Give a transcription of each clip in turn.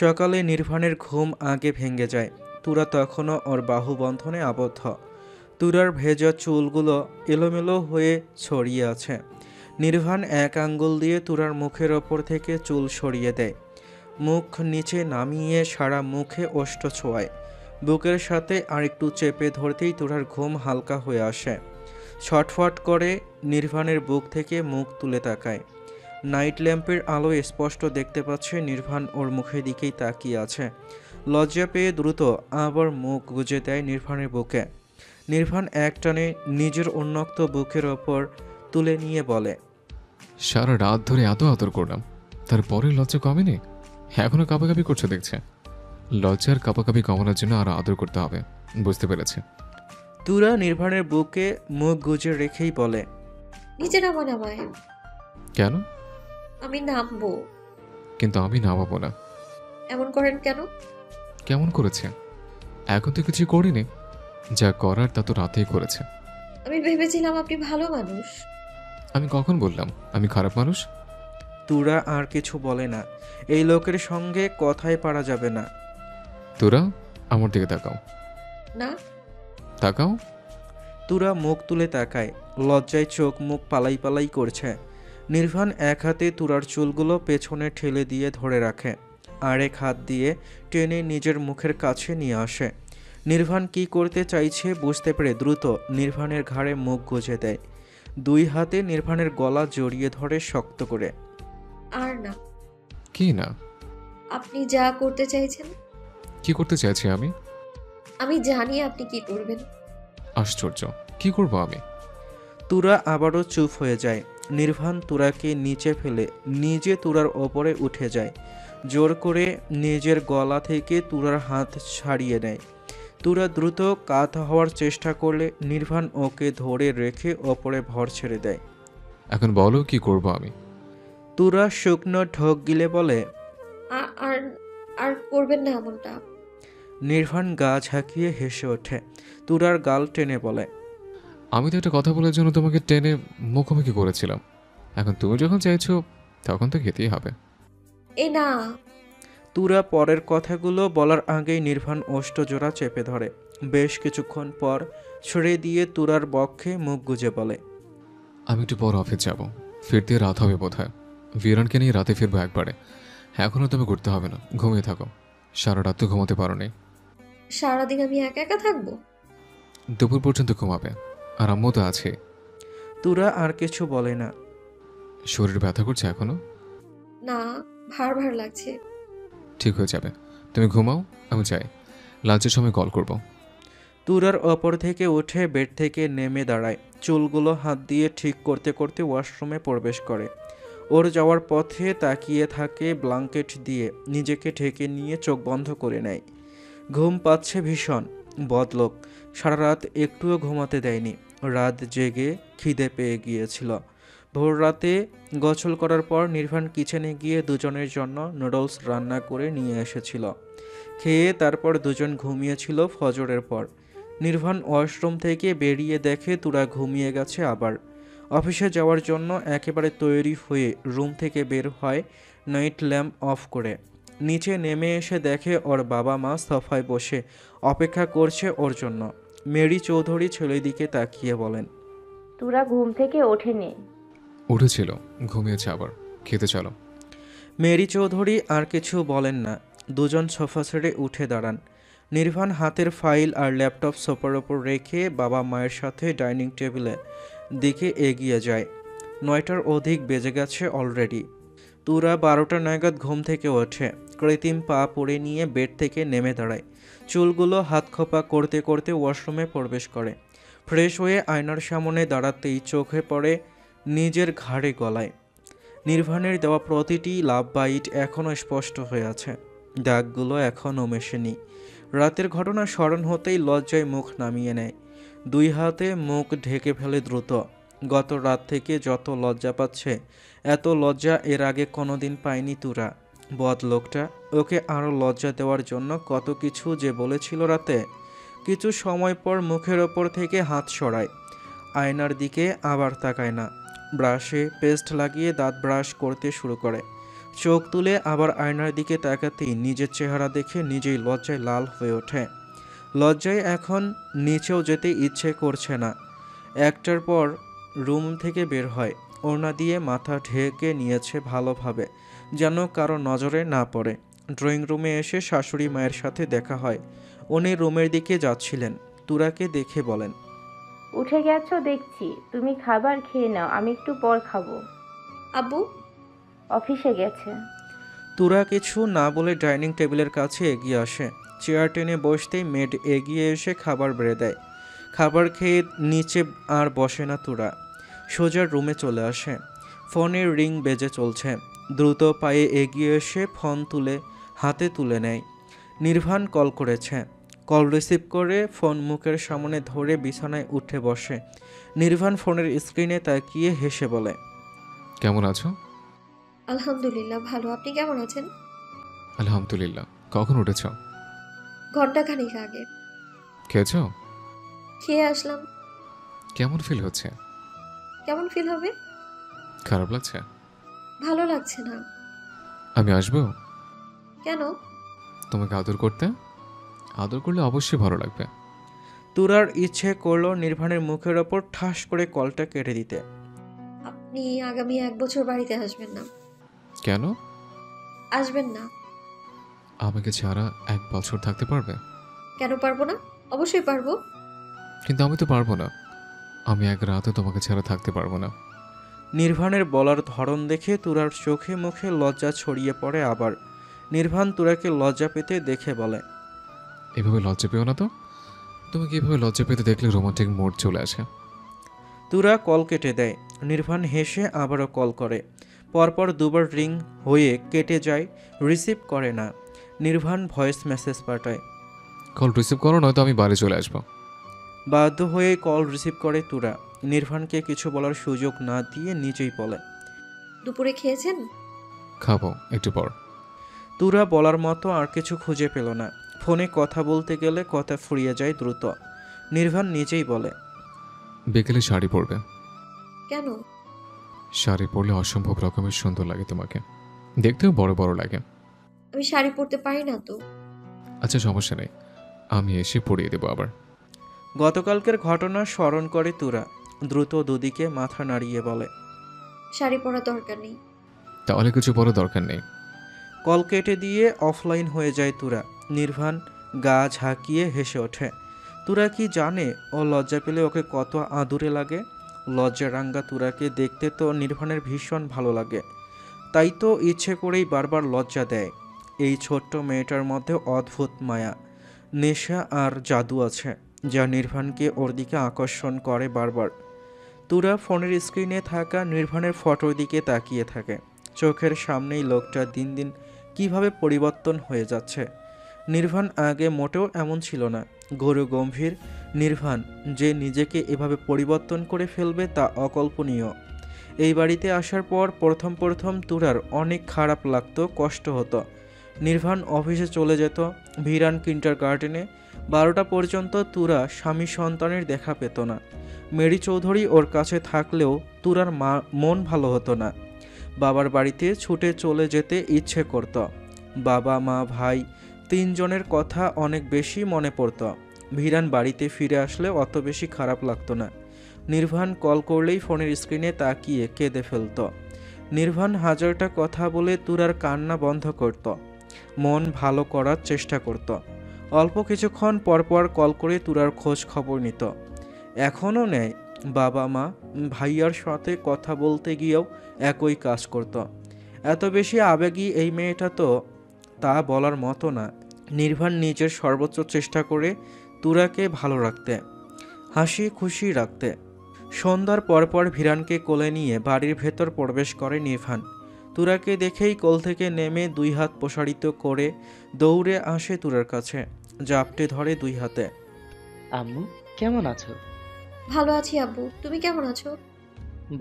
সকালে নির্ভানের ঘুম আগে ভেঙে যায়। তুরা তখনও ওর বাহুবন্ধনে আবদ্ধ। তুরার ভেজা চুলগুলো এলোমেলো হয়ে ছড়িয়ে আছে। নির্ভান এক আঙ্গুল দিয়ে তুরার মুখের ওপর থেকে চুল সরিয়ে দেয়। মুখ নিচে নামিয়ে সারা মুখে ওষ্ঠ ছোঁয়ায়। বুকের সাথে আরেকটু চেপে ধরতেই তুরার ঘুম হালকা হয়ে আসে। ছটফট করে নির্ভানের বুক থেকে মুখ তুলে তাকায়। নাইট ল্যাম্পের আলোয় স্পষ্ট দেখতে পাচ্ছে নির্ভান ওর মুখের দিকেই তাকিয়ে আছে। লজ্জা পেয়ে দ্রুত আবার মুখ গুজে দেয় নির্ভানের বুকে। নির্ভান একটানে নিজের উন্মুক্ত বুকের ওপর তুলে নিয়ে বলে, সারা রাত ধরে এত আদর করলাম, তারপরে লজ্জা কমেনি? এখনো কাঁপাকাঁপি করছে দেখছে। লজ্জার কাঁপাকাঁপি কমানোর জন্য আরো আদর করতে হবে, বুঝতে পেরেছে? তুরা নির্ভানের বুকে মুখ গুজে রেখেই বলে, নিচে নামান আমায়। কেন? আমি নামবো। কিন্তু আমি নামাবো না। এমন করেন কেন? কেমন করেছে? এখন তো কিছু করিনি, যা করার তা তো রাতেই করেছে। আমি ভেবেছিলাম আপনি ভালো মানুষ। আমি কখন বললাম আমি খারাপ মানুষ? তুরা আর কিছু বলে না। এই লোকের সঙ্গে কথায় পারা যাবে না। তোরা আমার দিকে তাকাও। না। তাকাও। তুরা মুখ তুলে তাকায়। লজ্জায় চোখ মুখ পালাই পালাই করছে। নির্ভান এক হাতে তুরার চুলগুলো পেছনে ঠেলে দিয়ে ধরে রাখে, আরেক হাত দিয়ে টেনে নিজের মুখের কাছে নিয়ে আসে। নির্ভান কি করতে চাইছে বুঝতে পেরে দ্রুত নির্ভানের ঘাড়ে মুখ গুজে দেয়। দুই হাতে নির্ভানের গলা জড়িয়ে ধরে শক্ত করে। আর না। কি না? আপনি যা করতে চাইছেন। কি করতে চাইছি আমি? আমি জানি আপনি কি করবেন। আশ্চর্য, কি করব আমি? তুরা আবারও চুপ হয়ে যায়। নির্ভান তুরাকে নিচে ফেলে নিজে তুরার ওপরে উঠে যায়। জোর করে নিজের গলা থেকে তুরার হাত ছাড়িয়ে নেয়। তুরা দ্রুত কাত হওয়ার চেষ্টা করলে নির্ভান ওকে ধরে রেখে ওপরে ভর ছেড়ে দেয়। এখন বলো কি করব আমি? তুরা শুকনো ঢোক গিলে বলে, আর আর করবেন না এমনটা। নির্ভান গা ঝাঁকিয়ে হেসে ওঠে। তুরার গাল টেনে বলে, আমি তো একটা কথা বলার জন্য তোমাকে টেনে মুখোমুখি করেছিলাম, এখন তুমি যখন চাইছো তখন তো খেতেই হবে। এ না। তুরা পরের কথাগুলো বলার আগেই নির্ভান ওষ্ঠজোড়া চেপে ধরে। বেশ কিছুক্ষণ পর ছেড়ে দিয়ে তুরার বক্ষে মুখ গুজে বলে, আমি একটু পর অফিস যাব, ফিরতে রাত হবে বোধহয়। বিরানকে নিয়ে রাতে ফিরবো একবারে। এখনও তুমি করতে হবে না, ঘুমিয়ে থাকো। সারা রাত তো ঘুমাতে পারো নি। সারাদিন আমি একা একা থাকবো? দুপুর পর্যন্ত ঘুমাবে, আর আম্মু তো আছে। তুরা আর কিছু বলে না। শরীর ব্যথা করছে এখনো? না, ভার ভার লাগছে। ঠিক হয়ে যাবে, তুমি ঘুমাও, আমি যাই। লাঞ্চের সময় কল করব। তুরার ওপর থেকে উঠে বেড থেকে নেমে দাঁড়ায়। চুলগুলো হাত দিয়ে ঠিক করতে করতে ওয়াশরুমে প্রবেশ করে। ওর যাওয়ার পথে তাকিয়ে থাকে ব্ল্যাঙ্কেট দিয়ে নিজেকে ঢেকে নিয়ে চোখ বন্ধ করে নেয়। ঘুম পাচ্ছে ভীষণ। বদলোক সারা রাত একটুও ঘুমাতে দেয়নি। রাত জেগে খিদে পেয়ে গিয়েছিল। ভোর রাতে গোসল করার পর নির্ভান কিচেনে গিয়ে দুজনের জন্য নুডলস রান্না করে নিয়ে এসেছিল। খেয়ে তারপর দুজন ঘুমিয়েছিল ফজরের পর। নির্ভান ওয়াশরুম থেকে বেরিয়ে দেখে তুরা ঘুমিয়ে গেছে আবার। অফিসে যাওয়ার জন্য একেবারে তৈরি হয়ে রুম থেকে বের হয় নাইট ল্যাম্প অফ করে। নিচে নেমে এসে দেখে ওর বাবা মা সোফায় বসে অপেক্ষা করছে ওর জন্য। মেরি চৌধুরী ছেলের দিকে তাকিয়ে বলেন, তুরা ঘুম থেকে ওঠেনি? উঠেছিল, ঘুমিয়েছে আবার। খেতে চলো। মেরি চৌধুরী আর কিছু বলেন না। দুজন সোফা ছেড়ে উঠে দাঁড়ান। নির্ভান হাতের ফাইল আর ল্যাপটপ সোফার ওপর রেখে বাবা মায়ের সাথে ডাইনিং টেবিলে দিকে এগিয়ে যায়। 9টার অধিক বেজে গেছে অলরেডি। তুরা 12টা নাগাদ ঘুম থেকে ওঠে। কৃত্রিম পা পড়ে নিয়ে বেড থেকে নেমে দাঁড়ায়। চুলগুলো হাত খোপা করতে করতে ওয়াশরুমে প্রবেশ করে। ফ্রেশ হয়ে আয়নার সামনে দাঁড়াতেই চোখে পড়ে নিজের ঘাড়ে গলায়। নির্ভানের দেওয়া প্রতিটি লাভ বাইট এখনও স্পষ্ট হয়ে আছে। দাগগুলো এখনও মেশেনি। রাতের ঘটনা স্মরণ হতেই লজ্জায় মুখ নামিয়ে নেয়। দুই হাতে মুখ ঢেকে ফেলে দ্রুত। গত রাত থেকে যত লজ্জা পাচ্ছে, এত লজ্জা এর আগে কোনোদিন পায়নি তুরা। বদ লোকটা ওকে আরও লজ্জা দেওয়ার জন্য কত কিছু যে বলেছিল রাতে। কিছু সময় পর মুখের ওপর থেকে হাত সরায়। আয়নার দিকে আবার তাকায় না। ব্রাশে পেস্ট লাগিয়ে দাঁত ব্রাশ করতে শুরু করে। চোখ তুলে আবার আয়নার দিকে তাকাতেই নিজের চেহারা দেখে নিজেই লজ্জায় লাল হয়ে ওঠে। লজ্জায় এখন নিচেও যেতে ইচ্ছে করছে না। একটার পর রুম থেকে বের হয়। ওড়না দিয়ে মাথা ঢেকে নিয়েছে ভালোভাবে, যেন কারো নজরে না পড়ে। ড্রয়িং রুমে এসে শাশুড়ি মায়ের সাথে দেখা হয়। উনি রুমের দিকে যাচ্ছিলেন। তুরাকে দেখে বলেন, উঠে গেছো দেখছি। তুমি খাবার খেয়ে নাও, আমি একটু পর খাবো। আব্বু? অফিসে গেছে। তুরা কিছু না বলে ডাইনিং টেবিলের কাছে এগিয়ে আসে। চেয়ার টেনে বসতেই মেড এগিয়ে এসে খাবার বেড়ে দেয়। খাবার খেয়ে নিচে আর বসে না তুরা, সোজা রুমে চলে আসে। ফোনের রিং বেজে চলছে। দ্রুত পায়ে এগিয়ে এসে ফোন তুলে হাতে তুলে নেয়। নির্ভান কল করেছে। কল রিসিভ করে ফোন মুখের সামনে ধরে বিছানায় উঠে বসে। নির্ভান ফোনের স্ক্রিনে তাকিয়ে হেসে বলে, কেমন আছো? আলহামদুলিল্লাহ ভালো। আপনি কেমন আছেন? আলহামদুলিল্লাহ। কখন উঠেছ? ঘন্টাখানিক আগে। খেয়েছ? খেয়ে আসলাম। কেমন ফিল হচ্ছে? কেমন ফিল হবে? খারাপ লাগছে? ভালো লাগছে না। আমি আসবো কেন? তোমাকে আদর করতে। আদর করলে অবশ্যই ভালো লাগবে। তুরার ইচ্ছে করলো নির্ভানের মুখের ওপর ঠাস করে কলটা কেটে দিতে। আপনি আগামী 1 বছর বাড়িতে আসবেন না। কেন? আসবেন না। আমাকে ছাড়া 1 বছর থাকতে পারবে? কেন পারবো না? অবশ্যই পারবো। কিন্তু আমি তো পারবো না। আমি এক রাতে তোমাকে ছাড়া থাকতে পারবো না। নির্ভানের বলার ধরন দেখে তুরার চোখে মুখে লজ্জা ছড়িয়ে পড়ে আবার। নির্ভান তুরাকে লজ্জা পেতে দেখে বলে, এভাবে লজ্জা পেও না তো। তোমাকে এভাবে লজ্জা পেতে দেখলে রোমান্টিক মোড চলে আসে। তুরা কল কেটে দেয়। নির্ভান হেসে আবারও কল করে। পরপর দুবার রিং হয়ে কেটে যায়, রিসিভ করে না। নির্ভান ভয়েস মেসেজ পাঠায়। কল রিসিভ করো, নয়তো আমি বাড়ি চলে আসবো। বাধ্য হয়ে কল রিসিভ করে তুরা। নির্ভানকে কিছু বলার সুযোগ না দিয়ে নিজেই বলে, দুপুরে খেয়েছেন? খাবো একটু পর। তুরা বলার মতো আর কিছু খুঁজে পেল না। ফোনে কথা বলতে গেলে কথা ফুরিয়ে যায় দ্রুত। নির্ভান নিজেই বলে, বিকেলে শাড়ি পরবে। কেন? শাড়ি পরলে অসম্ভব রকমের সুন্দর লাগে তোমাকে, দেখতেও বড় বড় লাগে। আমি শাড়ি পরতে পারি না তো। আচ্ছা সমস্যা নেই, আমি এসে পরিয়ে দেবো আবার। গতকালকের ঘটনা স্মরণ করে তুরা। দ্রুত দুদিকে মাথা নাড়িয়ে বলে, শাড়ি পরা দরকার নেই। তাহলে কিছু বড় দরকার নেই। কল কেটে দিয়ে অফলাইন হয়ে যায় তুরা। নির্ভান গা ঝাঁকিয়ে হেসে ওঠে। তুরা কি জানে ও লজ্জা পেলে ওকে কত আদুরে লাগে। লজ্জারাঙ্গা তুরাকে দেখতে তো নির্ভানের ভীষণ ভালো লাগে। তাই তো ইচ্ছে করেই বারবার লজ্জা দেয়। এই ছোট্ট মেয়েটার মধ্যে অদ্ভুত মায়া, নেশা আর জাদু আছে, যা নির্ভানকে ওর দিকে আকর্ষণ করে বারবার। তুরা ফোনের স্ক্রিনে থাকা নির্ভানের ফটোর দিকে তাকিয়ে থাকে। চোখের সামনেই লোকটা দিন দিন কিভাবে পরিবর্তন হয়ে যাচ্ছে। নির্ভান আগে মোটেও এমন ছিল না। গরু গম্ভীর নির্ভান যে নিজেকে এভাবে পরিবর্তন করে ফেলবে তা অকল্পনীয়। এই বাড়িতে আসার পর প্রথম প্রথম তুরার অনেক খারাপ লাগতো, কষ্ট হতো। নির্ভান অফিসে চলে যেত, ভিরান কিন্ডার গার্ডেনে। 12টা পর্যন্ত তুরা স্বামী সন্তানের দেখা পেত না। মেরি চৌধুরী ওর কাছে থাকলেও তুরার মন ভালো হতো না। বাবার বাড়িতে ছুটে চলে যেতে ইচ্ছে করত। বাবা মা ভাই 3 জনের কথা অনেক বেশি মনে পড়ত। ভিরান বাড়িতে ফিরে আসলে অত বেশি খারাপ লাগতো না। নির্ভান কল করলেই ফোনের স্ক্রিনে তাকিয়ে কেঁদে ফেলত। নির্ভান হাজারটা কথা বলে তুরার কান্না বন্ধ করত, মন ভালো করার চেষ্টা করত। অল্প কিছুক্ষণ পরপর কল করে তুরার খোঁজ খবর নিত। এখনও নেয়। বাবা মা ভাইয়ার সাথে কথা বলতে গিয়েও একই কাজ করত। এত বেশি আবেগী এই মেয়েটা তো তা বলার মতো না। নির্ভান নিজের সর্বোচ্চ চেষ্টা করে তুরাকে ভালো রাখতে, হাসি খুশি রাখতে। সন্ধ্যার পরপর ভিরানকে কোলে নিয়ে বাড়ির ভেতর প্রবেশ করে নির্ভান। তুরাকে দেখেই কোল থেকে নেমে 2 হাত প্রসারিত করে দৌড়ে আসে তুরার কাছে, জাপটে ধরে 2 হাতে। আম্মু কেমন আছো? ভালো আছি আব্বু। তুমি কেমন আছো?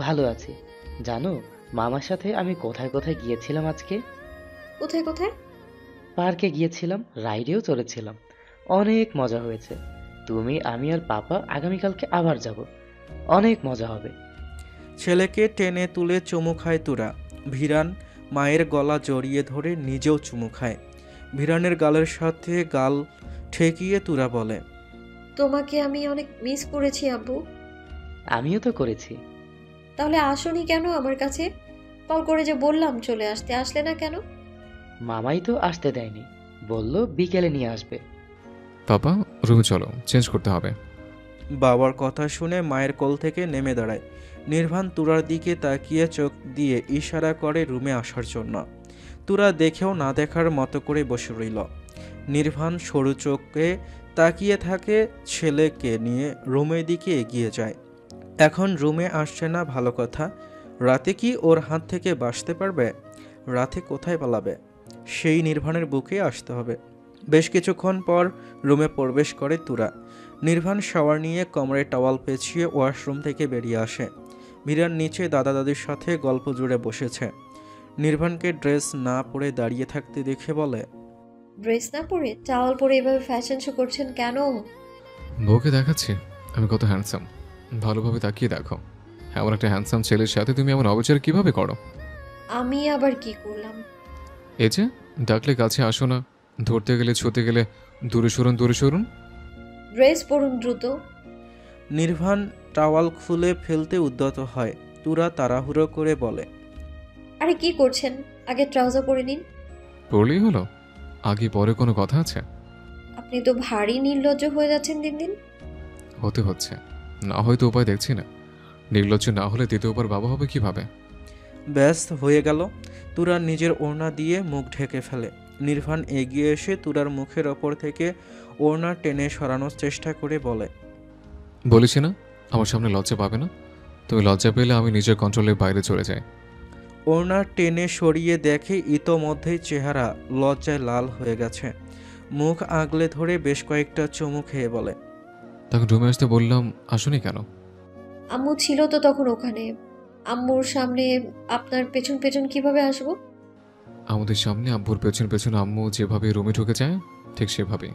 ভালো আছি। জানো মামার সাথে আমি কোথায় কোথায় গিয়েছিলাম আজকে? কোথায় কোথায়? পার্কে গিয়েছিলাম, রাইডেও চড়েছিলাম। অনেক মজা হয়েছে। তুমি, আমি আর পাপা আগামীকালকে আবার যাব। অনেক মজা হবে। ছেলেকে টেনে তুলে চুমু খায় তুরা। ভিরান মায়ের গলা জড়িয়ে ধরে নিজেও চুমু খায়। ভিরানের গালের সাথে গাল ঠেকিয়ে তুরা বলে, তোমাকে আমি অনেক মিস করেছি আব্বু। আমিও তো করেছি। তাহলে আসোনি কেন আমার কাছে? কল করে যে বললাম চলে আসতে, আসলে না কেন? মামাই তো আসতে দেয়নি, বলল বিকেলে নিয়ে আসবে। পাপা, রুমে চলো, চেঞ্জ করতে হবে। বাবার কথা শুনে মায়ের কোল থেকে নেমে দাঁড়ায়। নির্বাণ তুরার দিকে তাকিয়ে চোখ দিয়ে ইশারা করে রুমে আসার জন্য। তুরা দেখেও না দেখার মতো করে বসে রইল। নির্বাণ সরু চোখে তাকিয়ে থাকে, ছেলেকে নিয়ে রুমের দিকে এগিয়ে যায়। এখন রুমে আসছে না ভালো কথা, রাতে কি ওর হাত থেকে বাঁচতে পারবে? রাতে কোথায় পালাবে? সেই নির্বাণের বুকে আসতে হবে। বেশ কিছুক্ষণ পর রুমে প্রবেশ করে তুরা। নির্বাণ শাওয়ার নিয়ে কোমরে টাওয়াল পেঁচিয়ে ওয়াশরুম থেকে বেরিয়ে আসে। মীরার নিচে দাদা দাদির সাথে গল্প জুড়ে বসেছে। নির্বাণকে ড্রেস না পরে দাঁড়িয়ে থাকতে দেখে বলে, ড্রেস না পরে টাওয়াল পরে এভাবে ফ্যাশন শো করছেন কেন? বউকে দেখাচ্ছি আমি কত হ্যান্ডসাম। ভালোভাবে তাকিয়ে দেখো, এমন একটা হ্যান্ডসাম ছেলের সাথে তুমি এমন অবিচার কিভাবে করো? আমি আবার কি করলাম? এই যে ডাকলে কাছে আসো না, ধরতে গেলে ছুতে গেলে দূরে সরুন দূরে সরুন। ড্রেস পরুন দ্রুত। নির্বাণ টাওয়াল খুলে ফেলতে উদ্যত হয়। তুরা তাড়াহুড়ো করে বলে, আরে কি করছেন? আগে ট্রাউজার পরে নিন। পড়লেই হলো, আগে পরে কোনো কথা আছে? আপনি তো ভারী নির্লজ্জ হয়ে যাচ্ছেন দিন দিন। হতে হচ্ছে, না হয়তো উপায় দেখছি না। নির্লজ্জ না হলে দ্বিতীয়বার বাবা হবে কিভাবে? ব্যাস হয়ে গেল। তুরা নিজের ওড়না দিয়ে মুখ ঢেকে ফেলে। নির্বাণ এগিয়ে এসে তুরার মুখের ওপর থেকে ওড়না টেনে সরানোর চেষ্টা করে বলে, বলেছি না আমার সামনে লজ্জা পাবে না। তুমি লজ্জা পেলে আমি নিজের কন্ট্রোলের বাইরে চলে যাই। ওড়না টেনে সরিয়ে দেখে ইতোমধ্যেই চেহারা লজ্জায় লাল হয়ে গেছে। মুখ আগলে ধরে বেশ কয়েকটা চুমু খেয়ে বলে, তখন রুমে আসতে বললাম, আসুনি কেন? আম্মু ছিল তো তখন ওখানে। আম্মুর সামনে আপনার পেছন পেছন কিভাবে আসবো? আমাদের সামনে আব্বুর পেছন পেছন আম্মু যেভাবে রুমে ঢুকে যায় ঠিক সেভাবেই।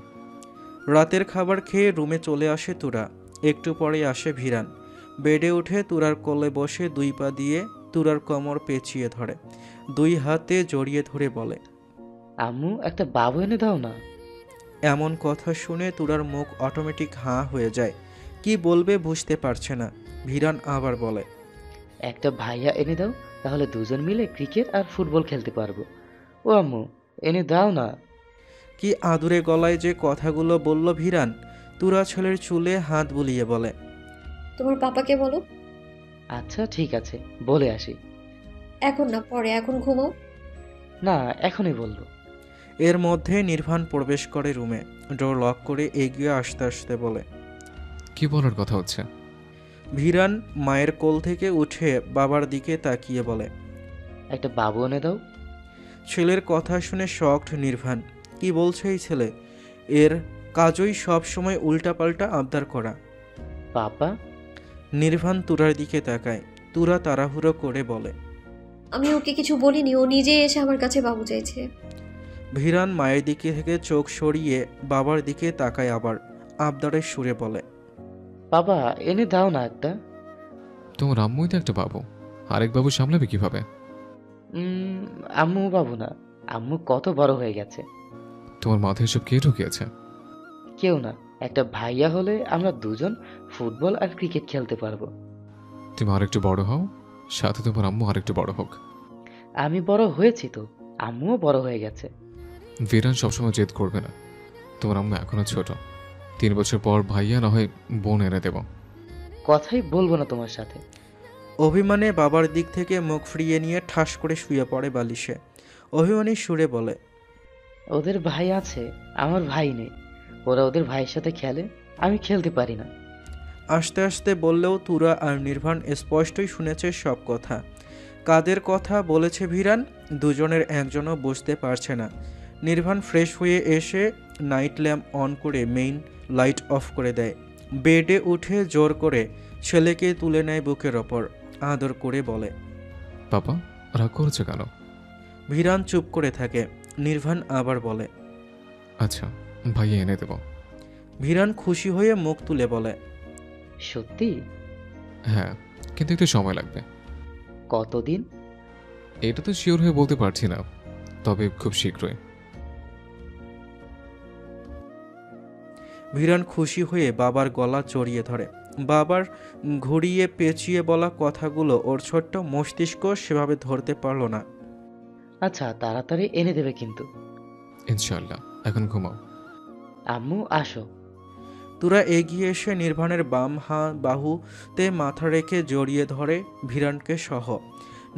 রাতের খাবার খেয়ে রুমে চলে আসে তুরা। একটু পরে আসে ভিরান। বেডে উঠে তুরার কোলে বসে দুই পা দিয়ে তুরার কোমর পেঁচিয়ে ধরে, দুই হাতে জড়িয়ে ধরে বলে, আম্মু একটা বাবু এনে দাও না। এমন কথা শুনে তুরার মুখ অটোমেটিক হাঁ হয়ে যায়। কি বলবে বুঝতে পারছে না। ভিরান আবার বলে, একটা ভাইয়া এনে দাও, তাহলে দুজন মিলে ক্রিকেট আর ফুটবল খেলতে পারবো। ও আম্মু, এনে দাও না। কি আদুরে গলায় যে কথাগুলো বলল ভিরান। তুরা ছেলের চুলে হাত বুলিয়ে বলে, তোমার পাপাকে বলো। আচ্ছা ঠিক আছে, বলে আসি। এখন না, পরে, এখন ঘুমাও। না, এখনই বলবো। এর মধ্যে নির্বাণ প্রবেশ করে রুমে। ডোর লক করে এগিয়ে আসতে আসতে বলে, কি বলার কথা হচ্ছে? ভিরান মায়ের কোল থেকে উঠে বাবার দিকে তাকিয়ে বলে, একটা বাবু এনে দাও। ছেলের কথা শুনে শকড নির্বাণ। কি বলছে এই ছেলে? এর কাজই সব সময় উল্টাপাল্টা আবদার করা। পাপা। নির্বাণ তুরার দিকে তাকায়। তুরা তাড়াহুড়ো করে বলে, আমি ওকে কিছু বলিনি, ও নিজেই এসে আমার কাছে বাবু চাইছে। ভিরান মায়ের দিকে থেকে চোখ সরিয়ে বাবার দিকে তাকায়, আবার আবদারের সুরে বলে, বাবা এনে দাও না একটা। তোমার আম্মুই তো একটা বাবু, আরেক বাবু সামলাবে কিভাবে? উম, আম্মু বাবু না, আম্মু কত বড় হয়ে গেছে। তোমার মাথায় এসব কে ঢুকিয়েছে? কেউ না, একটা ভাইয়া হলে আমরা দুজন ফুটবল আর ক্রিকেট খেলতে পারবো। তুমি আরেকটু বড় হও, সাথে তোমার আম্মু আরেকটু বড় হোক। আমি বড় হয়েছি তো, আম্মুও বড় হয়ে গেছে। ভিরান সবসময় জেদ করবে না। তোমার আম্মু এখনো ছোট, 3 বছর পর ভাইয়া না হয় বোন এনে দেব। কথাই বলবো না তোমার সাথে। অভিমানে বাবার দিক থেকে মুখ ফিরিয়ে নিয়ে ঠাস করে শুয়ে পড়ে বালিশে। অভিমানী সুরে বলে, ওদের ভাই আছে, আমার ভাই নেই। ওরা ওদের ভাইয়ের সাথে খেলে, আমি খেলতে পারি না। আস্তে আস্তে বললেও তুরা আর নির্বাণ স্পষ্টই শুনেছে সব কথা। কাদের কথা বলেছে ভিরান দুজনের একজনও বুঝতে পারছে না। নির্বাণ ফ্রেশ হয়ে এসে নাইট ল্যাম্প অন করে মেইন লাইট অফ করে দেয়। বেডে উঠে জোর করে ছেলেকে তুলে নেয় বুকের ওপর, আদর করে বলে, পাপা, রাগ করছে কেন? ভিরান চুপ করে থাকে। নির্বাণ আবার বলে, আচ্ছা, ভাইয়া এনে দেব। ভিরান খুশি হয়ে মুখ তুলে বলে, সত্যি? হ্যাঁ, কিন্তু একটু সময় লাগবে। কতদিন? এটা তো শিওর হয়ে বলতে পারছি না, তবে খুব শীঘ্রই। ভিরান খুশি হয়ে বাবার গলা জড়িয়ে ধরে। বাবার ঘুরিয়ে পেঁচিয়ে বলা কথাগুলো ওর ছোট্ট মস্তিষ্ক সেভাবে ধরতে পারল না। আচ্ছা, তাড়াতাড়ি এনে দেবে কিন্তু। ইনশাল্লাহ, এখন ঘুমাও। আম্মু আসো। তুরা এগিয়ে এসে নির্বাণের বাম বাহুতে মাথা রেখে জড়িয়ে ধরে ভিরানকে সহ।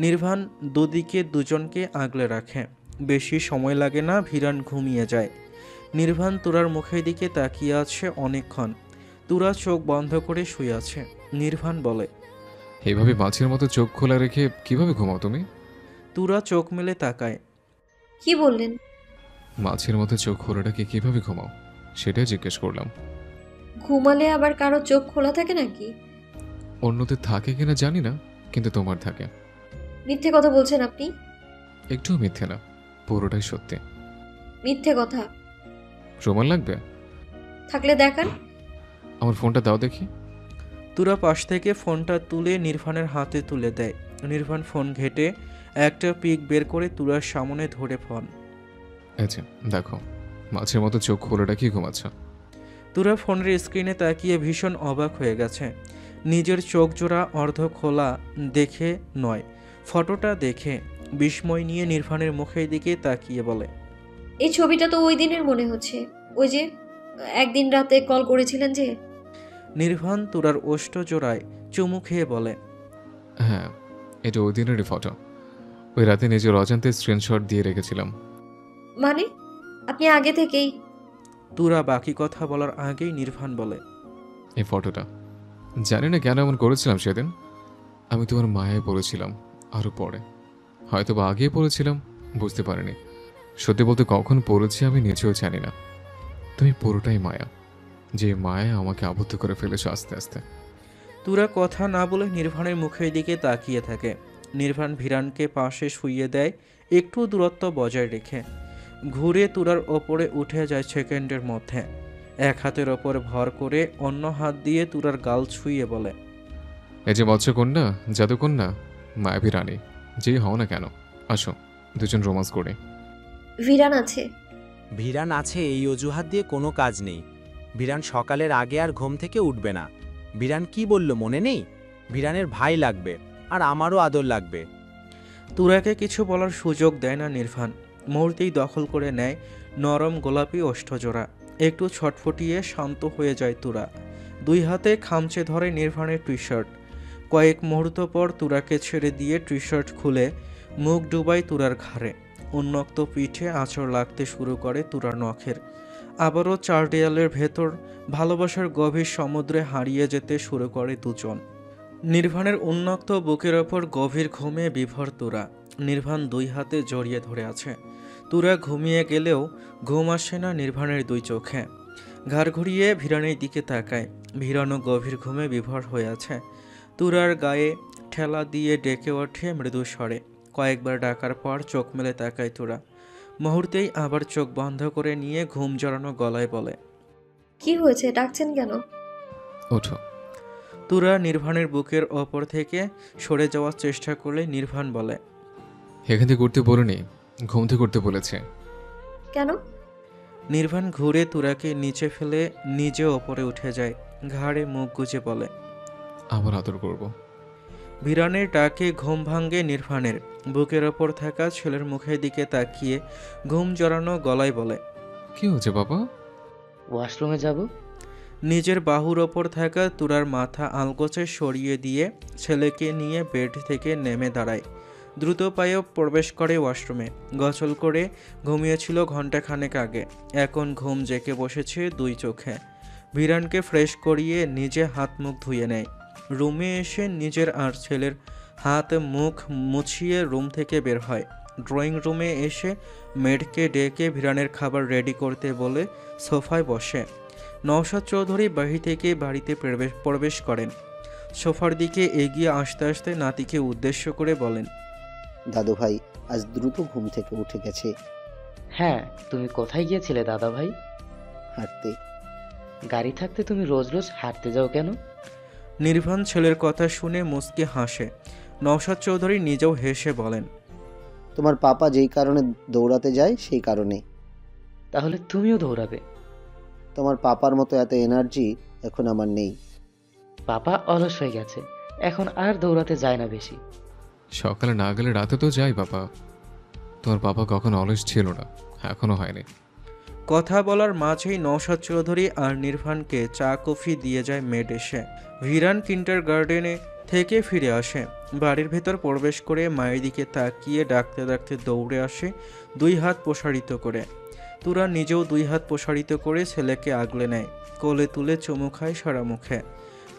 নির্বাণ দুদিকে দুজনকে আগলে রাখে। বেশি সময় লাগে না, ভিরান ঘুমিয়ে যায়। নির্বাণ তুরার মুখের দিকে তাকিয়ে আছে অনেকক্ষণ। তুরা চোখ বন্ধ করে শুয়ে আছে। নির্বাণ বলে, এইভাবে মাছের মতো চোখ খোলা রেখে কিভাবে ঘুমাও তুমি? তুরা চোখ মেলে তাকায়। কি বললেন? মাছের মতো চোখ খোলাটাকে কিভাবে ঘুমাও সেটাই জিজ্ঞেস করলাম। ঘুমালে আবার কারো চোখ খোলা থাকে নাকি? অন্যদের থাকে কিনা জানি না, কিন্তু তোমার থাকে। মিথ্যে কথা বলছেন আপনি। একটুও মিথ্যে না, পুরোটাই সত্যি। মিথ্যে কথা। প্রমাণ লাগবে? থাকলে দেখান। আমার ফোনটা দাও দেখি। তুরা পাশ থেকে ফোনটা তুলে নির্বাণের হাতে তুলে দেয়। নির্বাণ ফোন ঘেটে একটা পিক বের করে তুরার সামনে ধরে ফোন। আচ্ছা দেখো, মাছের মতো চোখ খোলাটা কি ঘুমাচ্ছ? তুরা ফোনের স্ক্রিনে তাকিয়ে ভীষণ অবাক হয়ে গেছে। নিজের চোখ জোড়া অর্ধ খোলা দেখে নয়, ফটোটা দেখে বিস্ময় নিয়ে নির্বাণের মুখের দিকে তাকিয়ে বলে, এই ছবিটা তো ওই দিনের মনে হচ্ছে। ওই যে একদিন রাতে কল করেছিলেন যে। নির্বাণ তুরার ওষ্ঠ জোড়ায় চুমু খেয়ে বলে, হ্যাঁ, এটা ওই দিনেরই ফটো। ওই রাতে নিজের অজান্তে স্ক্রিনশট দিয়ে রেখেছিলাম। মানে আপনি আগে থেকেই? তুরা বাকি কথা বলার আগেই নির্বাণ বলে, এই ফটোটা জানি না কেন এমন করেছিলাম সেদিন। আমি তোমার মায়ায় পড়েছিলাম, আরও পরে হয়তো বা আগেই পড়েছিলাম, বুঝতে পারিনি। সত্যি বলতে কখন পড়েছি আমি নিজেও জানি না। তুমি পুরোটাই মায়া, যে মায়া আমাকে আবদ্ধ করে ফেলেছো আস্তে আস্তে। তুরা কথা না বলে নির্বাণের মুখের দিকে তাকিয়ে থাকে। নির্বাণ ভিরানকে পাশে শুইয়ে দেয়, একটু দূরত্ব বজায় রেখে। ঘুরে তুরার ওপরে উঠে যায় সেকেন্ডের মধ্যে। এক হাতের ওপর ভর করে অন্য হাত দিয়ে তুরার গাল ছুঁয়ে বলে, এই যে মৎস্যকন্যা, জাদুকন্যা, মায়াবী রানী, যেই হও না কেন, আসো দুজন রোমান্স করে। ভিরান আছে। ভিরান আছে এই অজুহাত দিয়ে কোনো কাজ নেই। ভিরান সকালের আগে আর ঘুম থেকে উঠবে না। ভিরান কি বলল মনে নেই? ভিরানের ভাই লাগবে, আর আমারও আদর লাগবে। তুরাকে কিছু বলার সুযোগ দেয় না নির্বাণ। মুহূর্তেই দখল করে নেয় নরম গোলাপি ওষ্ঠজোড়া। একটু ছটফটিয়ে শান্ত হয়ে যায় তুরা। দুই হাতে খামচে ধরে নির্বাণের টি শার্ট। কয়েক মুহূর্ত পর তুরাকে ছেড়ে দিয়ে টি শার্ট খুলে মুখ ডুবায় তুরার ঘাড়ে। উন্মুক্ত পিঠে আঁচড় লাগতে শুরু করে তুরার নখের। আবারও চার দেয়ালের ভেতর ভালোবাসার গভীর সমুদ্রে হারিয়ে যেতে শুরু করে দুজন। নির্বাণের উন্মুক্ত বুকের ওপর গভীর ঘুমে বিভোর তুরা। নির্বাণ দুই হাতে জড়িয়ে ধরে আছে। তুরা ঘুমিয়ে গেলেও ঘুম আসে না নির্বাণের দুই চোখে। ঘাড় ঘুরিয়ে ভিরানের দিকে তাকায়। ভিরানও গভীর ঘুমে বিভোর হয়ে আছে। তুরার গায়ে ঠেলা দিয়ে ডেকে ওঠে মৃদু স্বরে। কয়েকবার ডাকার পর চোখ মেলে তাকায় তুরা। মুহূর্তেই আবার চোখ বন্ধ করে নিয়ে ঘুম জড়ানো গলায় বলে, কি হয়েছে, ডাকছেন কেন? ওঠো। তুরা নির্বাণের বুকের ওপর থেকে সরে যাওয়ার চেষ্টা করলে নির্বাণ বলে, এখান থেকে করতে বলিনি, ঘুম থেকে করতে বলেছে। কেন? নির্বাণ ঘুরে তুরাকে নিচে ফেলে নিজে ওপরে উঠে যায়। ঘাড়ে মুখ গুজে বলে, আবার আদর করব। ভিরানের ডাকে ঘুম ভাঙ্গে নির্বাণের। বুকের ওপর থাকা ছেলের মুখের দিকে তাকিয়ে ঘুম জড়ানো গলায় বলে, কি হচ্ছে বাবা? ওয়াশরুমে যাব। নিজের বাহুর ওপর থাকা তুরার মাথা আলগোছে সরিয়ে দিয়ে ছেলেকে নিয়ে বেড থেকে নেমে দাঁড়ায়। দ্রুত পায়ে প্রবেশ করে ওয়াশরুমে। গোসল করে ঘুমিয়েছিল ঘণ্টাখানেক আগে। এখন ঘুম জেঁকে বসেছে দুই চোখে। ভিরানকে ফ্রেশ করিয়ে নিজে হাত মুখ ধুয়ে নেয়। রুমে এসে নিজের আর ছেলের হাত মুখ মুছিয়ে রুম থেকে বের হয়। ড্রয়িং রুমে এসে মেডকে ডেকে ভিরানের খাবার রেডি করতে বলে সোফায় বসে। নওশাদ চৌধুরী বাহির থেকে বাড়িতে প্রবেশ করেন। সোফার দিকে এগিয়ে আসতে আসতে নাতিকে উদ্দেশ্য করে বলেন, দাদু ভাই আজ দ্রুত ঘুম থেকে উঠে গেছে। হ্যাঁ, তুমি কোথায় গিয়েছিলে দাদা ভাই? হাঁটতে। গাড়ি থাকতে তুমি রোজ রোজ হাঁটতে যাও কেন? নির্বাণ ছেলের কথা শুনে মুচকে হাসে। নওশাদ চৌধুরী নিজেও হেসে বলেন, তোমার পাপা যেই কারণে দৌড়াতে যায় সেই কারণে। তাহলে তুমিও দৌড়াবে? তোমার পাপার মতো এত এনার্জি এখন আমার নেই। পাপা অলস হয়ে গেছে, এখন আর দৌড়াতে যায় না বেশি। সকালে না গেলে রাতে তো যাই বাবা। তোমার বাবা কখনো অলস ছিল না, এখনো হয়নি। কথা বলার মাঝেই নওশাদ চৌধুরী আর নির্ভানকে চা কফি দিয়ে যায় মেড এসে। ভিরান কিন্ডার গার্ডেনে থেকে ফিরে আসে, বাড়ির ভেতর প্রবেশ করে মায়ের দিকে তাকিয়ে ডাকতে ডাকতে দৌড়ে আসে 2 হাত প্রসারিত করে। তুরা নিজেও 2 হাত প্রসারিত করে ছেলেকে আগলে নেয়, কোলে তুলে চুমু খায় সারা মুখে।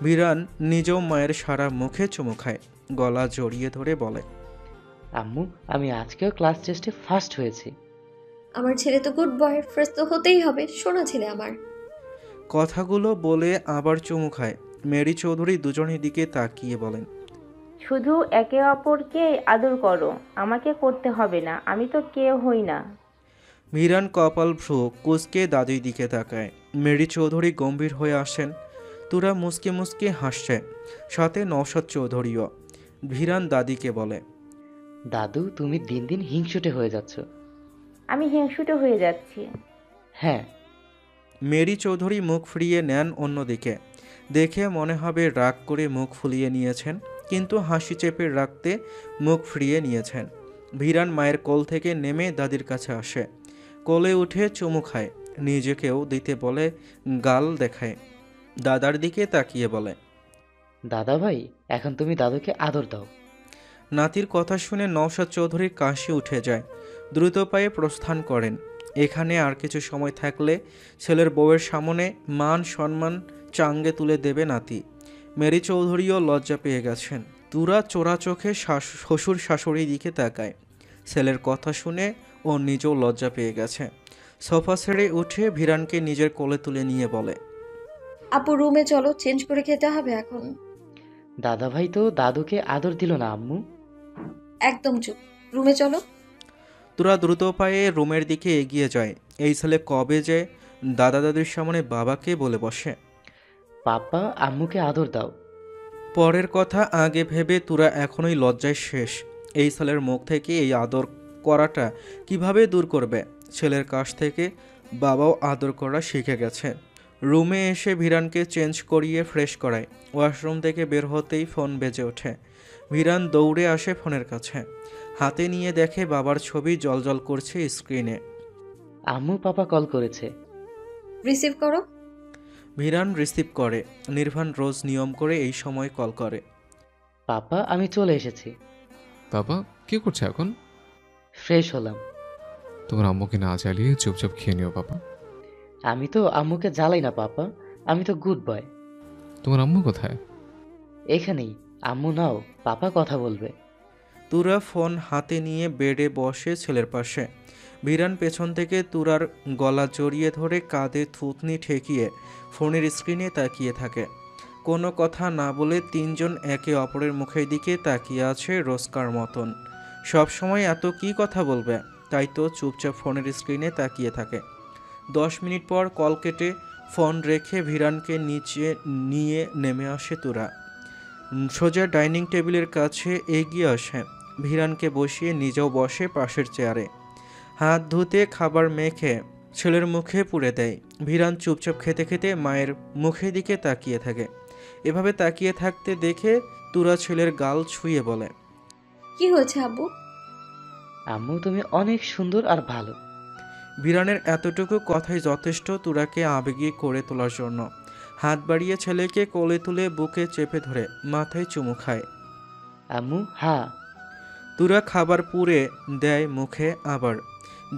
ভিরান নিজেও মায়ের সারা মুখে চুমু খায়, গলা জড়িয়ে ধরে বলে, আম্মু, আমি আজকেও ক্লাস টেস্টে ফার্স্ট হয়েছি। আমার ছেলে তো গুড বয়, ফার্স্ট তো হতেই হবে, সোনা ছেলে আমার। কথাগুলো বলে আবার চুমু খায়। মেরি চৌধুরী দুজনের দিকে তাকিয়ে বলেন, শুধু একে অপরকে আদর করো, আমাকে করতে হবে না, আমি তো কেউ হই না। ভিরান কপাল ভ্রু কুঁচকে দাদির দিকে তাকায়। মেরি চৌধুরী গম্ভীর হয়ে আসেন। তুরা মুসকে মুসকে হাসছে, সাথে নওশাদ চৌধুরীও। ভিরান দাদিকে বলে, দাদু, তুমি দিন দিন হিংসুটে হয়ে যাচ্ছ। আমি হিংসুটে হয়ে যাচ্ছি? হ্যাঁ। মেরি চৌধুরী মুখ ফিরিয়ে নেন অন্যদিকে। দেখে মনে হবে রাগ করে মুখ ফুলিয়ে নিয়েছেন, কিন্তু হাসি চেপে রাখতে মুখ ফিরিয়ে নিয়েছেন। ভিরান মায়ের কোল থেকে নেমে দাদির কাছে আসে, কোলে উঠে চুমু খায়, নিজেকেও দিতে বলে, গাল দেখায়। দাদার দিকে তাকিয়ে বলে, দাদা ভাই, এখন তুমি দাদুকে আদর দাও। নাতির কথা শুনে নওশাদ চৌধুরীর কাশি উঠে যায়, দ্রুত পায়ে প্রস্থান করেন। এখানে আর কিছু সময় থাকলে ছেলের বউয়ের সামনে মান সম্মান চাঙ্গে তুলে দেবে নাতি। মেরি চৌধুরীও লজ্জা পেয়ে গেছেন। তুরা চোরা চোখে শ্বশুর শাশুড়ির দিকে তাকায়। ছেলের কথা শুনে ও নিজেও লজ্জা পেয়ে গেছে। সোফা ছেড়ে উঠে ভিরানকে নিজের কোলে তুলে নিয়ে বলে, আপু রুমে চলো, চেঞ্জ করে খেতে হবে এখন। দাদা ভাই তো দাদুকে আদর দিল না আম্মু। একদম চুপ, রুমে চলো। তুরা দ্রুত পায়ে রুমের দিকে এগিয়ে যায়। এই ছেলে কবে যে দাদা দাদির সামনে বাবাকে বলে বসে। পাপা, আম্মুকে আদর দাও। পরের কথা আগে ভেবে তুরা এখনই লজ্জায় শেষ। এই ছেলের মুখ থেকে এই আদর করাটা কিভাবে দূর করবে। ছেলের কাছ থেকে বাবাও আদর করা শিখে গেছে। রুমে এসে ভিরানকে চেঞ্জ করিয়ে ফ্রেশ করায়। ওয়াশরুম থেকে বের হতেই ফোন বেজে ওঠে। ভিরান দৌড়ে আসে ফোনের কাছে, হাতে নিয়ে দেখে বাবার ছবি জ্বলজ্বল করছে স্ক্রিনে। আম্মু, পাপা কল করেছে। রিসিভ করো। ভিরান রিসিভ করে। নির্ভান রোজ নিয়ম করে এই সময় কল করে। পাপা, আমি চলে এসেছি। বাবা কি করছে এখন? ফ্রেশ হলাম। তোমার আম্মুকে না জ্বালিয়ে চুপচাপ খেয়ে নিও বাবা। আমি তো আম্মুকে জ্বালাই না পাপা, আমি তো গুড বয়। তোমার আম্মু কোথায়? এখানেই। আম্মু নাও, পাপা কথা বলবে। তুরা ফোন হাতে নিয়ে বেডে বসে ছেলের পাশে। ভিরান পেছন থেকে তুরার গলা জড়িয়ে ধরে কাঁধে থুতনি ঠেকিয়ে ফোনের স্ক্রিনে তাকিয়ে থাকে। কোনো কথা না বলে তিনজন একে অপরের মুখের দিকে তাকিয়ে আছে রোজকার মতন। সব সময় এত কি কথা বলবে, তাই তো চুপচাপ ফোনের স্ক্রিনে তাকিয়ে থাকে। 10 মিনিট পর কল কেটে ফোন রেখে ভিরানকে নিচে নিয়ে নেমে আসে তুরা। সোজা ডাইনিং টেবিলের কাছে এগিয়ে আসে, ভিরানকে বসিয়ে নিজেও বসে পাশের চেয়ারে। হাত ধুতে খাবার মেখে ছেলের মুখে পুরে দেয়। ভিরান চুপচাপ খেতে খেতে মায়ের মুখের দিকে তাকিয়ে থাকে। এভাবে তাকিয়ে থাকতে দেখে তুরা ছেলের গাল ছুঁয়ে বলে, কি হয়েছে আব্বু? আম্মু, তুমি অনেক সুন্দর আর ভালো। ভিরানের এতটুকু কথাই যথেষ্ট তুরাকে আবেগী করে তোলার জন্য। হাত বাড়িয়ে ছেলেকে কোলে তুলে বুকে চেপে ধরে মাথায় চুমু খায়। আম্মু, হ্যাঁ। তুরা খাবার পুরে দেয় মুখে। আবার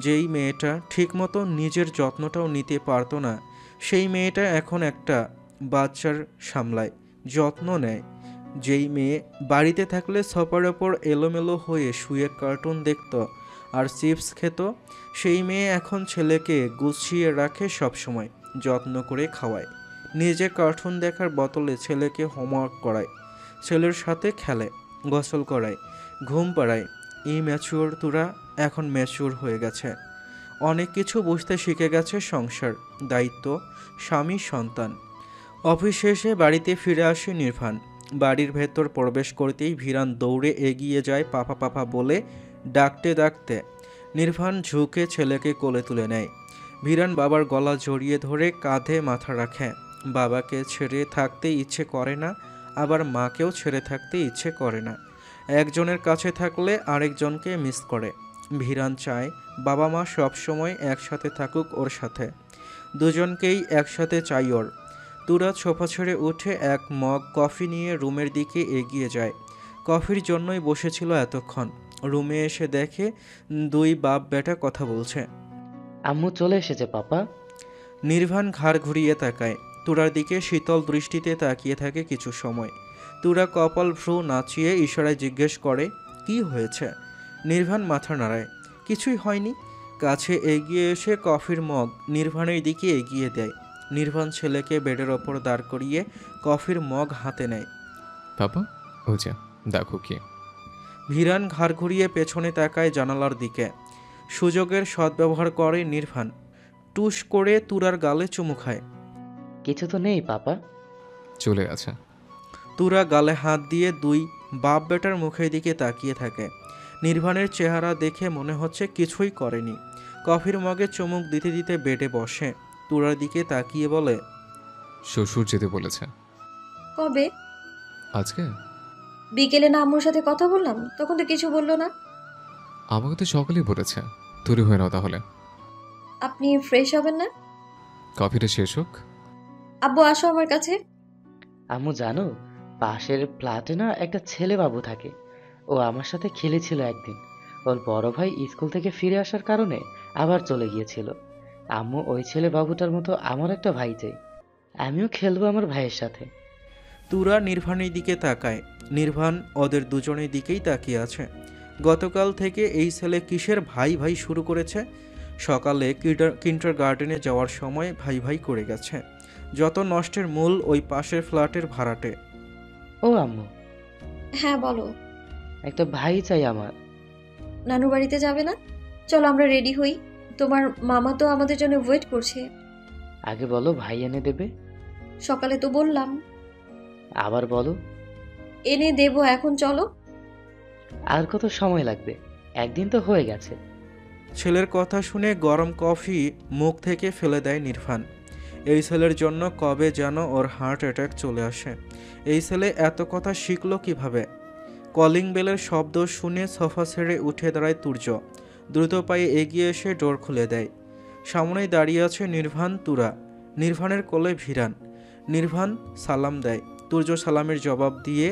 যেই মেয়েটা ঠিকমতো নিজের যত্নটাও নিতে পারতো না, সেই মেয়েটা এখন একটা বাচ্চার সামলায়, যত্ন নেয়। যেই মেয়ে বাড়িতে থাকলে সোফার ওপর এলোমেলো হয়ে শুয়ে কার্টুন দেখত আর চিপস খেত, সেই মেয়ে এখন ছেলেকে গুছিয়ে রাখে, সবসময় যত্ন করে খাওয়ায়। নিজে কার্টুন দেখার বদলে ছেলেকে হোমওয়ার্ক করায়, ছেলের সাথে খেলে, গোসল করায়, ঘুম পাড়ায়। ম্যাচিওর তুরা এখন ম্যাচিওর হয়ে গেছে, অনেক কিছু বুঝতে শিখে গেছে। সংসার, দায়িত্ব, স্বামী, সন্তান। অফিস শেষে বাড়িতে ফিরে আসে নির্ভান। বাড়ির ভেতর প্রবেশ করতেই ভিরান দৌড়ে এগিয়ে যায় পাপা পাপা বলে ডাকতে ডাকতে। নির্ভান ঝুঁকে ছেলেকে কোলে তুলে নেয়। ভিরান বাবার গলা জড়িয়ে ধরে কাঁধে মাথা রাখে। বাবাকে ছেড়ে থাকতে ইচ্ছে করে না, আবার মাকেও ছেড়ে থাকতে ইচ্ছে করে না। একজনের কাছে থাকলে আরেকজনকে মিস করে। ভিরান চায় বাবা মা সবসময় একসাথে থাকুক ওর সাথে, দুজনকেই একসাথে চাই ওর। তুরাত সোফা ছেড়ে উঠে এক মগ কফি নিয়ে রুমের দিকে এগিয়ে যায়। কফির জন্যই বসেছিল এতক্ষণ। রুমে এসে দেখে দুই বাপ বেটা কথা বলছে। আম্মু চলে এসেছে পাপা। নির্ভান ঘাড় ঘুরিয়ে তাকায়। তুরার দিকে শীতল দৃষ্টিতে তাকিয়ে থাকে কিছু সময়। তুরা কপাল ভ্রু নাচিয়ে ইশারায় জিজ্ঞেস করে, কি হয়েছে? নির্ভান মাথা নাড়ায়, কিছুই হয়নি। কাছে এগিয়ে এসে কফির মগ নির্ভানের দিকে এগিয়ে দেয়। নির্ভান ছেলেকে বেডের ওপর দাঁড় করিয়ে কফির মগ হাতে নেয়। পাপা ও যা দেখো কি। ভিরান ঘাড় ঘুরিয়ে পেছনে তাকায় জানালার দিকে। সুযোগের সদ্ব্যবহার করে নির্ভান। টুস করে তুরার গালে চুমু খায়। কিছু তো নেই পাপা। চলে আছে। তুরা গালে হাত দিয়ে দুই বাপ বেটার মুখের দিকে তাকিয়ে থাকে। নির্ভানের চেহারা দেখে মনে হচ্ছে কিছুই করেনি। কফির মগে চুমুক দিতে দিতে বেডে বসে। তুরার দিকে তাকিয়ে বলে, শ্বশুর যেতে বলেছে। কবে? আজকে বিকেলে না আম্মুর সাথে কথা বললাম, তখন তো কিছু বললো না। আমাকে তো সকালেই বলেছে। তৈরি হয়ে নাও তাহলে। আপনি ফ্রেশ হবেন না? কফিটা শেষ হোক। আব্বু আসো আমার কাছে। আম্মু জানো, পাশের ফ্ল্যাটে না একটা ছেলে বাবু থাকে। ও আমার সাথে খেলেছিল একদিন। ওর বড় ভাই স্কুল থেকে ফিরে আসার কারণে আবার চলে গিয়েছিল। আম্মু ওই ছেলে বাবুটার মতো আমার একটা ভাই চাই। আমিও খেলবো আমার ভাইয়ের সাথে। তুরা নির্ভানের দিকে তাকায়। নির্ভান ওদের দুজনের দিকেই তাকিয়ে আছে। গতকাল থেকে এই ছেলে কিসের ভাই ভাই শুরু করেছে। সকালে কিন্ডার গার্ডেনে যাওয়ার সময় ভাই ভাই করে গেছে। যত নষ্টের মূল ওই পাশের ফ্ল্যাটের ভাড়াটে। ও আম্মু, হ্যাঁ বলো। একটা ভাই চাই আমার। নানু বাড়িতে যাবে না? চলো আমরা রেডি হই, তোমার মামা তো আমাদের জন্য ওয়েট করছে। আগে বলো ভাই এনে দেবে। সকালে তো বললাম। আবার বলো। এনে দেবো, এখন চলো। আর কত সময় লাগবে? একদিন তো হয়ে গেছে। ছেলের কথা শুনে গরম কফি মুখ থেকে ফেলে দেয় নির্ভান। এই ছেলের জন্য কবে যেন ওর হার্ট অ্যাটাক চলে আসে। এই ছেলে এত কথা শিখলো কিভাবে? কলিং বেলের শব্দ শুনে সোফা ছেড়ে উঠে দাঁড়ায় তুর্য। দ্রুত পায়ে এগিয়ে এসে ডোর খুলে দেয়। সামনেই দাঁড়িয়ে আছে নির্ভান, তুরা। নির্ভানের কোলে ভিরান। নির্ভান সালাম দেয়। তুর্য সালামের জবাব দিয়ে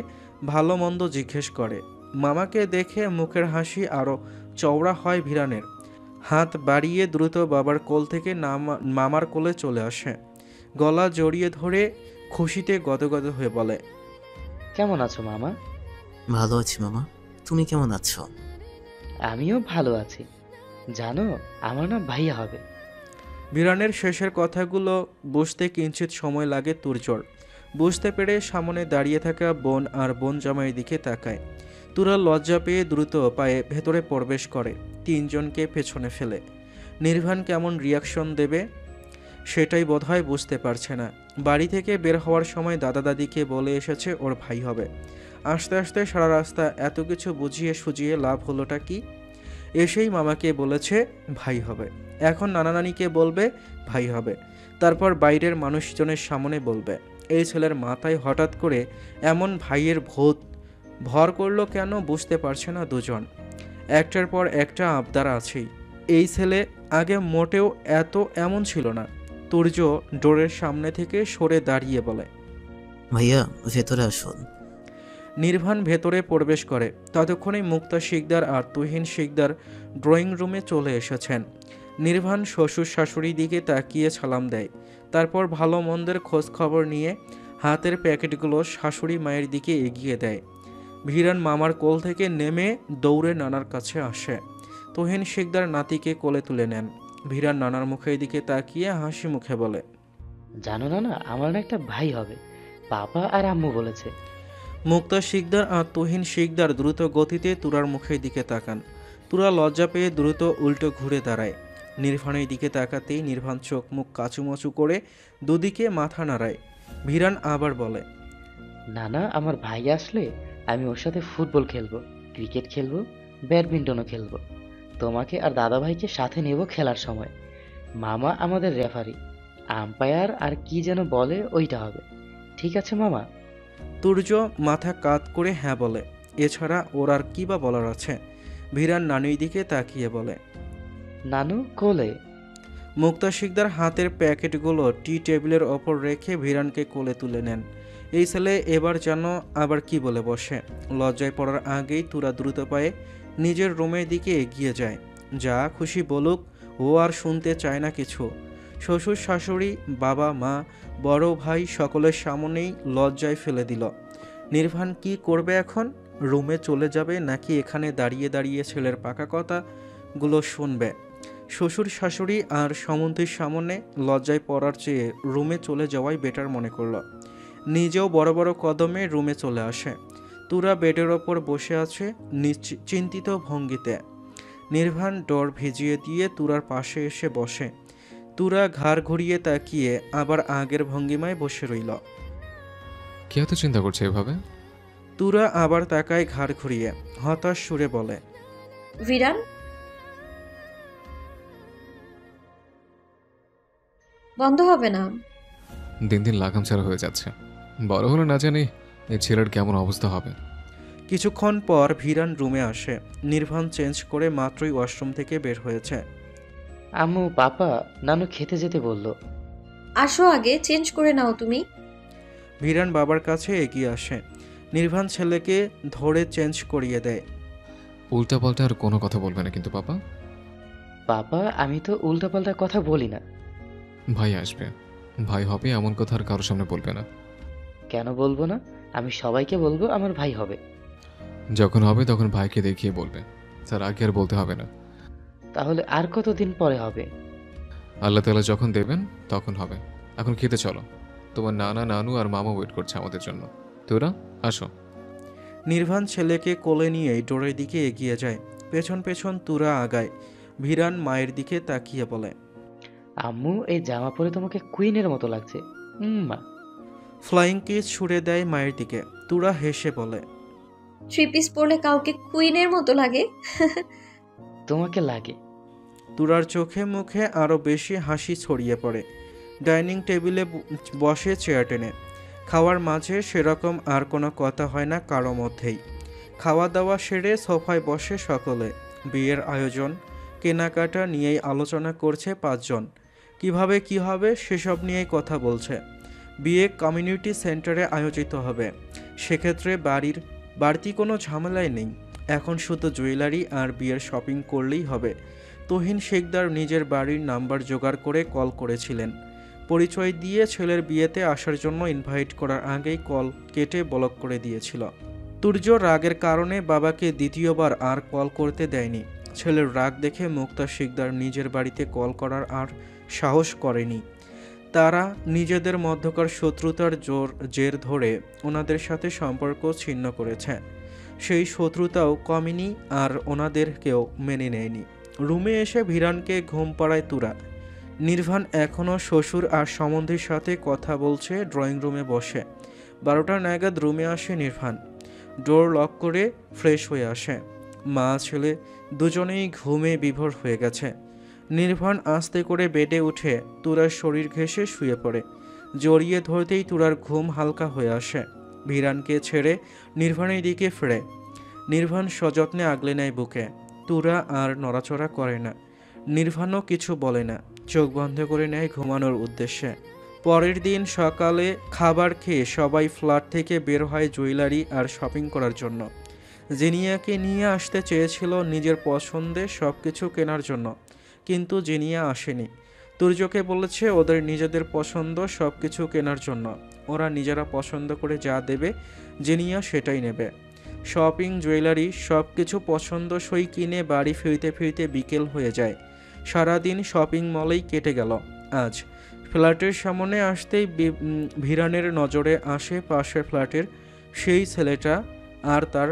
ভালো মন্দ জিজ্ঞেস করে। মামাকে দেখে মুখের হাসি আরও চওড়া হয় ভিরানের। হাত বাড়িয়ে দ্রুত বাবার কোল থেকে মামার কোলে চলে আসে। গলা জড়িয়ে ধরে খুশিতে গদগদ হয়ে বলে, কেমন আছো মামা? ভালো আছি মামা, তুমি কেমন আছো? আমিও ভালো আছি। জানো, আমার না ভাইয়া হবে। ভিরানের শেষের কথাগুলো বুঝতে কিঞ্চিত সময় লাগে তুর্যর। বুঝতে পেরে সামনে দাঁড়িয়ে থাকা বোন আর বোন জামাইয়ের দিকে তাকায়। তুরা লজ্জা পেয়ে দ্রুত পায়ে ভেতরে প্রবেশ করে, তিনজনকে পেছনে ফেলে। নির্ভান কেমন রিয়াকশন দেবে সেটাই বোধহয় বুঝতে পারছে না। বাড়ি থেকে বের হওয়ার সময় দাদা দাদিকে বলে এসেছে ওর ভাই হবে। আস্তে আস্তে সারা রাস্তা এত কিছু বুঝিয়ে সুজিয়ে লাভ হলোটা কি? এসেই মামাকে বলেছে ভাই হবে, এখন নানা নানিকে বলবে ভাই হবে, তারপর বাইরের মানুষজনের সামনে বলবে। এই ছেলের মাথায় হঠাৎ করে এমন ভাইয়ের ভূত ভর করলো কেন বুঝতে পারছে না দুজন। একটার পর একটা আবদার আছেই। এই ছেলে আগে মোটেও এমন ছিল না। তুর্য ডোরের সামনে থেকে সরে দাঁড়িয়ে বলে, ভাইয়া ভেতরে আসুন। নির্ভান ভেতরে প্রবেশ করে। ততক্ষণে মুক্তা শিকদার আর তুহিন শিকদার ড্রয়িং রুমে চলে এসেছেন। নির্ভান শ্বশুর শাশুড়ির দিকে তাকিয়ে সালাম দেয়। তারপর ভালো মন্দের খোঁজ খবর নিয়ে হাতের প্যাকেটগুলো শাশুড়ি মায়ের দিকে এগিয়ে দেয়। ভিরান মামার কোল থেকে নেমে দৌড়ে নানার কাছে আসে। তুহিন শিকদার নাতিকে কোলে তুলে নেন। ভিরান নানার মুখের দিকে তাকিয়ে হাসি মুখে বলে, জানো না, আমার না একটা ভাই হবে। পাপা আর আম্মু বলেছে। মুক্তা শিকদার আর তুহিন শিকদার দ্রুত গতিতে তুরার মুখের দিকে তাকান। তুরা লজ্জা পেয়ে দ্রুত উল্টো ঘুরে দাঁড়ায়। নির্ভানের দিকে তাকাতেই নির্ভান চোখ মুখ কাচুমাচু করে দুদিকে মাথা নাড়ায়। ভিরান আবার বলে, নানা আমার ভাই আসলে আমি ওর সাথে ফুটবল খেলবো, ক্রিকেট খেলবো, ব্যাডমিন্টনও খেলবো। তোমাকে আর দাদাভাইকে সাথে নেব খেলার সময়। মামা আমাদের রেফারি, আম্পায়ার আর কি যেন বলে ওইটা হবে। ঠিক আছে মামা? তুর্য মাথা কাত করে হ্যাঁ বলে। এছাড়া ওর আর কি বা বলার আছে। ভিরান নানুর দিকে তাকিয়ে বলে। নানু কোলে। মুক্তা শিকদার হাতের প্যাকেটগুলো টি টেবিলের ওপর রেখে ভিরানকে কোলে তুলে নেন। এই ছেলে এবার যেন আবার কি বলে বসে। লজ্জায় পড়ার আগেই তুরা দ্রুত পায়ে নিজের রুমের দিকে এগিয়ে যায়। যা খুশি বলুক, ও আর শুনতে চায় না কিছু। শ্বশুর শাশুড়ি, বাবা মা, বড় ভাই সকলের সামনেই লজ্জায় ফেলে দিল। নির্ভান কি করবে এখন? রুমে চলে যাবে নাকি এখানে দাঁড়িয়ে দাঁড়িয়ে ছেলের পাকা কথাগুলো শুনবে? শ্বশুর শাশুড়ি আর সমন্ধির সামনে লজ্জায় পড়ার চেয়ে রুমে চলে যাওয়াই বেটার মনে করলো। নিজেও বড় বড় কদমে রুমে চলে আসে। তুরা বেডের ওপর বসে আছে চিন্তিত ভঙ্গিতে। নির্ভান ডর ভিজিয়ে দিয়ে তুরার পাশে এসে বসে। তুরা ঘাড় ঘুরিয়ে তাকিয়ে আবার আগের ভঙ্গিমায় বসে রইল। কে এত চিন্তা করছে এভাবে? তুরা আবার তাকায় ঘাড় ঘুরিয়ে, হতাশ সুরে বলে। ভিরান, বন্ধ হবে না? দিন দিন লাগাম ছাড়া হয়ে যাচ্ছে। বড় হলে না জানি এই ছেলের কেমন অবস্থা হবে। কিছুক্ষণ পর ভিরান রুমে আসে। নির্ভান চেঞ্জ করে মাত্রই ওয়াশরুম থেকে বের হয়েছে। আম্মু, পাপা, নানু খেতে যেতে বললো। আসো, আগে চেঞ্জ করে নাও তুমি। ভিরান বাবার কাছে এগিয়ে আসে। নির্ভান ছেলেকে ধরে চেঞ্জ করিয়ে দেয়। উল্টাপাল্টা আর কোনো কথা বলবে না কিন্তু পাপা। পাপা, আমি তো উল্টাপাল্টা কথা বলি না। ভাই আসবে, ভাই হবে, এমন কথা আর কারোর সামনে বলবে না। কেন বলবো না? আমি সবাইকে বলবো আমার ভাই হবে। যখন হবে তখন ভাইকে দেখিয়ে বলবে, তার আগে আর বলতে হবে না। তাহলে আর কতদিন পরে হবে? আল্লাহ তাআলা যখন দেবেন তখন হবে। এখন খেতে চলো, তোমার নানা নানু আর মামা ওয়েট করছে আমাদের জন্য। তোরা আসো। নির্ভান ছেলেকে কোলে নিয়ে ডোরের দিকে এগিয়ে যায়। পেছন পেছন তুরা আগায়। ভিরান মায়ের দিকে তাকিয়ে বলে। আম্মু, এই জামা পরে তোমাকে কুইনের মতো লাগছে। মা। ফ্লাইং কিস ছুড়ে দেয় মায়ের দিকে। তুরা হেসে বলে। 3 পিস পরলে কাউকে কুইনের মতো লাগে? তোমাকে লাগে। তুরার চোখে মুখে আরও বেশি হাসি ছড়িয়ে পড়ে। ডাইনিং টেবিলে বসে চেয়ার টেনে। খাওয়ার মাঝে সেরকম আর কোনো কথা হয় না কারো মধ্যেই। খাওয়া দাওয়া সেরে সোফায় বসে সকলে। বিয়ের আয়োজন, কেনাকাটা নিয়েই আলোচনা করছে 5 জন। কিভাবে কি হবে সেসব নিয়েই কথা বলছে। বিয়ে কমিউনিটি সেন্টারে আয়োজিত হবে। সেক্ষেত্রে বাড়ির বাড়তি কোনো ঝামেলাই নেই। এখন শুধু জুয়েলারি আর বিয়ের শপিং করলেই হবে। তুহিন শিকদার নিজের বাড়ির নাম্বার জোগাড় করে কল করেছিলেন। পরিচয় দিয়ে ছেলের বিয়েতে আসার জন্য ইনভাইট করার আগেই কল কেটে ব্লক করে দিয়েছিল। তুর্য রাগের কারণে বাবাকে দ্বিতীয়বার আর কল করতে দেয়নি। ছেলের রাগ দেখে মুক্তা শিকদার নিজের বাড়িতে কল করার আর সাহস করেনি। তারা নিজেদের মধ্যকার শত্রুতার জের ধরে ওনাদের সাথে সম্পর্ক ছিন্ন করেছে। সেই শত্রুতাও কমেনি আর ওনাদেরকেও মেনে নেয়নি। রুমে এসে ভিরানকে ঘুম পাড়ায় তুরা। নির্ভান এখনও শ্বশুর আর সম্বন্ধীর সাথে কথা বলছে ড্রয়িং রুমে বসে। 12টা নাগাদ রুমে আসে নির্ভান। ডোর লক করে ফ্রেশ হয়ে আসে। মা ছেলে দুজনেই ঘুমে বিভোর হয়ে গেছে। নির্ভান আস্তে করে বেডে উঠে তুরার শরীর ঘেঁষে শুয়ে পড়ে। জড়িয়ে ধরতেই তুরার ঘুম হালকা হয়ে আসে। ভিরানকে ছেড়ে নির্ভানের দিকে ফিরে। নির্ভান সযত্নে আগলে নেয় বুকে। তুরা আর নড়াচড়া করে না। নির্ভানও কিছু বলে না। চোখ বন্ধ করে নেয় ঘুমানোর উদ্দেশ্যে। পরের দিন সকালে খাবার খেয়ে সবাই ফ্ল্যাট থেকে বের হয় জুয়েলারি আর শপিং করার জন্য। জিনিয়াকে নিয়ে আসতে চেয়েছিল নিজের পছন্দে সব কিছু কেনার জন্য, কিন্তু জিনিয়া আসেনি। তুর্যকে বলেছে ওদের নিজেদের পছন্দ সব কিছু কেনার জন্য। ওরা নিজেরা পছন্দ করে যা দেবে জিনিয়া সেটাই নেবে। শপিং, জুয়েলারি সব কিছু পছন্দসই কিনে বাড়ি ফিরতে ফিরতে বিকেল হয়ে যায়। সারাদিন শপিং মলেই কেটে গেল। আজ ফ্ল্যাটের সামনে আসতেই ভিরানের নজরে আসে পাশের ফ্ল্যাটের সেই ছেলেটা আর তার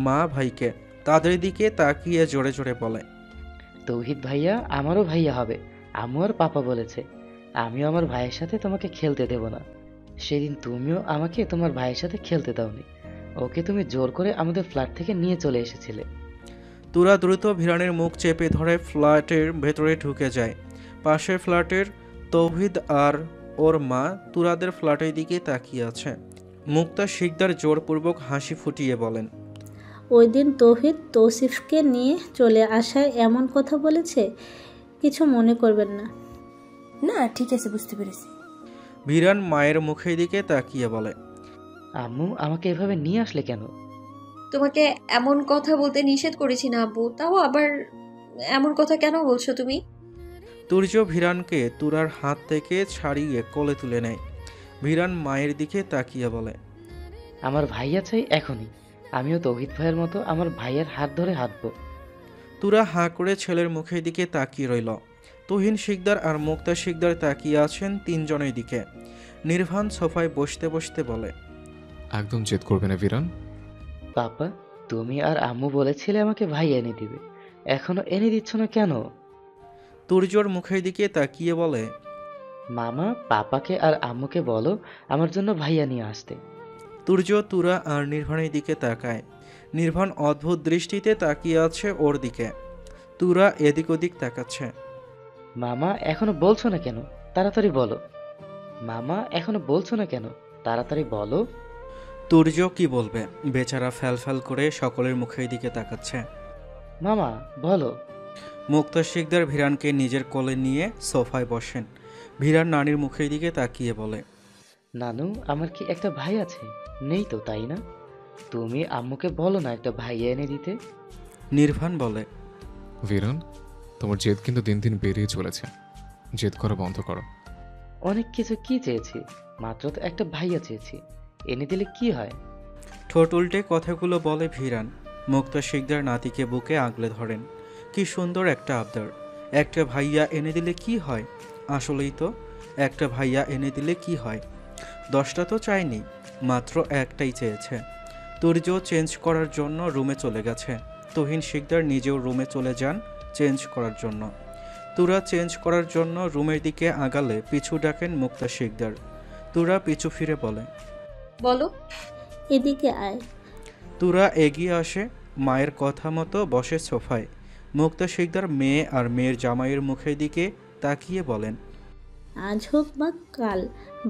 মা ভাইকে। তাদের দিকে তাকিয়ে জোরে জোরে বলে। তৌহিদ ভাইয়া আমারও ভাইয়া হবে। আম্মু আর পাপা বলেছে আমিও আমার ভাইয়ের সাথে তোমাকে খেলতে দেব না। সেদিন তুমিও আমাকে তোমার ভাইয়ের সাথে খেলতে দাওনি, ওকে তুমি জোর করে আমাদের ফ্ল্যাট থেকে নিয়ে চলে এসেছিলে। তুরা দ্রুত ভিরানের মুখ চেপে ধরে ফ্ল্যাটের ভেতরে ঢুকে যায়। পাশের ফ্ল্যাটের তৌহিদ আর ওর মা তুরাদের ফ্ল্যাটের দিকে তাকিয়ে আছে। মুক্তা শিকদার জোরপূর্বক হাসি ফুটিয়ে বলেন, ওই দিন তৌহিদ তৌসিফকে নিয়ে চলে আসায় এমন কথা বলেছে, কিছু মনে করবেন না। না ঠিক আছে, বুঝতে পেরেছি। ভিরান মায়ের মুখের দিকে তাকিয়ে বলে, আম্মু আমাকে এভাবে নিয়ে আসলে কেন? তোমাকে এমন কথা বলতে নিষেধ করেছি না আব্বু, তাও আবার এমন কথা কেন বলছো তুমি? তুর্য ভিরানকে তুরার হাত থেকে ছাড়িয়ে কোলে তুলে নেয়। ভিরান মায়ের দিকে তাকিয়ে বলে, আমার ভাইয়া চাই এখনই, আমিও তৌহিদ ভাইয়ের মতো আমার ভাইয়ের হাত ধরে হাঁটবো। তুরা হাঁ করে ছেলের মুখের দিকে তাকিয়ে রইল। তুহিন শিকদার আর মুক্তা শিকদার তাকিয়ে আছেন তিনজনের দিকে। নির্ভান সোফায় বসতে বসতে বলে, একদম জেদ করবে না ভিরান। পাপা, তুমি আর আম্মু বলেছিলে আমাকে ভাইয়া এনে দিবে, এখনো এনে দিচ্ছ না কেন? তুর্যর মুখের দিকে তাকিয়ে বলে, মামা পাপাকে আর আম্মুকে বলো আমার জন্য ভাইয়া নিয়ে আসতে। তুর্য তুরা আর নির্ভানের দিকে তাকায়। নির্ভান অদ্ভুত দৃষ্টিতে তাকিয়ে আছে ওর দিকে। তুরা এদিক ওদিক তাকাচ্ছে। মামা এখনো বলছো না কেন, তাড়াতাড়ি বলো। মামা এখনো বলছো না কেন, তাড়াতাড়ি বলো। তুর্য কি বলবে, বেচারা ফ্যাল করে সকলের মুখের দিকে তাকাচ্ছে। মামা বলো। মুক্তা শিকদার ভিরানকে নিজের কোলে নিয়ে সোফায় বসেন। ভিরান নানির মুখের দিকে তাকিয়ে বলে, নানু আমার কি একটা ভাই আছে? নেই তো, তাই না? তুমি আম্মুকে বলো না একটা ভাইয়া এনে দিতে। নির্ভান বলে, ভিরান, তোমার জেদ কিন্তু দিন দিন বেরিয়ে চলেছে, জেদ করা বন্ধ করো। অনেক কিছু কি চেয়েছি, মাত্র তো একটা ভাইয়া চেয়েছি, এনে দিলে কি হয়? ঠোঁট উল্টে কথাগুলো বলে ভিরান। মুক্তা শিকদার নাতিকে বুকে আগলে ধরেন। কি সুন্দর একটা আবদার, একটা ভাইয়া এনে দিলে কি হয়? আসলেই তো, একটা ভাইয়া এনে দিলে কি হয়? 10টা তো চাইনি, মাত্র একটাই চেয়েছে। তুর্য চেঞ্জ করার জন্য রুমে চলে গেছে। তুহিন শিকদার নিজেও রুমে চলে যান চেঞ্জ করার জন্য। তুরা চেঞ্জ করার জন্য রুমের দিকে আগালে পিছু ডাকেন মুক্তা শিকদার। তুরা পিছু ফিরে বলে, বলো। এদিকে আয়। তুরা এগিয়ে আসে, মায়ের কথা মতো বসে সোফায়। মুক্তা শিকদার মেয়ে আর মেয়ের জামাইয়ের মুখের দিকে তাকিয়ে বলেন, আজ হোক বা কাল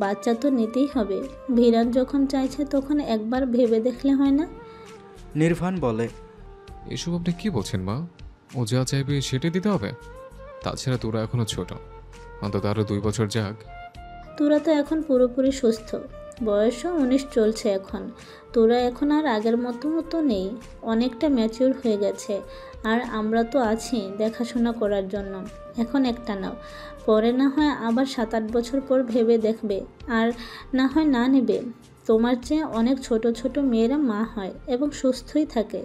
বাচ্চা তো নিতেই হবে। ভিরান যখন চাইছে তখন একবার ভেবে দেখলে হয় না? নির্ভান বলে, এসব আপনি কি বলছেন মা? ও যা চাইবে সেটাই দিতে হবে। তাছাড়া তোরা এখনো ছোট, অন্তত আরো 2 বছর যাক। তোরা তো এখন পুরোপুরি সুস্থ, বয়সও 19 চলছে এখন। তোরা এখন আর আগের মতো নেই, অনেকটা ম্যাচিউর হয়ে গেছে। আর আমরা তো আছি দেখাশোনা করার জন্য। এখন একটা নাও, পরে না হয় আবার 7-8 বছর পর ভেবে দেখবে, আর না হয় না নেবে। তোমার চেয়ে অনেক ছোট ছোট মেয়েরা মা হয় এবং সুস্থই থাকে।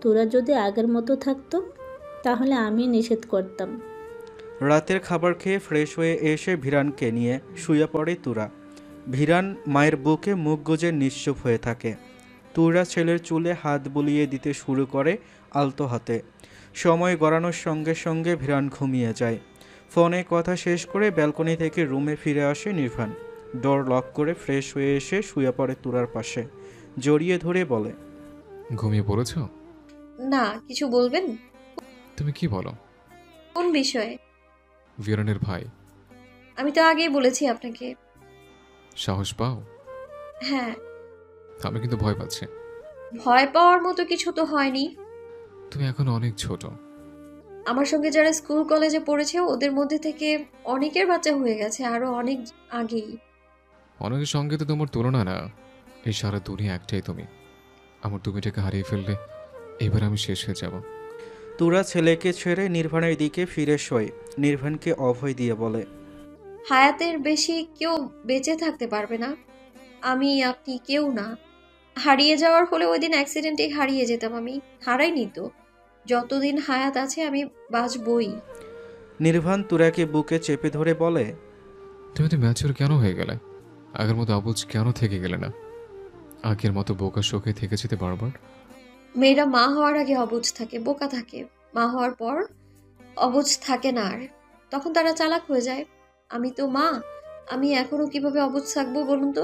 তোরা যদি আগের মতো থাকতো তাহলে আমি নিষেধ করতাম। রাতের খাবার খেয়ে ফ্রেশ হয়ে এসে ভিরানকে নিয়ে শুয়ে পড়ে তুরা। ভিরান মায়ের বুকে মুখ গুজে নিশ্চুপ হয়ে থাকে। তুরা ছেলের চুলে হাত বুলিয়ে দিতে শুরু করে আলতো হাতে। সময় গড়ানোর সঙ্গে সঙ্গে ভিরান ঘুমিয়ে যায়। ফোনে কথা শেষ করে ব্যালকনি থেকে রুমে ফিরে আসে নির্ভান। ডোর লক করে ফ্রেশ হয়ে এসে শুয়ে পড়ে তুরার পাশে, জড়িয়ে ধরে বলে, ঘুমিয়ে পড়েছ? না, কিছু বলবেন? তুমি কি বলো? কোন বিষয়ে? ভিরানের ভাই। আমি তো আগেই বলেছি আপনাকে। সাহস পাও? হ্যাঁ। আমি কিন্তু ভয় পাচ্ছি। ভয় পাওয়ার মতো কিছু তো হয়নি। তুমি এখন অনেক ছোট। আমার সঙ্গে যারা স্কুল কলেজে পড়েছে ওদের মধ্যে থেকে অনেকের বাচ্চা হয়ে গেছে আরো অনেক আগেই। অনেকের সঙ্গে তো তোমার তুলনা না। এই সারা দুনিয়া একটাই তুমি। আমার তুমিটাকে হারিয়ে ফেললে এবার আমি শেষ হয়ে যাব। তুরা ছেলেকে ছেড়ে নির্ভানের দিকে ফিরে শোয়। নির্ভানকে অভয় দিয়ে বলে, হায়াতের বেশি কেউ বেঁচে থাকতে পারবে না। আমি, আপনি, কেউ না। হারিয়ে যাওয়ার হলে ওই দিন অ্যাক্সিডেন্টে হারিয়ে যেতাম। আমি হারাইনি তো। যতদিন হায়াত আছে আমি বাঁচবই। নির্ভান তুরাকে বুকে চেপে ধরে বলে, তুমি তো ম্যাচিওর কেন হয়ে গেলে? আগের মতো অবুঝ কেন থেকে গেলে না? আগের মতো বোকা শোকে থেকে যেতে বারবার। মেয়েরা মা হওয়ার আগে অবুঝ থাকে, বোকা থাকে। মা হওয়ার পর অবুঝ থাকে না আর, তখন তারা চালাক হয়ে যায়। আমি তো মা, আমি এখনো কিভাবে অবুঝ থাকবো বলুন তো?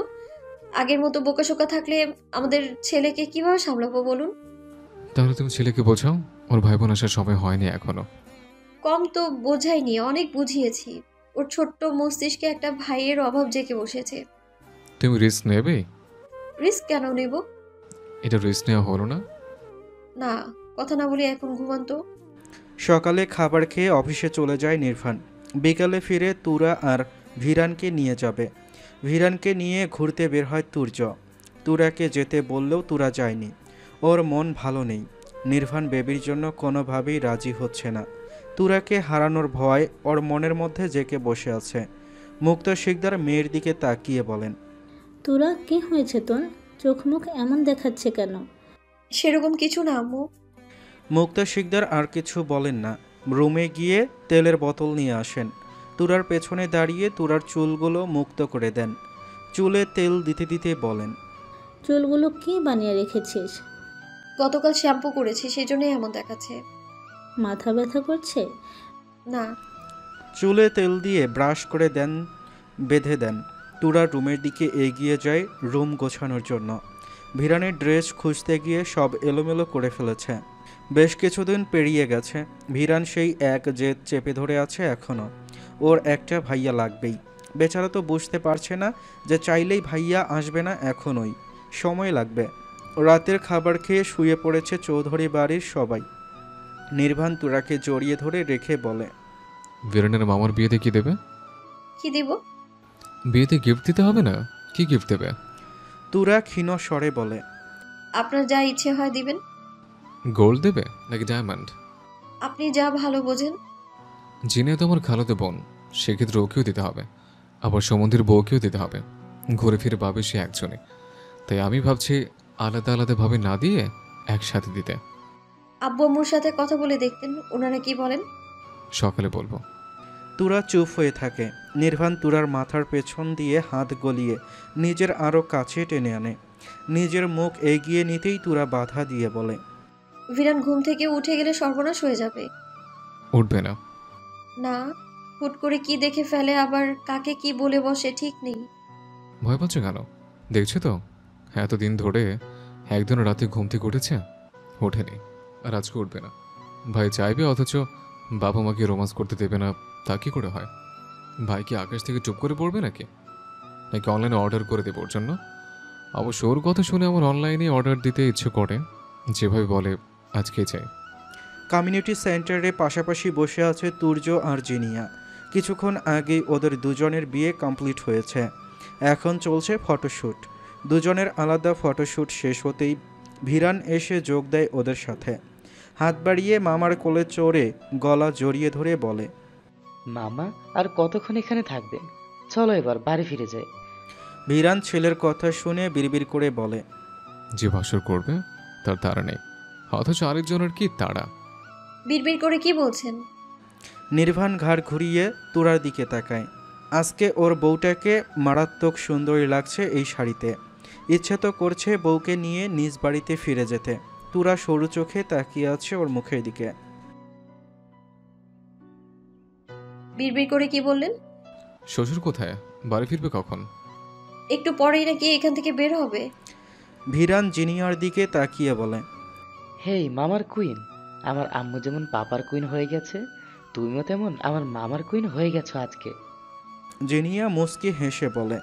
আগের মতো বোকাশোকা থাকলে আমাদের ছেলেকে কিভাবে সামলাবো বলুন? তাহলে তুমি ছেলেকে বোঝাও, ওর ভাই বোন আসার সময় হয়নি এখনো। কম তো বোঝাইনি, অনেক বুঝিয়েছি। ওর ছোট্ট মস্তিষ্কে একটা ভাইয়ের অভাব জেঁকে বসেছে। তুমি রিস্ক নেবে? রিস্ক কেন নেব? এটা রিস্ক নেওয়া হলো না? না, কথা না বলি এখন ঘুমান তো। সকালে খাবার খেয়ে অফিসে চলে যায় নির্ভান। বিকালে ফিরে তুরা আর ভিরানকে নিয়ে যাবে। ভিরানকে নিয়ে ঘুরতে বের হয় তুর্য। তুরাকে যেতে বললেও তুরা যায়নি। ওর মন ভালো নেই। নির্ভান বেবির জন্য কোনোভাবেই রাজি হচ্ছে না। তুরাকে হারানোর ভয় ওর মনের মধ্যে জেঁকে বসে আছে। মুক্তা শিকদার মেয়ের দিকে তাকিয়ে বলেন, তোরা কি হয়েছে তোর? চোখ মুখ এমন দেখাচ্ছে কেন? সেরকম কিছু না আম্মু। মুক্তা শিকদার আর কিছু বলেন না। রুমে গিয়ে তেলের বোতল নিয়ে আসেন। তুরার পেছনে দাঁড়িয়ে তুরার চুলগুলো মুক্ত করে দেন। চুলে তেল দিতে দিতে বলেন, চুলগুলো কি বানিয়ে রেখেছিস? গতকাল শ্যাম্পু করেছি, সেই জন্যই এমন দেখাচ্ছে। মাথা ব্যথা করছে? না। চুলে তেল দিয়ে ব্রাশ করে দেন, বেঁধে দেন। তুরা রুমের দিকে এগিয়ে যায় রুম গোছানোর জন্য। ভিরানের ড্রেস খুঁজতে গিয়ে সব এলোমেলো করে ফেলেছে। বেশ কিছুদিন পেরিয়ে গেছে। ভিরান সেই এক জেদ চেপে ধরে আছে এখনও। ওর একটা ভাইয়া লাগবেই। বেচারা তো বুঝতে পারছে না যে চাইলেই ভাইয়া আসবে না, এখনই সময় লাগবে। রাতের খাবার খেয়ে শুয়ে পড়েছে চৌধুরী বাড়ির সবাই। নির্ভান তুরাকে জড়িয়ে ধরে রেখে বলে, ভিরানের মামার বিয়েতে কি দেবে? কি দিব? বিয়েতে গিফট দিতে হবে না? কি গিফট দেবে? তুরা ক্ষীণ স্বরে বলে, আপনার যা ইচ্ছে হয় দিবেন। গোল্ড দেবে নাকি ডায়মন্ড? আপনি যা ভালো বোঝেন। জিনিয়া তো আমার খালাতো বোন, সেক্ষেত্রে ওকেও দিতে হবে, আবার সমন্ধির বউকেও দিতে হবে। ঘুরে ফিরে পাবে সে একজনে। তাই আমি ভাবছি আলাদা আলাদাভাবে না দিয়ে একসাথে দিতে। আব্বু আম্মুর সাথে কথা বলে দেখতেন, ওনারা কি বলেন। সকালে বলবো। তুরা চুপ হয়ে থাকে। নির্ভান তুরার মাথার পেছন দিয়ে হাত গলিয়ে নিজের আরও কাছে টেনে আনে। নিজের মুখ এগিয়ে নিতেই তুরা বাধা দিয়ে বলে, ভিরান ঘুম থেকে উঠে গেলে সর্বনাশ হয়ে যাবে। উঠবে না। না, হুট করে কি দেখে ফেলে, আবার কাকে কি বলে বসে ঠিক নেই। ভয় পাচ্ছ কেন? দেখছো তো এতদিন ধরে একদিন রাতে ঘুম থেকে উঠেছে, ওঠেনি, আর আজকে উঠবে না। ভাই চাইবে অথচ বাবা মাকে রোমান্স করতে দেবে না, তা কি করে হয়? ভাই কি আকাশ থেকে চুপ করে পড়বে নাকি অনলাইনে অর্ডার করে দেবে ওর জন্য? অবশ্য ওর কথা শুনে আমার অনলাইনে অর্ডার দিতে ইচ্ছে করে, যেভাবে বলে আজকে চাই। কমিউনিটি সেন্টারে পাশাপাশি বসে আছে তুর্য আর জিনিয়া। কিছুক্ষণ আগেই ওদের দুজনের বিয়ে কমপ্লিট হয়েছে। এখন চলছে ফটোশ্যুট। দুজনের আলাদা ফটোশ্যুট শেষ হতেই ভিরান এসে যোগ দেয় ওদের সাথে। হাত বাড়িয়ে মামার কোলে চড়ে গলা জড়িয়ে ধরে বলে, মামা আর কতক্ষণ এখানে থাকবেন? চলো এবার বাড়ি ফিরে যাই। ভিরান ছেলের কথা শুনে বিড়বিড় করে বলে, যে ভাসর করবে তার তাড়া নেই, অথচ আরেকজনের কি তাড়া। বিড়বিড় করে কি বলছেন? নির্ভান ঘাড় ঘুরিয়ে তুরার দিকে তাকায়। আজকে ওর বউটাকে মারাত্মক সুন্দরী লাগছে এই শাড়িতে। ইচ্ছে তো করছে বউকে নিয়ে নিজ বাড়িতে ফিরে যেতে। তুরা সরু চোখে তাকিয়ে আছে ওর মুখের দিকে। বিড়বিড় করে কি বললেন? শ্বশুর কোথায়? বাড়ি ফিরবে কখন? একটু পরেই নাকি এখান থেকে বের হবে। ভিরান জিনিয়ার দিকে তাকিয়ে বলে, হেই মামার কুইন, আমার আম্মু যেমন পাপার কুইন হয়ে গেছে, তুমিও তেমন আমার মামার কুইন হয়ে গেছো আজকে। জিনিয়া মুচকি হেসে বলে,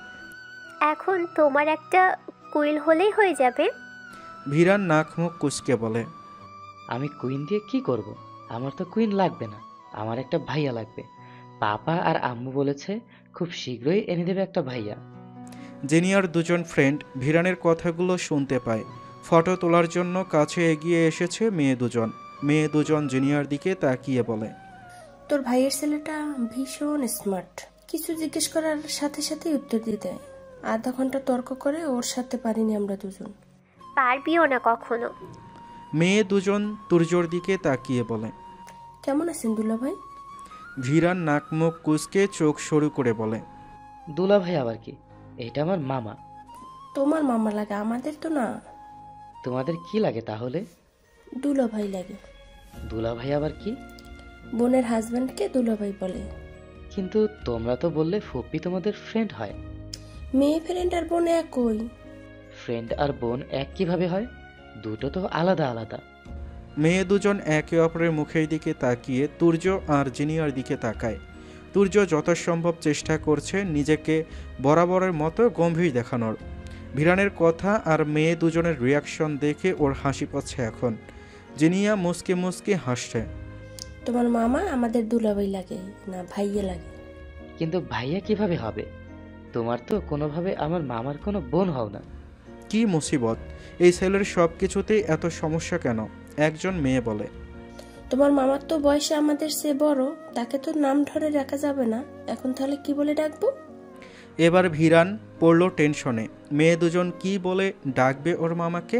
এখন তোমার একটা কুইল হলেই হয়ে যাবে। ভিরান নাক মুখ কুচকে বলে, আমি কুইন দিয়ে কি করব? আমার তো কুইন লাগবে না, আমার একটা ভাইয়া লাগবে। পাপা আর আম্মু বলেছে খুব শীঘ্রই এনে দেবে একটা ভাইয়া। জিনিয়ার দুজন ফ্রেন্ড ভিরানের কথাগুলো শুনতে পায়। ফটো তোলার জন্য কাছে এগিয়ে এসেছে মেয়ে দুজন জিনিয়ার দিকে তাকিয়ে বলে, তোর ভাইয়ের ছেলেটা ভীষণ স্মার্ট, কিছু জিজ্ঞেস করার সাথে সাথে উত্তর দিয়ে দেয়। আধা ঘন্টা তর্ক করে ওর সাথে পারিনি আমরা দুজন। পারবিও না কখনো। মেয়ে দুজন তুর্যর দিকে তাকিয়ে বলে, কেমন আছেন দুলা ভাই? ভিরান নাক মুখ কুচকে চোখ সরু করে বলে, দুলা ভাই আবার কি? এটা আমার মামা। তোমার মামা লাগে, আমাদের তো না। তোমাদের কি লাগে তাহলে? দুলা ভাই লাগে। দুলা ভাই আবার কি? বোনের হাজব্যান্ডকে দুলা ভাই বলে। কিন্তু তোমরা তো বললে ফুপ্পি তোমাদের ফ্রেন্ড হয়। মেয়ে ফ্রেন্ড আর বোন একই। ফ্রেন্ড আর বোন এক কিভাবে হয়? দুটো তো আলাদা আলাদা। মেয়ে দুজন একে অপরের মুখের দিকে তাকিয়ে তুর্য আর জিনিয়ার দিকে তাকায়। তুর্য যথাসম্ভব চেষ্টা করছে নিজেকে বরাবরের মতো গম্ভীর দেখানোর। ভিরানের কথা আর মেয়ে দুজনের রিয়াকশন দেখে ওর হাসি পাচ্ছে এখন। জিনিয়া মুসকে মুসকে হাসছে। তোমার মামা আমাদের দুলাভাই লাগে না ভাইয়া লাগে। কিন্তু ভাইয়া কিভাবে হবে? তোমার তো কোনোভাবে আমার মামার কোনো বোন হও না। কি মুসিবত! এই ছেলের সব কিছুতেই এত সমস্যা কেন? একজন মেয়ে বলে। তোমার মামার তো বয়সে আমাদের চেয়ে বড়, তাকে তো নাম ধরে রাখা যাবে না। এখন তাহলে কি বলে ডাকবো? এবার ভিরান পড়ল টেনশনে। মেয়ে দুজন কি বলে ডাকবে ওর মামাকে?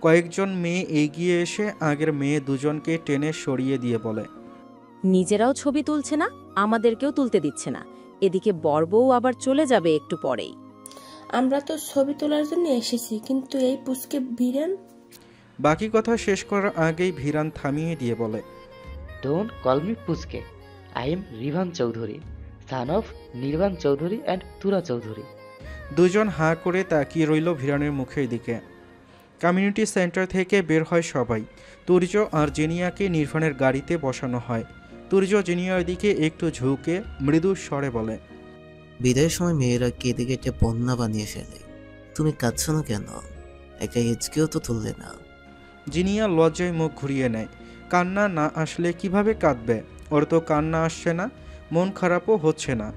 কয়েকজন মেয়ে এগিয়ে এসে আগের মেয়ে দুজনকে টেনে সরিয়ে দিয়ে বলে, নিজেরাও ছবি তুলছে না, আমাদেরকেও তুলতে দিচ্ছে না। এদিকে বরবউ আবার চলে যাবে একটু পরেই। আমরা তো ছবি তোলার জন্য এসেছি, কিন্তু এই পুচকে ভিরান। বাকি কথা শেষ করার আগেই ভিরান থামিয়ে দিয়ে বলে, ডোন্ট কল মি পুচকে। I am Rivaan Chowdhury, son of Nirban Chowdhury and Tura Chowdhury. দুজন হাঁ করে তাকিয়ে রইল ভিরানের মুখের দিকে। কমিউনিটি সেন্টার থেকে বের হয় সবাই। তুর্য আর জিনিয়াকে নির্বাণের গাড়িতে বসানো হয়। তুর্য জিনিয়ার দিকে একটু ঝুঁকে মৃদু স্বরে বলে, বিদায়ের সময় মেয়েরা কেঁদে কেটে বন্যা বানিয়ে ফেলে। তুমি কাঁদছো না কেন? একটা এজকেও তো তুললে না। জিনিয়া লজ্জায় মুখ ঘুরিয়ে নেয়। কান্না না আসলে কিভাবে কাঁদবে? ওর তো কান্না আসছে না, মন খারাপও হচ্ছে না।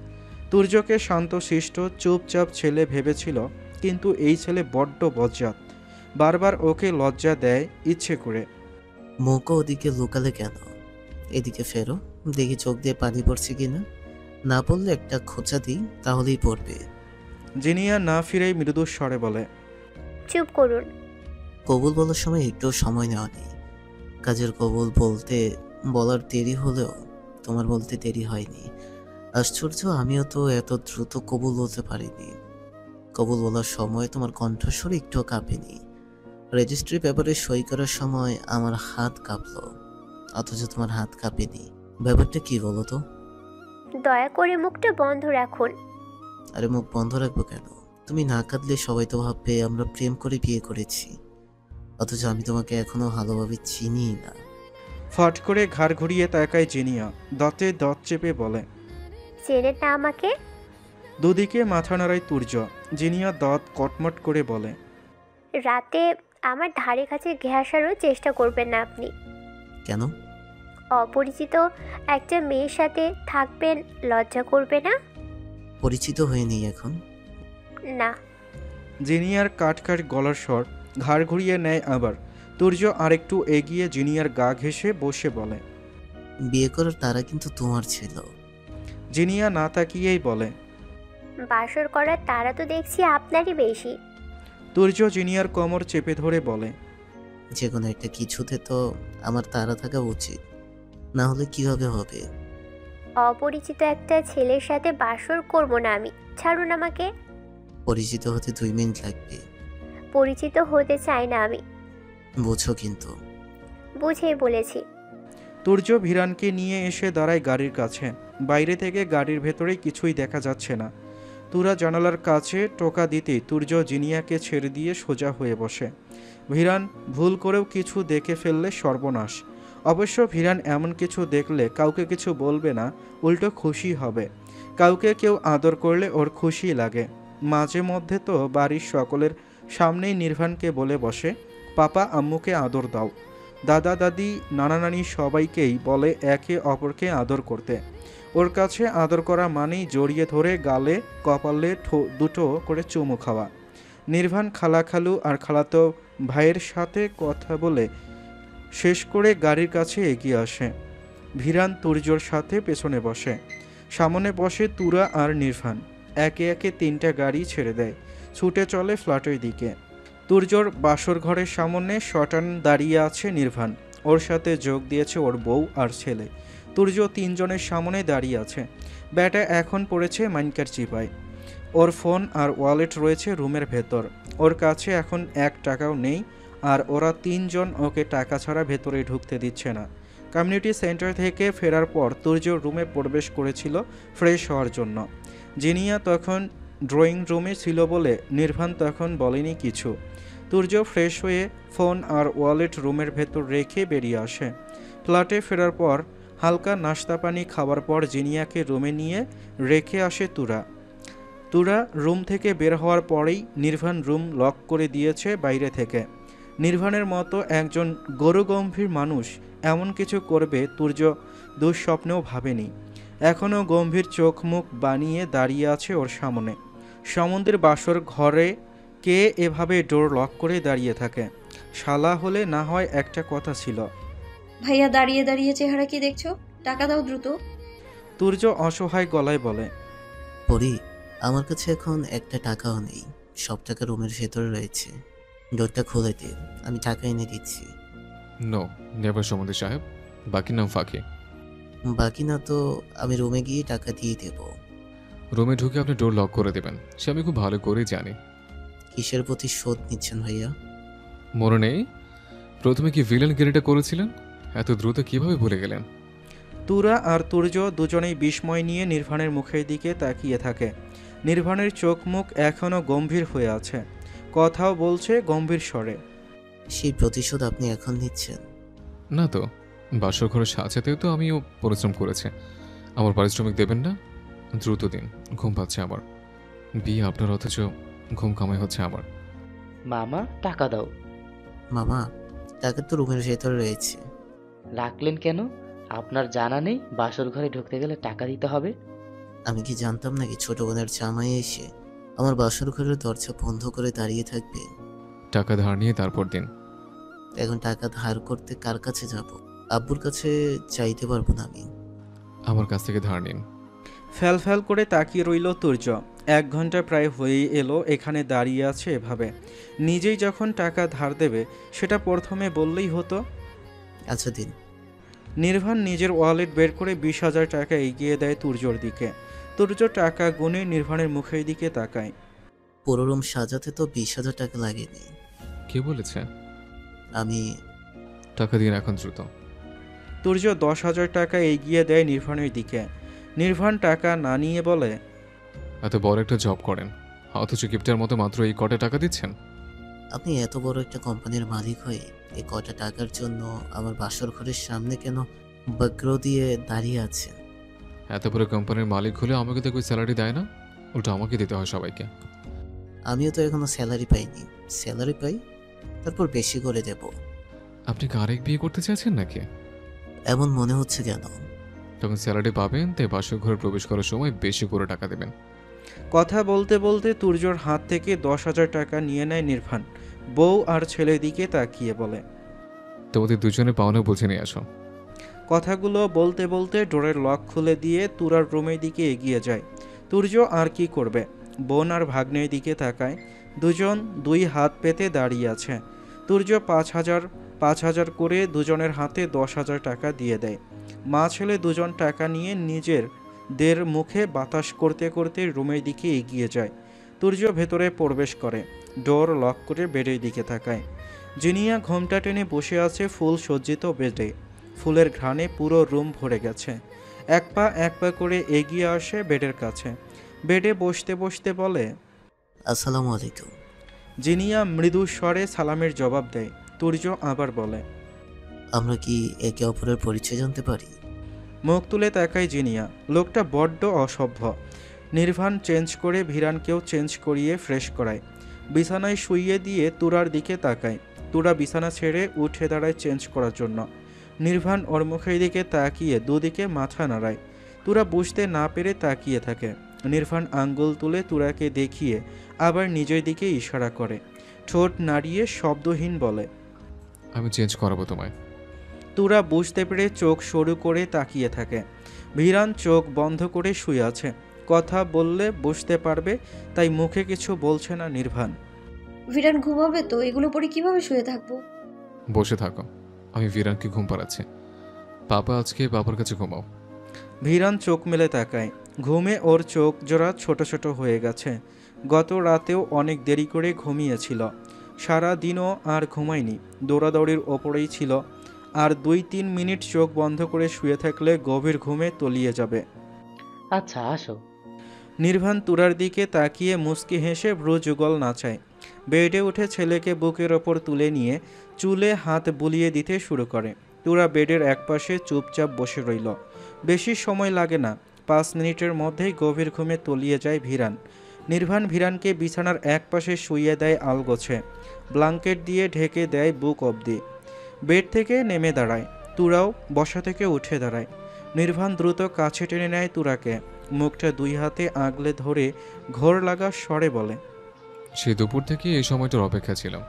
তুর্যকে শান্তশিষ্ট চুপচাপ ছেলে ভেবেছিল, কিন্তু এই ছেলে বড্ড বজ্জাত। বারবার ওকে লজ্জা দেয় ইচ্ছে করে। মুখও ওদিকে লুকালে কেন? এদিকে ফেরো, দেখি চোখ দিয়ে পানি পড়ছে কিনা। না পড়লে একটা খোঁচা দিই, তাহলেই পড়বে। জিনিয়া না ফিরেই মৃদু স্বরে বলে, চুপ করুন। কবুল বলার সময় একটু সময় নেওয়া নেই। কাজের কবুল বলতে বলার দেরি হলেও তোমার বলতে দেরি হয়নি। আশ্চর্য, আমিও তো এত দ্রুত কবুল বলতে পারিনি। কবুল বলার সময় তোমার কণ্ঠস্বর একটু কাঁপেনি। রেজিস্ট্রি পেপারে সই করার সময় আমার হাত কাঁপলো, অথচ তোমার হাত কাঁপেনি। ব্যাপারটা কি বলো তো? দয়া করে মুখটা বন্ধ রাখুন। আরে মুখ বন্ধ রাখবো কেন? তুমি না কাঁদলে সবাই তো ভাববে আমরা প্রেম করে বিয়ে করেছি, অথচ আমি তোমাকে এখনো ভালোভাবে চিনি না। ফট করে ঘাড় ঘুরিয়ে তাকায় জিনিয়া, দাঁতে দাঁত চেপে বলে, চেনেন না আমাকে? দুদিকে মাথা নাড়ায় তুর্য। জিনিয়া দাঁত কটমট করে বলে, রাতে আমার ধারে কাছে ঘেঁষারও চেষ্টা করবেন না আপনি। কেন? অপরিচিত একটা মেয়ের সাথে থাকবেন, লজ্জা করবে না? পরিচিত হয়ে নেই এখন? না। জিনিয়ার কাট কাট গলার স্বর। ঘাড় ঘুরিয়ে নেয় আবার। তুর্য আরেকটু এগিয়ে জিনিয়ার গা ঘেঁষে বসে বলে, বিয়ে করার তারা কিন্তু তোমার ছিল। জিনিয়া না তাকিয়েই বলে, বাসর করার তারা তো দেখছি আপনারই বেশি। তুর্য জিনিয়ার কোমর চেপে ধরে বলে, যে কোনো একটা কিছুতে তো আমার তারা থাকা উচিত, না হলে কিভাবে হবে? অপরিচিত একটা ছেলের সাথে বাসর করব না আমি। ছাড়ুন আমাকে। পরিচিত হতে 2 মিনিট লাগবে। পরিচিত হতে চাই না আমি। বুঝো কিন্তু। বুঝেই বলেছি। তুর্য ভিরানকে নিয়ে এসে দাঁড়ায় গাড়ির কাছে। বাইরে থেকে গাড়ির ভেতরে কিছুই দেখা যাচ্ছে না। তুরা জানালার কাছে টোকা দিতেই তুর্য জিনিয়াকে ছেড়ে দিয়ে সোজা হয়ে বসে। ভিরান ভুল করেও কিছু দেখে ফেললে সর্বনাশ। অবশ্য ভিরান এমন কিছু দেখলে কাউকে কিছু বলবে না, উল্টো খুশি হবে। কাউকে কেউ আদর করলে ওর খুশি লাগে। মাঝে মধ্যে তো বাড়ির সকলের সামনেই নির্বাণকে বলে বসে, পাপা আম্মুকে আদর দাও। দাদা দাদি নানা নানি সবাইকেই বলে একে অপরকে আদর করতে। ওর কাছে আদর করা মানেই জড়িয়ে ধরে গালে কপালে দুটো করে চুমু খাওয়া। নির্বাণ খালা খালু আর খালাতো ভাইয়ের সাথে কথা বলে শেষ করে গাড়ির কাছে এগিয়ে আসে। ভিরান তুর্যর সাথে পেছনে বসে। সামনে বসে তুরা আর নির্বাণ। একে একে 3টা গাড়ি ছেড়ে দেয়, ছুটে চলে ফ্ল্যাটের দিকে। তুর্যর বাসর ঘরের সামনে শটান দাঁড়িয়ে আছে নির্বাণ। ওর সাথে যোগ দিয়েছে ওর বউ আর ছেলে। তুর্য 3 জনের সামনে দাঁড়িয়ে আছে। ব্যাটা এখন পড়েছে মাইনকার চিপায়। ওর ফোন আর ওয়ালেট রয়েছে রুমের ভেতর। ওর কাছে এখন 1 টাকাও নেই, আর ওরা 3 জন ওকে টাকা ছাড়া ভেতরে ঢুকতে দিচ্ছে না। কমিউনিটি সেন্টার থেকে ফেরার পর তুর্য রুমে প্রবেশ করেছিল ফ্রেশ হওয়ার জন্য। জিনিয়া তখন ড্রয়িং রুমে ছিল বলে নির্ভান তখন বলেনি কিছু। তুর্য ফ্রেশ হয়ে ফোন আর ওয়ালেট রুমের ভেতর রেখে বেরিয়ে আসে। ফ্ল্যাটে ফেরার পর হালকা নাস্তা পানি খাওয়ার পর জিনিয়াকে রুমে নিয়ে রেখে আসে তুরা রুম থেকে বের হওয়ার পরেই নির্ভান রুম লক করে দিয়েছে বাইরে থেকে। নির্ভানের মতো একজন গরুগম্ভীর মানুষ এমন কিছু করবে তুর্য দুঃস্বপ্নেও ভাবেনি। এখনও গম্ভীর চোখ মুখ বানিয়ে দাঁড়িয়ে আছে ওর সামনে। সমুদ্রের বাসর ঘরে কে এভাবে ডোর লক করে দাঁড়িয়ে থাকে? শালা হলে না হয় একটা কথা ছিল। ভাইয়া দাঁড়িয়ে দাঁড়িয়ে চেহারা কি দেখছো? টাকা দাও দ্রুত। তুর্য অসহায় গলায় বলে, পরি, আমার কাছে এখন একটা টাকাও নেই, সব টাকা রুমের ভেতরে রয়েছে। ডোরটা খুলে দে, আমি টাকা এনে দিচ্ছি। নো নেভার সমুদ্র সাহেব, বাকি নাম ফাঁকি। বাকি না তো আমি রুমে গিয়ে টাকা দিয়ে দেব। রুমে ঢুকে আপনি ডোর লক করে দেবেন, সে আমি খুব ভালো করেই জানি। কিসের প্রতি শোধ নিচ্ছেন ভাইয়া? মনে নেই প্রথমে কি ভিলেন গিরিটা করেছিলেন? এত দ্রুত কিভাবে ভুলে গেলেন? তুরা আর তুর্য দুজনেই বিস্ময় নিয়ে নির্ভানের মুখের দিকে তাকিয়ে থাকে। নির্ভানের চোখ মুখ এখনও গম্ভীর হয়ে আছে, কথাও বলছে গম্ভীর স্বরে। সেই প্রতিশোধ আপনি এখন নিচ্ছেন? না তো, বাসর ঘরে সাজাতেও তো আমিও পরিশ্রম করেছি। আমার পারিশ্রমিক দেবেন না? দ্রুত দিন, ঘুম পাচ্ছে আমার। বিয়ে আপনার, অথচ ঘুম কামাই হচ্ছে আমার। মামা টাকা দাও। মামা, টাকা তো রুমের ভেতরে রয়েছে। রাখলেন কেন? আপনার জানা নেই বাসর ঘরে ঢুকতে গেলে টাকা দিতে হবে? আমি কি জানতাম নাকি ছোট বোনের জামাই এসে আমার বাসর ঘরের দরজা বন্ধ করে দাঁড়িয়ে থাকবে? টাকা ধার নিয়ে তারপর দিন। এখন টাকা ধার করতে কার কাছে যাব? আব্বুর কাছে চাইতে পারবো না আমি। আমার কাছ থেকে ধার নিন। ফ্যাল ফ্যাল করে তাকিয়ে রইল তুর্য। 1 ঘন্টা প্রায় হয়েই এলো এখানে দাঁড়িয়ে আছে এভাবে। নিজেই যখন টাকা ধার দেবে সেটা প্রথমে বললেই হতো। আচ্ছা দিন। নির্ভান নিজের ওয়ালেট বের করে 20,000 টাকা এগিয়ে দেয় তুর্যর দিকে। তুর্য টাকা গুনে নির্ভানের মুখের দিকে তাকায়। পুরো রুম সাজাতে তো 20,000 টাকা লাগেনি। কে বলেছে? আমি টাকা দিন এখন দ্রুত। তুর্য 10,000 টাকা এগিয়ে দেয় নির্ভানের দিকে। নির্ভান টাকা না নিয়ে বলে, এত বড় একটা জব করেন, অথচ গিফটের মতো মাত্র এই কটা টাকা দিচ্ছেন? আপনি এত বড় একটা কোম্পানির মালিক হয়ে এই কটা টাকার জন্য আমার বাসর ঘরের সামনে কেন বগ্র দিয়ে দাঁড়িয়ে আছেন? এত বড় কোম্পানির মালিক হলে আমাকে তো કોઈ স্যালারি দেয় না, ওটা আমাকে দিতে হয় সবাইকে। আমিও তো এখনো স্যালারি পাইনি। স্যালারি পাই তারপর বেশি করে দেব। আপনি কি আরেক বিয়ে করতে চাইছেন নাকি? এমন মনে হচ্ছে কেন? তখন স্যালারি পাবেন, তাই বাসর ঘরে প্রবেশ করার সময় বেশি করে টাকা দেবেন। কথা বলতে বলতে তুর্যর হাত থেকে 10,000 টাকা নিয়ে নেয় নির্ভান। বউ আর ছেলের দিকে তাকিয়ে বলে, তোমাদের দুজনে পাওনা বুঝে নিয়ে আসো। কথাগুলো বলতে বলতে ডোরের লক খুলে দিয়ে তুরার রুমের দিকে এগিয়ে যায়। তুর্য আর কি করবে, বোন আর ভাগ্নের দিকে তাকায়। দুজন 2 হাত পেতে দাঁড়িয়ে আছে। তুর্য 5,000 করে দুজনের হাতে 10,000 টাকা দিয়ে দেয়। মা ছেলে দুজন টাকা নিয়ে নিজেদের মুখে বাতাস করতে করতে রুমের দিকে এগিয়ে যায়। তুর্য ভেতরে প্রবেশ করে, ডোর লক করে বেডের দিকে তাকায়। জিনিয়া ঘোমটা টেনে বসে আছে ফুল সজ্জিত বেডে। ফুলের ঘ্রাণে পুরো রুম ভরে গেছে। এক পা করে এগিয়ে আসে বেডের কাছে। বেডে বসতে বসতে বলে, আসসালামু আলাইকুম। জিনিয়া মৃদু স্বরে সালামের জবাব দেয়। তুর্য আবার বলে, আমরা কি একে অপরের পরিচয় জানতে পারি? মুখ তুলে তাকায় জিনিয়া। লোকটা বড্ড অসভ্য। নির্ভান চেঞ্জ করে ভিরানকেও চেঞ্জ করিয়ে ফ্রেশ করায়। বিছানায় শুইয়ে দিয়ে তুরার দিকে তাকায়। তুরা বিছানা ছেড়ে উঠে দাঁড়ায় চেঞ্জ করার জন্য। নির্ভান ওর মুখের দিকে তাকিয়ে দুদিকে মাথা নাড়ায়। তুরা বুঝতে না পেরে তাকিয়ে থাকে। নির্ভান আঙ্গুল তুলে তুরাকে দেখিয়ে আবার নিজের দিকে ইশারা করে। ঠোঁট নাড়িয়ে শব্দহীন বলে, আমি চেঞ্জ করাবো তোমায়। তুরা বুঝতে পেরে চোখ সরু করে তাকিয়ে থাকে। ভিরান চোখ বন্ধ করে শুয়ে আছে। কথা বললে বুঝতে পারবে, তাই মুখে কিছু বলছে না নির্ভান। ভিরান ঘুমাবে তো, এগুলো পরে কিভাবে শুয়ে থাকবো? বসে থাকো, আমি ভিরানকে ঘুম পাড়াচ্ছি। পাপা আজকে বাবার কাছে ঘুমাও। ভিরান চোখ মেলে তাকায়। ঘুমে ওর চোখ জোড়া ছোট ছোট হয়ে গেছে। গত রাতেও অনেক দেরি করে ঘুমিয়েছিল। সারা দিনও আর ঘুমায়নি, দৌড়াদৌড়ির ওপরেই ছিল। আর 2-3 মিনিট চোখ বন্ধ করে শুয়ে থাকলে গভীর ঘুমে তলিয়ে যাবে। আচ্ছা আসো। নির্ভান তুরার দিকে তাকিয়ে মুচকি হেসে ভ্রু যুগল নাচায়। বেডে উঠে ছেলেকে বুকের ওপর তুলে নিয়ে চুলে হাত বুলিয়ে দিতে শুরু করে। তুরা বেডের একপাশে চুপচাপ বসে রইল। বেশি সময় লাগে না, 5 মিনিটের মধ্যেই গভীর ঘুমে তলিয়ে যায় ভিরান। নির্ভান ভিরানকে বিছানার একপাশে শুইয়ে দেয় আলগোছে, ব্ল্যাঙ্কেট দিয়ে ঢেকে দেয় বুক অবধি। বেড থেকে নেমে দাঁড়ায়, তুরাও বসা থেকে উঠে দাঁড়ায়। নির্ভান দ্রুত কাছে টেনে নেয় তুরাকে, মুখটা 2 হাতে আগলে ধরে ঘোর লাগা স্বরে বলে, সেই দুপুর থেকে এই সময়টার অপেক্ষা ছিলাম।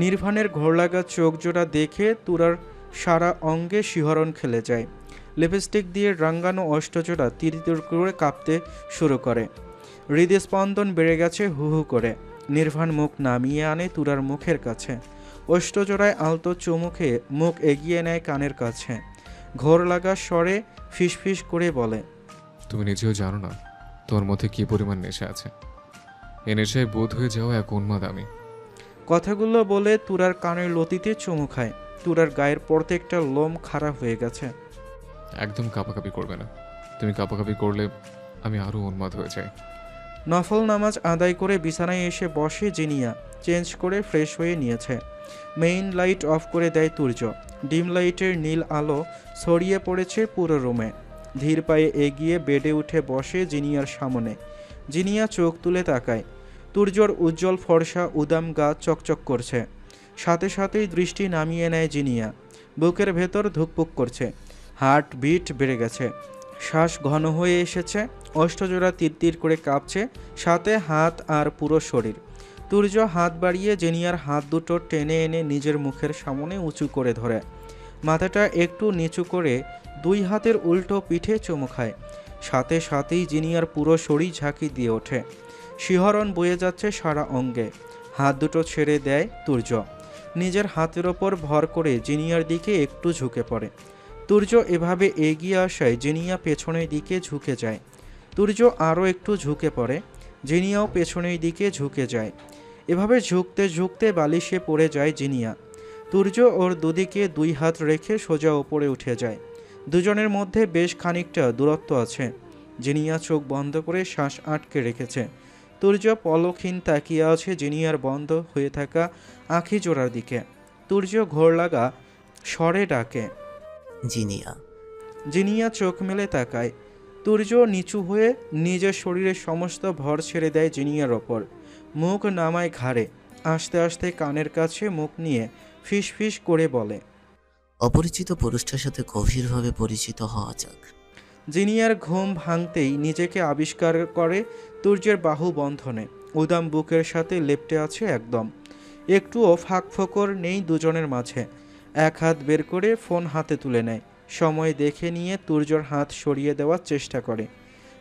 নির্ভানের ঘোর লাগা চোখ জোড়া দেখে তুরার সারা অঙ্গে শিহরণ খেলে যায়। লিপস্টিক দিয়ে রাঙ্গানো অষ্টজোড়া তিরতির করে কাঁপতে শুরু করে। হৃদস্পন্দন বেড়ে গেছে হু হু করে। নির্ভান মুখ নামিয়ে আনে তুরার মুখের কাছে, অষ্টজোড়ায় আলতো চুমুখে মুখ এগিয়ে নেয় কানের কাছে। ঘোর লাগা স্বরে ফিসফিস করে বলে, তুমি নিজেও জানো না তোমার মধ্যে কি পরিমাণ নেশা আছে। এ নেশায় বোধ হয়ে যাওয়া এক উন্মাদ আমি। কথাগুলো বলে তুরার কানের লতিতে চুমু খায়। তুরার গায়ের প্রত্যেকটা লোম খাড়া হয়ে গেছে। একদম কাঁপাকাঁপি করবে না, তুমি কাঁপাকাঁপি করলে আমি আরও উন্মাদ হয়ে যাই। নফল নামাজ আদায় করে বিছানায় এসে বসে জিনিয়া। চেঞ্জ করে ফ্রেশ হয়ে নিয়েছে। মেইন লাইট অফ করে দেয় তুর্য। ডিম লাইটের নীল আলো ছড়িয়ে পড়েছে পুরো রুমে। ধীর পায়ে এগিয়ে বেডে উঠে বসে জিনিয়ার সামনে। জিনিয়া চোখ তুলে তাকায়। তুর্যর উজ্জ্বল ফর্সা উদাম গা চকচক করছে। সাথে সাথেই দৃষ্টি নামিয়ে নেয় জিনিয়া। বুকের ভেতর ধুকপুক করছে, হার্ট বিট বেড়ে গেছে, শ্বাস ঘন হয়ে এসেছে, অষ্টজোড়া তিরতির করে কাঁপছে, সাথে হাত আর পুরো শরীর। তুর্য হাত বাড়িয়ে জিনিয়ার হাত দুটো টেনে এনে নিজের মুখের সামনে উঁচু করে ধরে, মাথাটা একটু নিচু করে 2 হাতের উল্টো পিঠে চুমু খায়। সাথে সাথেই জিনিয়ার পুরো শরীর ঝাঁকি দিয়ে ওঠে, শিহরণ বয়ে যাচ্ছে সারা অঙ্গে। হাত দুটো ছেড়ে দেয় তুর্য। নিজের হাতের ওপর ভর করে জিনিয়ার দিকে একটু ঝুঁকে পড়ে। তুর্য এভাবে এগিয়ে আসায় জিনিয়া পেছনের দিকে ঝুঁকে যায়। তুর্য আরও একটু ঝুঁকে পড়ে, জিনিয়াও পেছনের দিকে ঝুঁকে যায়। এভাবে ঝুঁকতে ঝুঁকতে বালিশে পড়ে যায় জিনিয়া। তুর্য ওর দুদিকে 2 হাত রেখে সোজা ওপরে উঠে যায়। দুজনের মধ্যে বেশ খানিকটা দূরত্ব আছে। জিনিয়া চোখ বন্ধ করে শ্বাস আটকে রেখেছে। তুর্য পলকহীন তাকিয়ে আছে জিনিয়ার বন্ধ হয়ে থাকা আঁখি জোড়ার দিকে। তুর্য ঘোর লাগা স্বরে ডাকে, জিনিয়া। জিনিয়া চোখ মেলে তাকায়। তুর্য নিচু হয়ে নিজের শরীরের সমস্ত ভর ছেড়ে দেয় জিনিয়ার ওপর। মুখ নামায় ঘাড়ে, আস্তে আস্তে কানের কাছে মুখ নিয়ে ফিস ফিস করে বলে, অপরিচিত পুরুষটার সাথে গভীরভাবে পরিচিত হওয়া যাক। জিনিয়ার ঘুম ভাঙতেই নিজেকে আবিষ্কার করে তুর্যের বাহু বন্ধনে। উদাম বুকের সাথে লেপ্টে আছে একদম। একটুও ফাঁক ফোকর নেই দুজনের মাঝে। এক হাত বের করে ফোন হাতে তুলে নেয়। সময় দেখে নিয়ে তুর্যর হাত সরিয়ে দেওয়ার চেষ্টা করে।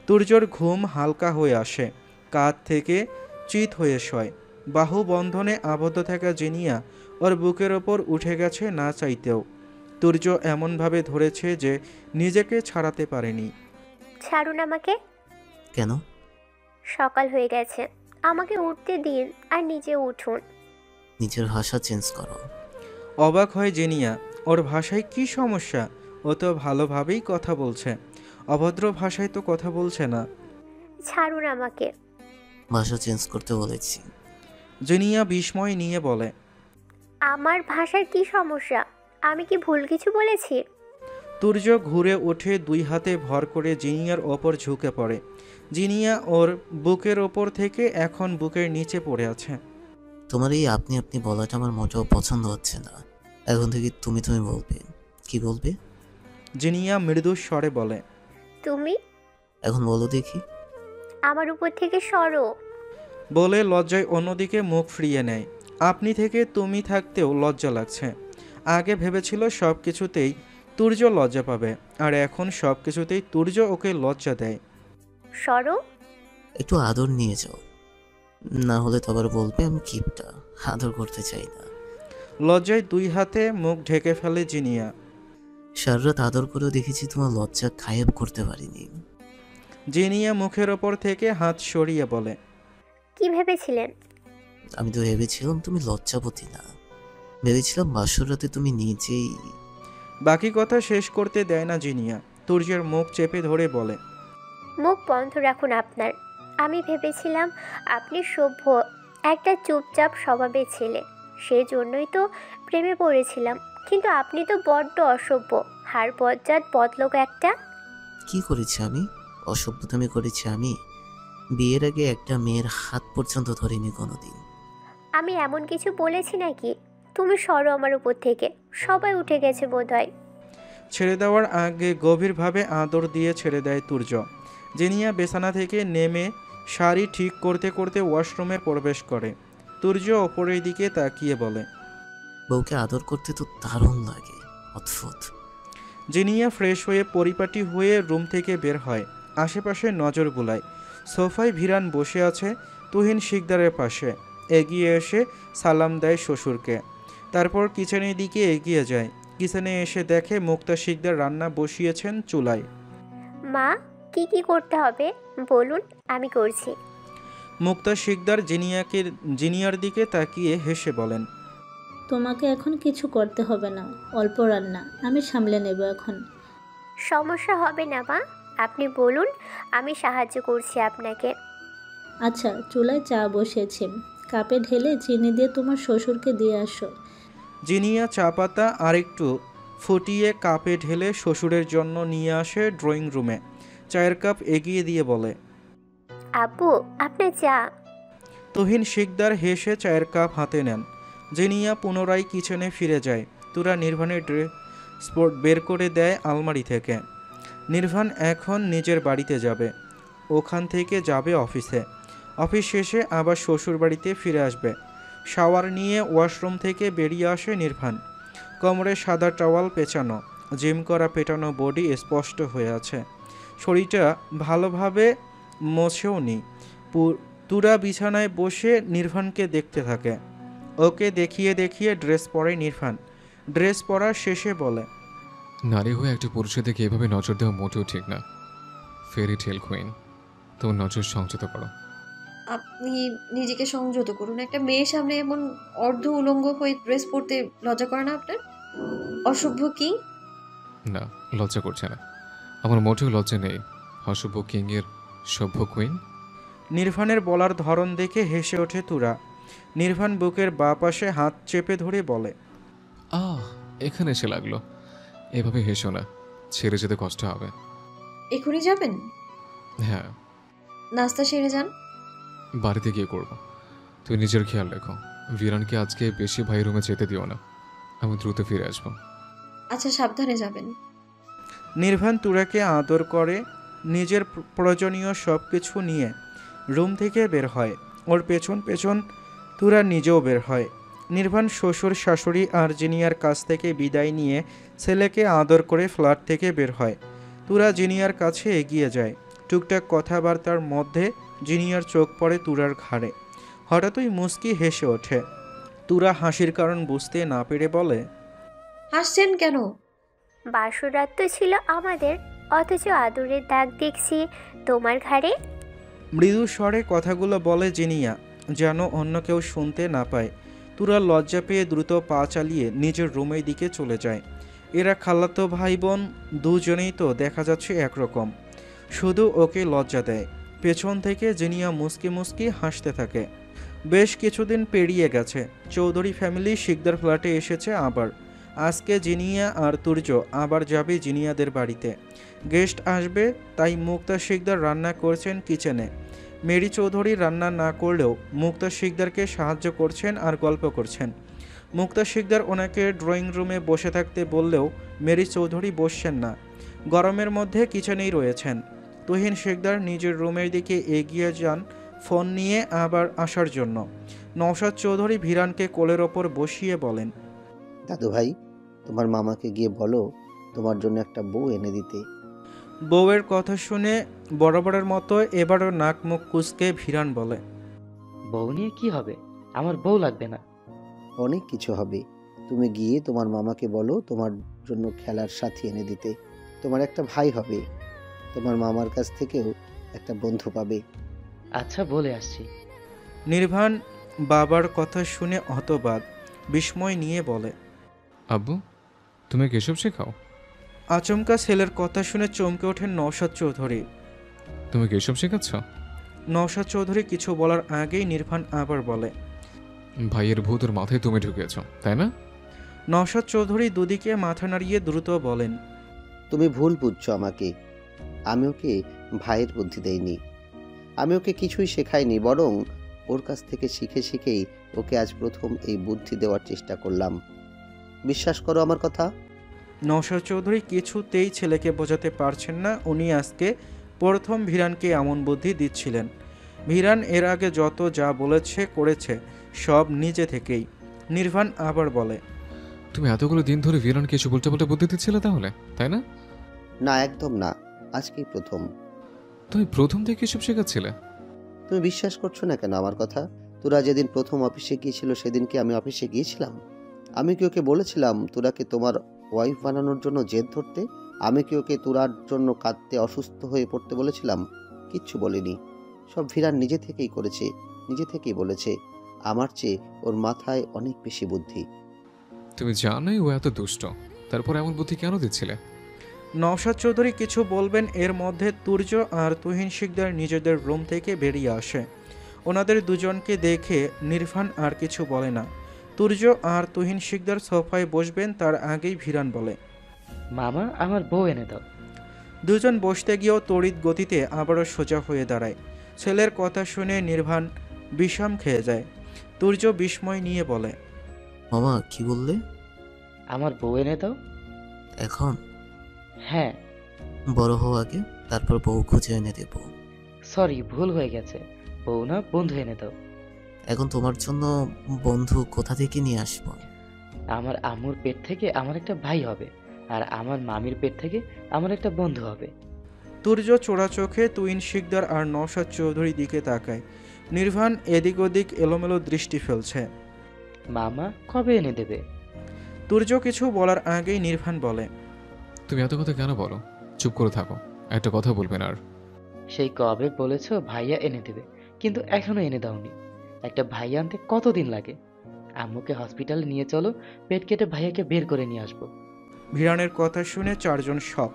তুর্যর ঘুম হালকা হয়ে আসে, কাঁধ থেকে চিত হয়ে শয়। বাহু বন্ধনে আবদ্ধ থাকা জিনিয়া ওর বুকের ওপর উঠে গেছে না চাইতেও। তুর্য এমনভাবে ধরেছে যে নিজেকে ছাড়াতে পারেনি। ছাড়ুন আমাকে। কেন? সকাল হয়ে গেছে, আমাকে উঠতে দিন আর নিজে উঠুন। নিজের ভাষা চেঞ্জ করো। অবাক হয় জেনিয়া, ওর ভাষায় কি সমস্যা? ও তো ভালোভাবেই কথা বলছে, অভদ্র ভাষায় তো কথা বলছে না। ছাড়ুন আমাকে। ভাষা চেঞ্জ করতে বলেছি। জেনিয়া বিস্ময় নিয়ে বলে, আমার ভাষার কি সমস্যা? আমি কি ভুল কিছু বলেছি? তুর্য ঘুরে ওঠে, 2 হাতে ভর করে জিনিয়ার ওপর ঝুঁকে পড়ে। জিনিয়া ওর বুকের ওপর থেকে এখন বুকের নিচে পড়ে আছে। তোমার এই আপনি আপনি বলাটা আমার মোটেও পছন্দ হচ্ছে না। এখন থেকে তুমি তুমি বলবে। কি বলবে? জিনিয়া মৃদু স্বরে বলে, তুমি। এখন বলো দেখি। আমার উপর থেকে সরো। বলে লজ্জায় অন্যদিকে মুখ ফিরিয়ে নেয়। আপনি থেকে তুমি থাকতেও লজ্জা লাগছে। আগে ভেবেছিল সব কিছুতেই তুর্য লজ্জা পাবে, আর এখন সব কিছুতেই তুর্য ওকে লজ্জা দেয়। সরো। একটু আদর নিয়ে যাও, না হলে তো আবার বলবে আমি কিপটা, আদর করতে চাই না। লজ্জায় 2 হাতে মুখ ঢেকে ফেলে জিনিয়া। সারা রাত আদর করেও দেখেছি তোমার লজ্জা গায়েব করতে পারিনি। জিনিয়া মুখের ওপর থেকে হাত সরিয়ে বলে, কি ভেবেছিলেন? আমি তো ভেবেছিলাম তুমি লজ্জাবতী না, ভেবেছিলাম বাসর রাতে তুমি নিজেই বাকি কথা শেষ করতে দেয় না জিনিয়া। তুর্যের মুখ চেপে ধরে বলে, মুখ বন্ধ রাখুন আপনার। আমি ভেবেছিলাম আপনি সভ্য, একটা চুপচাপ স্বভাবের ছেলে, সেই জন্যই তো প্রেমে পড়েছিলাম। কিন্তু আপনি তো বড্ড অসভ্য, হাড় বজ্জাত বদলোক একটা। কি করেছি আমি? অসভ্যতামি করেছি আমি? বিয়ের আগে একটা মেয়ের হাত পর্যন্ত ধরিনি কোনোদিন। আমি এমন কিছু বলেছি নাকি? তুমি সরো আমার উপর থেকে, সবাই উঠে গেছে বোধহয়। ছেড়ে দেওয়ার আগে গভীরভাবে আদর দিয়ে ছেড়ে দেয় তুর্য। জিনিয়া বিছানা থেকে নেমে শাড়ি ঠিক করতে করতে ওয়াশরুমে প্রবেশ করে। তুর্য ওপরের দিকে তাকিয়ে বলে, বউকে আদর করতে তো দারুণ লাগে, অদ্ভুত। জিনিয়া ফ্রেশ হয়ে পরিপাটি হয়ে রুম থেকে বের হয়। আশেপাশে নজর বুলায়। সোফায় ভিরান বসে আছে তুহিন শিকদারের পাশে। এগিয়ে এসে সালাম দেয় শ্বশুরকে। তারপর কিচেনের দিকে এগিয়ে যায়। কিচেনে এসে দেখে মুক্তা শিকদার রান্না বসিয়েছেন চুলায়। মা, কি কি করতে হবে বলুন, আমি করছি। মুক্তা শিকদার জিনিয়ার দিকে তাকিয়ে হেসে বলেন, তোমাকে এখন কিছু করতে হবে না, অল্প রান্না আমি সামলে নেব এখন। সমস্যা হবে না মা, আপনি বলুন, আমি সাহায্য করছি আপনাকে। আচ্ছা, চুলায় চা বসিয়েছি, কাপে ঢেলে চিনি দিয়ে তোমার শ্বশুরকে দিয়ে আসো। জিনিয়া চা পাতা আরেকটু ফুটিয়ে কাপে ঢেলে শ্বশুরের জন্য নিয়ে আসে ড্রয়িং রুমে। চায়ের কাপ এগিয়ে দিয়ে বলে, আব্বু, আপনার চা। তুহিন শিকদার হেসে চায়ের কাপ হাতে নেন। জিনিয়া পুনরায় কিচেনে ফিরে যায়। তুরা নির্ভানের ড্রেস বের করে দেয় আলমারি থেকে। নির্ভান এখন নিজের বাড়িতে যাবে, ওখান থেকে যাবে অফিসে। অফিস শেষে আবার শ্বশুর বাড়িতে ফিরে আসবে। শাওয়ার নিয়ে ওয়াশরুম থেকে বেরিয়ে আসে নির্ভান। কোমরে সাদা টাওয়াল পেঁচানো, জিম করা পেটানো বডি স্পষ্ট হয়ে আছে। শরীরটা ভালোভাবে মোছেও নি। তুরা বিছানায় বসে নির্ভানকে দেখতে থাকে। ওকে দেখিয়ে দেখিয়ে ড্রেস পরে নির্ভান। ড্রেস পরার শেষে বলে, নারী হয়ে একটা পুরুষের দিকে এভাবে নজর দেওয়া মোটেও ঠিক না। ফেরি টেল কুইন, তোমার নজর সংযত করো। আপনি নিজেকে সংযত করুন। একটা মেয়ের সামনে এমন অর্ধ উলঙ্গ হয়ে ড্রেস পরতে লজ্জা করে না আপনার? অসভ্য কিং। না, লজ্জা করছে না। আমার মোটেও লজ্জা নেই। অসভ্য কিংয়ের সভ্য কুইন। নির্ভানের বলার ধরন দেখে হেসে ওঠে তুরা। নির্ভান বুকের বাঁ পাশে হাত চেপে ধরে বলে, এখানে এসে লাগলো। এভাবে হেসো না, ছেড়ে যেতে কষ্ট হবে। এখনই যাবেন? হ্যাঁ। নাস্তা সেরে যান। বাড়িতে গিয়ে করব। তুই নিজের খেয়াল রেখো। ভিরানকে আজকে বেশি ভাই রুমে যেতে দিও না। আমি দ্রুত ফিরে আসবো। আচ্ছা, সাবধানে যাবেন। নির্ভান তুরাকে আদর করে নিজের প্রয়োজনীয় সব কিছু নিয়ে রুম থেকে বের হয়। ওর পেছন পেছন তুরা নিজেও বের হয়। নির্ভান শ্বশুর শাশুড়ি আর জিনিয়ার কাছ থেকে বিদায় নিয়ে ছেলেকে আদর করে ফ্ল্যাট থেকে বের হয়। তুরা জিনিয়ার কাছে এগিয়ে যায়। টুকটাক কথাবার্তার মধ্যে জিনিয়ার চোখ পড়ে তুরার ঘাড়ে। হঠাৎই মুচকি হেসে ওঠে। তুরা হাসির কারণ বুঝতে না পেরে বলে, হাসছেন কেন? বাসরাত তো ছিল আমাদের, অথচ আদরের দাগ দেখছি তোমার ঘাড়ে। মৃদু স্বরে কথাগুলো বলে জিনিয়া, যেন অন্য কেউ শুনতে না পায়। তুরা লজ্জা পেয়ে দ্রুত পা চালিয়ে নিজের রুমের দিকে চলে যায়। এরা খালাতো ভাই বোন দুজনেই তো দেখা যাচ্ছে একরকম, শুধু ওকে লজ্জা দেয়। পেছন থেকে জিনিয়া মুসকি মুসকি হাসতে থাকে। বেশ কিছুদিন পেরিয়ে গেছে। চৌধুরী ফ্যামিলি শিকদার ফ্ল্যাটে এসেছে আবার। আজকে জিনিয়া আর তুর্য আবার যাবে জিনিয়াদের বাড়িতে। গেস্ট আসবে, তাই মুক্তা শিকদার রান্না করছেন কিচেনে। মেরি চৌধুরী রান্না না করলেও মুক্তা শিকদারকে সাহায্য করছেন আর গল্প করছেন। মুক্তা শিকদার ওনাকে ড্রয়িং রুমে বসে থাকতে বললেও মেরি চৌধুরী বসছেন না, গরমের মধ্যে কিচেনেই রয়েছেন। তুহিন শিকদার নিজের রুমের দিকে এগিয়ে যান ফোন নিয়ে আবার আসার জন্য। নওশাদ চৌধুরী ভিরানকে কোলের ওপর বসিয়ে বলেন, দাদু ভাই, তোমার মামাকে গিয়ে বলো তোমার জন্য একটা বউ এনে দিতে। বউয়ের কথা শুনে বরাবরের মতো এবারও নাক মুখ কুঁচকে ভিরান বলে, বউ নিয়ে কি হবে? আমার বউ লাগবে না। অনেক কিছু হবে। তুমি গিয়ে তোমার মামাকে বলো তোমার জন্য খেলার সাথী এনে দিতে। তোমার একটা ভাই হবে, তোমার মামার কাছ থেকেও একটা বন্ধু পাবে। আচ্ছা, বলে আসছি। নির্ভান বাবার কথা শুনে হতবাক, বিস্ময় নিয়ে বলে, আব্বু, তুমি কি এসব শেখাও? আচমকা ছেলের কথা শুনে চমকে ওঠেন নওশাদ চৌধুরী। তুমি কি এসব শেখাচ্ছ? নওশাদ চৌধুরী কিছু বলার আগেই নির্ভান আবার বলে, ভাইয়ের ভূতের মাথায় তুমি ঢুকিয়েছ, তাই না? নওশাদ চৌধুরী দুদিকে মাথা নাড়িয়ে দ্রুত বলেন, তুমি ভুল বুঝছো আমাকে। আমি ওকে ভাইয়ের বুদ্ধি দেইনি, আমি ওকে কিছুই শেখাইনি, বরং ওর কাছ থেকে শিখে শিখেই ওকে আজ প্রথম এই বুদ্ধি দেওয়ার চেষ্টা করলাম। বিশ্বাস করো আমার কথা। নওশাদ চৌধুরী কিছুতেই ছেলেকে বোঝাতে পারছেন না উনি আজকে প্রথম ভিরানকে এমন বুদ্ধি দিচ্ছিলেন। ভিরান এর আগে যত যা বলেছে করেছে সব নিজে থেকেই। নির্ভান আবার বলে, তুমি এতগুলো দিন ধরে ভিরানকে এসব উল্টাপাল্টা বুদ্ধি দিচ্ছিলে তাহলে, তাই না? না, একদম না, আজকেই প্রথম। তুমি প্রথম থেকে এসব শেখাচ্ছিলে? তুমি বিশ্বাস করছো না কেন আমার কথা? তোরা যেদিন প্রথম অফিসে গিয়েছিল সেদিন কি আমি অফিসে গিয়েছিলাম? আমি কি ওকে বলেছিলাম তোরাকে তোমার ওয়াইফ বানানোর জন্য জেদ ধরতে? আমি কি ওকে তোরার জন্য কাঁদতে অসুস্থ হয়ে পড়তে বলেছিলাম? কিচ্ছু বলিনি। সব ভিরান নিজে থেকেই করেছে, নিজে থেকেই বলেছে। আমার চেয়ে ওর মাথায় অনেক বেশি বুদ্ধি। তুমি জানোই ও এত দুষ্ট, তারপর এমন বুদ্ধি কেন দিচ্ছিলে? নওশাদ চৌধুরী কিছু বলবেন এর মধ্যে তুর্য আর তুহিন শিকদার নিজেদের রুম থেকে বেরিয়ে আসে। ওনাদের দুজনকে দেখে নির্ভান আর কিছু বলে না। তুর্য আর তুহিন শিকদার সোফায় বসবেন তার আগেই ভিরান বলে, মামা আমার বউ এনে দাও। দুজন বসতে গিয়েও তড়িৎ গতিতে আবারও সোজা হয়ে দাঁড়ায়। ছেলের কথা শুনে নির্ভান বিষম খেয়ে যায়। তুর্য বিস্ময় নিয়ে বলে, মামা কি বললে? আমার বউ এনে দাও। এখন? হ্যাঁ। বড় হও আগে, তারপর বউ খুঁজে এনে দেব। সরি, ভুল হয়ে গেছে, বউ না বন্ধু এনে দাও। এখন তোমার জন্য বন্ধু কোথা থেকে নিয়ে আসবো? আমার আম্মুর পেট থেকে আমার একটা ভাই হবে, আর আমার মামির পেট থেকে আমার একটা বন্ধু হবে। তুর্য চোরা চোখে তুহিন শিকদার আর নওশাদ চৌধুরীর দিকে তাকায়। নির্ভান এদিক ওদিক এলোমেলো দৃষ্টি ফেলছে। মামা কবে এনে দেবে? তুর্য কিছু বলার আগেই নির্ভান বলে, তুমি এত কথা কেন বলো? চুপ করে থাকো, একটা কথা বলবে না আর। সেই কবে বলেছো ভাইয়া এনে দেবে, কিন্তু এখনো এনে দাওনি। একটা ভাইয়া আনতে কতদিন লাগে? আম্মুকে হসপিটালে নিয়ে চলো, পেট কেটে ভাইয়াকে বের করে নিয়ে আসবো। ভিরানের কথা শুনে চারজন শক।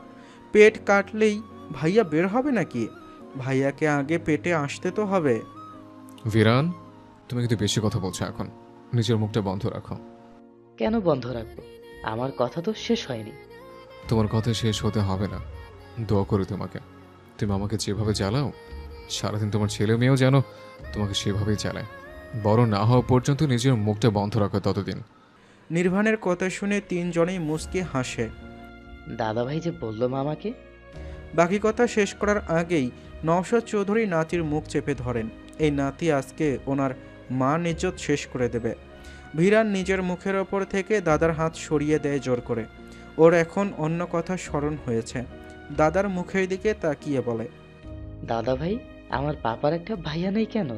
পেট কাটলেই ভাইয়া বের হবে নাকি? ভাইয়াকে আগে পেটে আসতে তো হবে। ভিরান, তুমি কিন্তু বেশি কথা বলছো এখন, নিজের মুখটা বন্ধ রাখো। কেন বন্ধ রাখবো? আমার কথা তো শেষ হয়নি। তোমার কথা শেষ হতে হবে না। দোয়া করি তোমাকে, তুমি আমাকে যেভাবে চালাও সারাদিন তোমার ছেলে মেয়েও যেন তোমাকে সেভাবেই চালায়। বড় না হওয়া পর্যন্ত নিজের মুখটা বন্ধ রাখো ততদিন। নির্ভানের কথা শুনে তিনজনেই মুচকে হাসে। দাদা ভাই যে বললো মামাকে। বাকি কথা শেষ করার আগেই নওশাদ চৌধুরী নাতির মুখ চেপে ধরেন। এই নাতি আজকে ওনার মান ইজ্জত শেষ করে দেবে। ভিরান নিজের মুখের ওপর থেকে দাদার হাত সরিয়ে দেয় জোর করে। ওর এখন অন্য কথা স্মরণ হয়েছে। দাদার মুখের দিকে তাকিয়ে বলে, দাদা ভাই, আমার পাপার একটা ভাইয়া নেই কেন?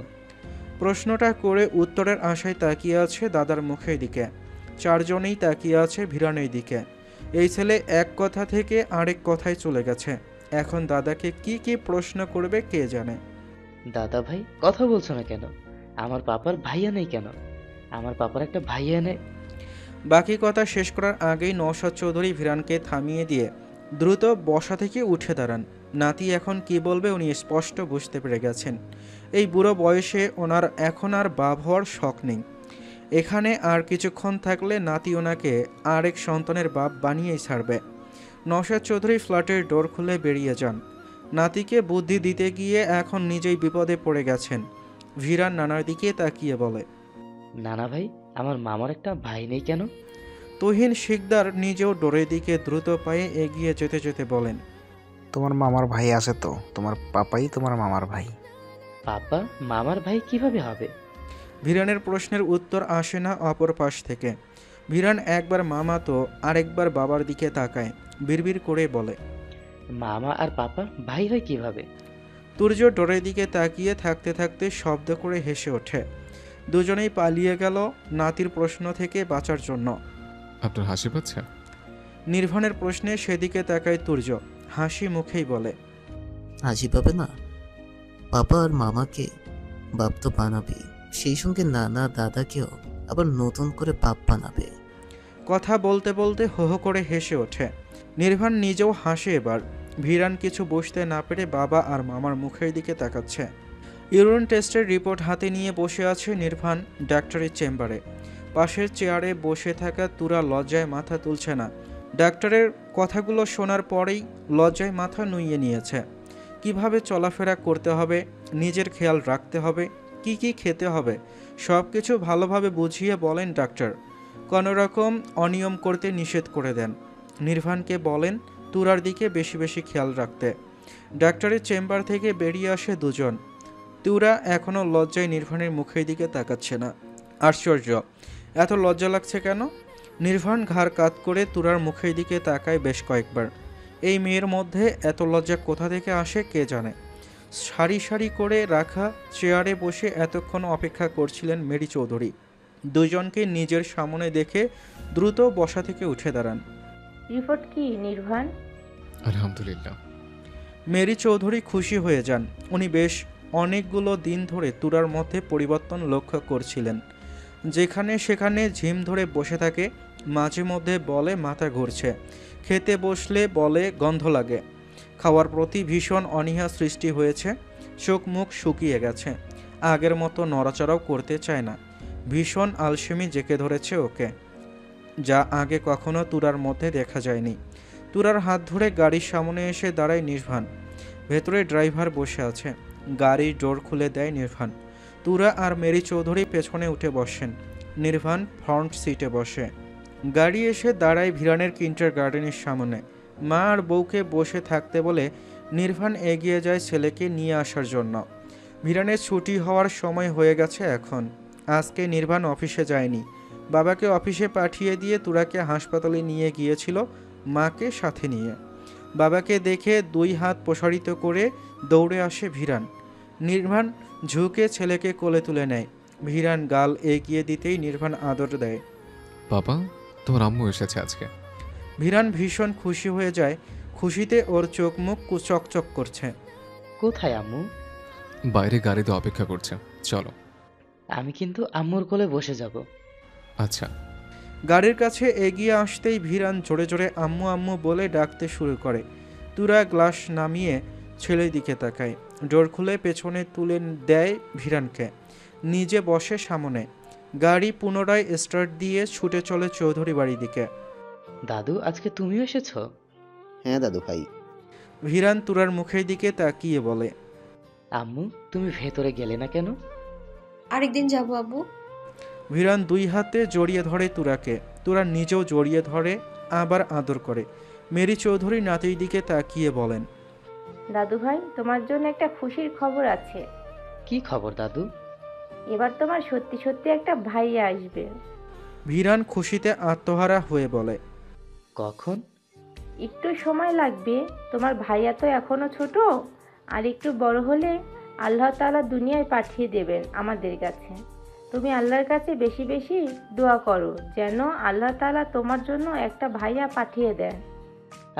প্রশ্নটা করে উত্তরের আশায় তাকিয়ে আছে দাদার মুখের দিকে। চারজনেই তাকিয়ে আছে ভিরানের দিকে। এই ছেলে এক কথা থেকে আরেক কথায় চলে গেছে। এখন দাদাকে কি কি প্রশ্ন করবে কে জানে। দাদা ভাই, কথা বলছো না কেন? আমার পাপার ভাইয়া নেই কেন? আমার পাপার একটা ভাইয়া নেই। বাকি কথা শেষ করার আগেই নওশাদ চৌধুরী ভিরানকে থামিয়ে দিয়ে দ্রুত বসা থেকে উঠে দাঁড়ান। নাতি এখন কি বলবে উনি স্পষ্ট বুঝতে পেরে গেছেন। এই বুড়ো বয়সে ওনার এখন আর বাপ হওয়ার শখ নেই। এখানে আর কিছুক্ষণ থাকলে নাতি ওনাকে আরেক সন্তানের বাপ বানিয়েই ছাড়বে। নওশাদ চৌধুরী ফ্ল্যাটের ডোর খুলে বেরিয়ে যান। নাতিকে বুদ্ধি দিতে গিয়ে এখন নিজেই বিপদে পড়ে গেছেন। ভিরান নানার দিকে তাকিয়ে বলে, নানা ভাই, আমার মামার একটা ভাই নেই কেন? তুহিন শিকদার নিজেও ডোরের দিকে দ্রুত পায়ে এগিয়ে যেতে যেতে বলেন, তোমার মামার ভাই আছে তো, তোমার পাপাই তোমার মামার ভাই। পাপা মামার ভাই কিভাবে হবে? ভিরানের প্রশ্নের উত্তর আসে না অপর পাশ থেকে। ভিরান একবার মামা তো আরেকবার বাবার দিকে তাকায়, বিড়বিড় করে বলে, মামা আর পাপা ভাই হয় কিভাবে? তুর্য ডোরের দিকে তাকিয়ে থাকতে থাকতে শব্দ করে হেসে ওঠে। দুজনেই পালিয়ে গেল নাতির প্রশ্ন থেকে বাঁচার জন্য। আপনার হাসি পাচ্ছে? নির্ভানের প্রশ্নে সেদিকে তাকায় তুর্য, হাসি মুখেই বলে, হাসি পাবে না? পাপা আর মামাকে বাপ তো বানাবে, সেই সঙ্গে নানা দাদাকেও আবার নতুন করে বাপ বানাবে। কথা বলতে বলতে হো হো করে হেসে ওঠে। নির্ভান নিজেও হাসে এবার। ভিরান কিছু বুঝতে না পেরে বাবা আর মামার মুখের দিকে তাকাচ্ছে। ইউরিন টেস্টের রিপোর্ট হাতে নিয়ে বসে আছে নির্ভান ডাক্তারের চেম্বারে। পাশের চেয়ারে বসে থাকা তুরা লজ্জায় মাথা তুলছে না। ডাক্তারের কথাগুলো শোনার পরেই লজ্জায় মাথা নুইয়ে নিয়েছে। কিভাবে চলাফেরা করতে হবে, নিজের খেয়াল রাখতে হবে, কি কি খেতে হবে সব কিছু ভালোভাবে বুঝিয়ে বলেন ডাক্তার। কোনো রকম অনিয়ম করতে নিষেধ করে দেন। নির্ভানকে বলেন তুরার দিকে বেশি বেশি খেয়াল রাখতে। ডাক্তারের চেম্বার থেকে বেরিয়ে আসে দুজন। তুরা এখনও লজ্জায় নির্ভানের মুখের দিকে তাকাচ্ছে না। আশ্চর্য, এত লজ্জা লাগছে কেন? নির্ভান ঘাড় কাত করে তুরার মুখের দিকে তাকায় বেশ কয়েকবার। এই মেয়ের মধ্যে এত লজ্জা কোথা থেকে আসে কে জানে। সারি সারি করে রাখা চেয়ারে বসে এতক্ষণ অপেক্ষা করছিলেন মেরি চৌধুরী। দুজনকে নিজের সামনে দেখে দ্রুত বসা থেকে উঠে দাঁড়ান। রিপোর্ট কি নির্ভান? আলহামদুলিল্লাহ। মেরি চৌধুরী খুশি হয়ে যান। উনি বেশ অনেকগুলো দিন ধরে তুরার মধ্যে পরিবর্তন লক্ষ্য করছিলেন। যেখানে সেখানে ঝিম ধরে বসে থাকে, মাঝে মধ্যে বলে মাথা ঘুরছে, খেতে বসলে বলে গন্ধ লাগে, খাওয়ার প্রতি ভীষণ অনীহা সৃষ্টি হয়েছে, চোখ মুখ শুকিয়ে গেছে, আগের মতো নড়াচড়াও করতে চায় না, ভীষণ আলসেমি জেঁকে ধরেছে ওকে, যা আগে কখনো তুরার মধ্যে দেখা যায়নি। তুরার হাত ধরে গাড়ির সামনে এসে দাঁড়ায় নির্ভান। ভেতরে ড্রাইভার বসে আছে। গাড়ির ডোর খুলে দেয় নির্ভান। তুরা আর মেরি চৌধুরী পেছনে উঠে বসেন। নির্ভান ফ্রন্ট সিটে বসে। গাড়ি এসে দাঁড়ায় ভিরানের কিন্টার গার্ডেনের সামনে। মা আর বউকে বসে থাকতে বলে নির্ভান এগিয়ে যায় ছেলেকে নিয়ে আসার জন্য। ভিরানের ছুটি হওয়ার সময় হয়ে গেছে এখন। আজকে নির্ভান অফিসে যায়নি। বাবাকে অফিসে পাঠিয়ে দিয়ে তুরাকে হাসপাতালে নিয়ে গিয়েছিল মাকে সাথে নিয়ে। বাবাকে দেখে দুই হাত প্রসারিত করে দৌড়ে আসে ভিরান। নির্ভান ঝুঁকে ছেলেকে কোলে তুলে নেয়। ভিরান গাল এগিয়ে দিতেই নির্ভান আদর দেয়। বাবা, তোমার আম্মু এসেছে আজকে। ভিরান ভীষণ খুশি হয়ে যায়। খুশিতে ওর চোখ মুখ চকচক করছে। কোথায় আম্মু? বাইরে গাড়িতে অপেক্ষা করছে, চলো। আমি কিন্তু আম্মুর কোলে বসে যাব। আচ্ছা। গাড়ির কাছে এগিয়ে আসতেই ভিরান জোরে জোরে আম্মু আম্মু বলে ডাকতে শুরু করে। তুরা গ্লাস নামিয়ে ছেলের দিকে তাকায়। ডোর খুলে পেছনে তুলে দেয় ভিরানকে। নিজে বসে সামনে। গাড়ি পুনরায় স্টার্ট দিয়ে ছুটে চলে চৌধুরী বাড়ির দিকে। দাদু, আজকে তুমিও এসেছো? হ্যাঁ দাদু ভাই। ভিরান তুরার মুখের দিকে তাকিয়ে বলে, আম্মু, তুমি ভেতরে গেলে না কেন? আরেকদিন যাবো আব্বু। ভিরান দুই হাতে জড়িয়ে ধরে তুরাকে। তুরা নিজেও জড়িয়ে ধরে, আবার আদর করে। মেরি চৌধুরী নাতির দিকে তাকিয়ে বলেন, দাদু ভাই, তোমার জন্য একটা খুশির খবর আছে। কি খবর দাদু? এবার তোমার সত্যি সত্যি একটা ভাইয়া আসবে। ভিরান খুশিতে আত্মহারা হয়ে বলে, কখন? একটু সময় লাগবে। তোমার ভাইয়া তো এখনো ছোট, আর একটু বড় হলে আল্লাহ তাআলা দুনিয়ায় পাঠিয়ে দেবেন আমাদের কাছে। তুমি আল্লাহর কাছে বেশি বেশি দোয়া করো যেন আল্লাহ তাআলা তোমার জন্য একটা ভাইয়া পাঠিয়ে দেন।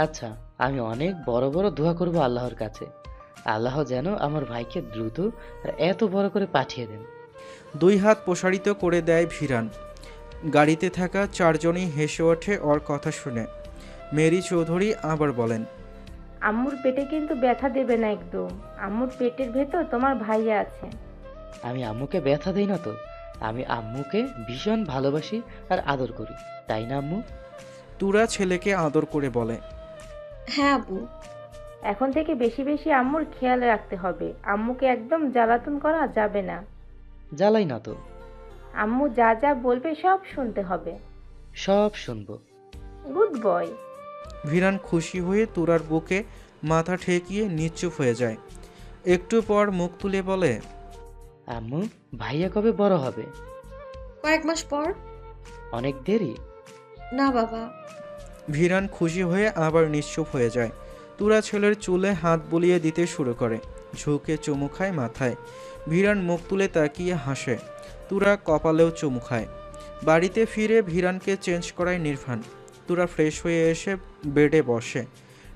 আচ্ছা, আমি অনেক বড় বড় দোয়া করব আল্লাহর কাছে, আল্লাহ যেন আমার ভাইকে দ্রুত আর এত বড় করে পাঠিয়ে দেন। দুই হাত প্রসারিত করে দেয় ভিরান। গাড়িতে থাকা চারজনই হেসে ওঠে ওর কথা শুনে। মেরি চৌধুরী আবার বলেন, আম্মুর পেটে কিন্তু ব্যথা দেবে না একদম। আম্মুর পেটের ভেতর তোমার ভাইয়া আছে। আমি আম্মুকে ব্যথা দেই না তো। আমি আম্মুকে ভীষণ ভালোবাসি আর আদর করি, তাই না আম্মু? তুরা ছেলেকে আদর করে বলে, হ্যাঁ আব্বু। এখন থেকে বেশি বেশি আম্মুর খেয়াল রাখতে হবে। আম্মুকে একদম জ্বালাতন করা যাবে না। জ্বালাই না তো। আম্মু যা যা বলবে সব শুনতে হবে। সব শুনবো। Good boy. ভিরান খুশি হয়ে তুরার বুকে মাথা ঠেকিয়ে নিশ্চুপ হয়ে যায়। একটু পর মুখ তুলে বলে, আম্মু, ভাইয়া কবে বড় হবে? কয়েক মাস পর। অনেক দেরি? না বাবা। ভিরান খুশি হয়ে আবার নিশ্চুপ হয়ে যায়। তুরা ছেলের চুলে হাত বুলিয়ে দিতে শুরু করে। ঝুঁকে চুমু খায় মাথায়। ভিরান মুখ তুলে তাকিয়ে হাসে। তুরা কপালেও চুমু খায়। বাড়িতে ফিরে ভিরানকে চেঞ্জ করায় নির্ভান। তুরা ফ্রেশ হয়ে এসে বেডে বসে।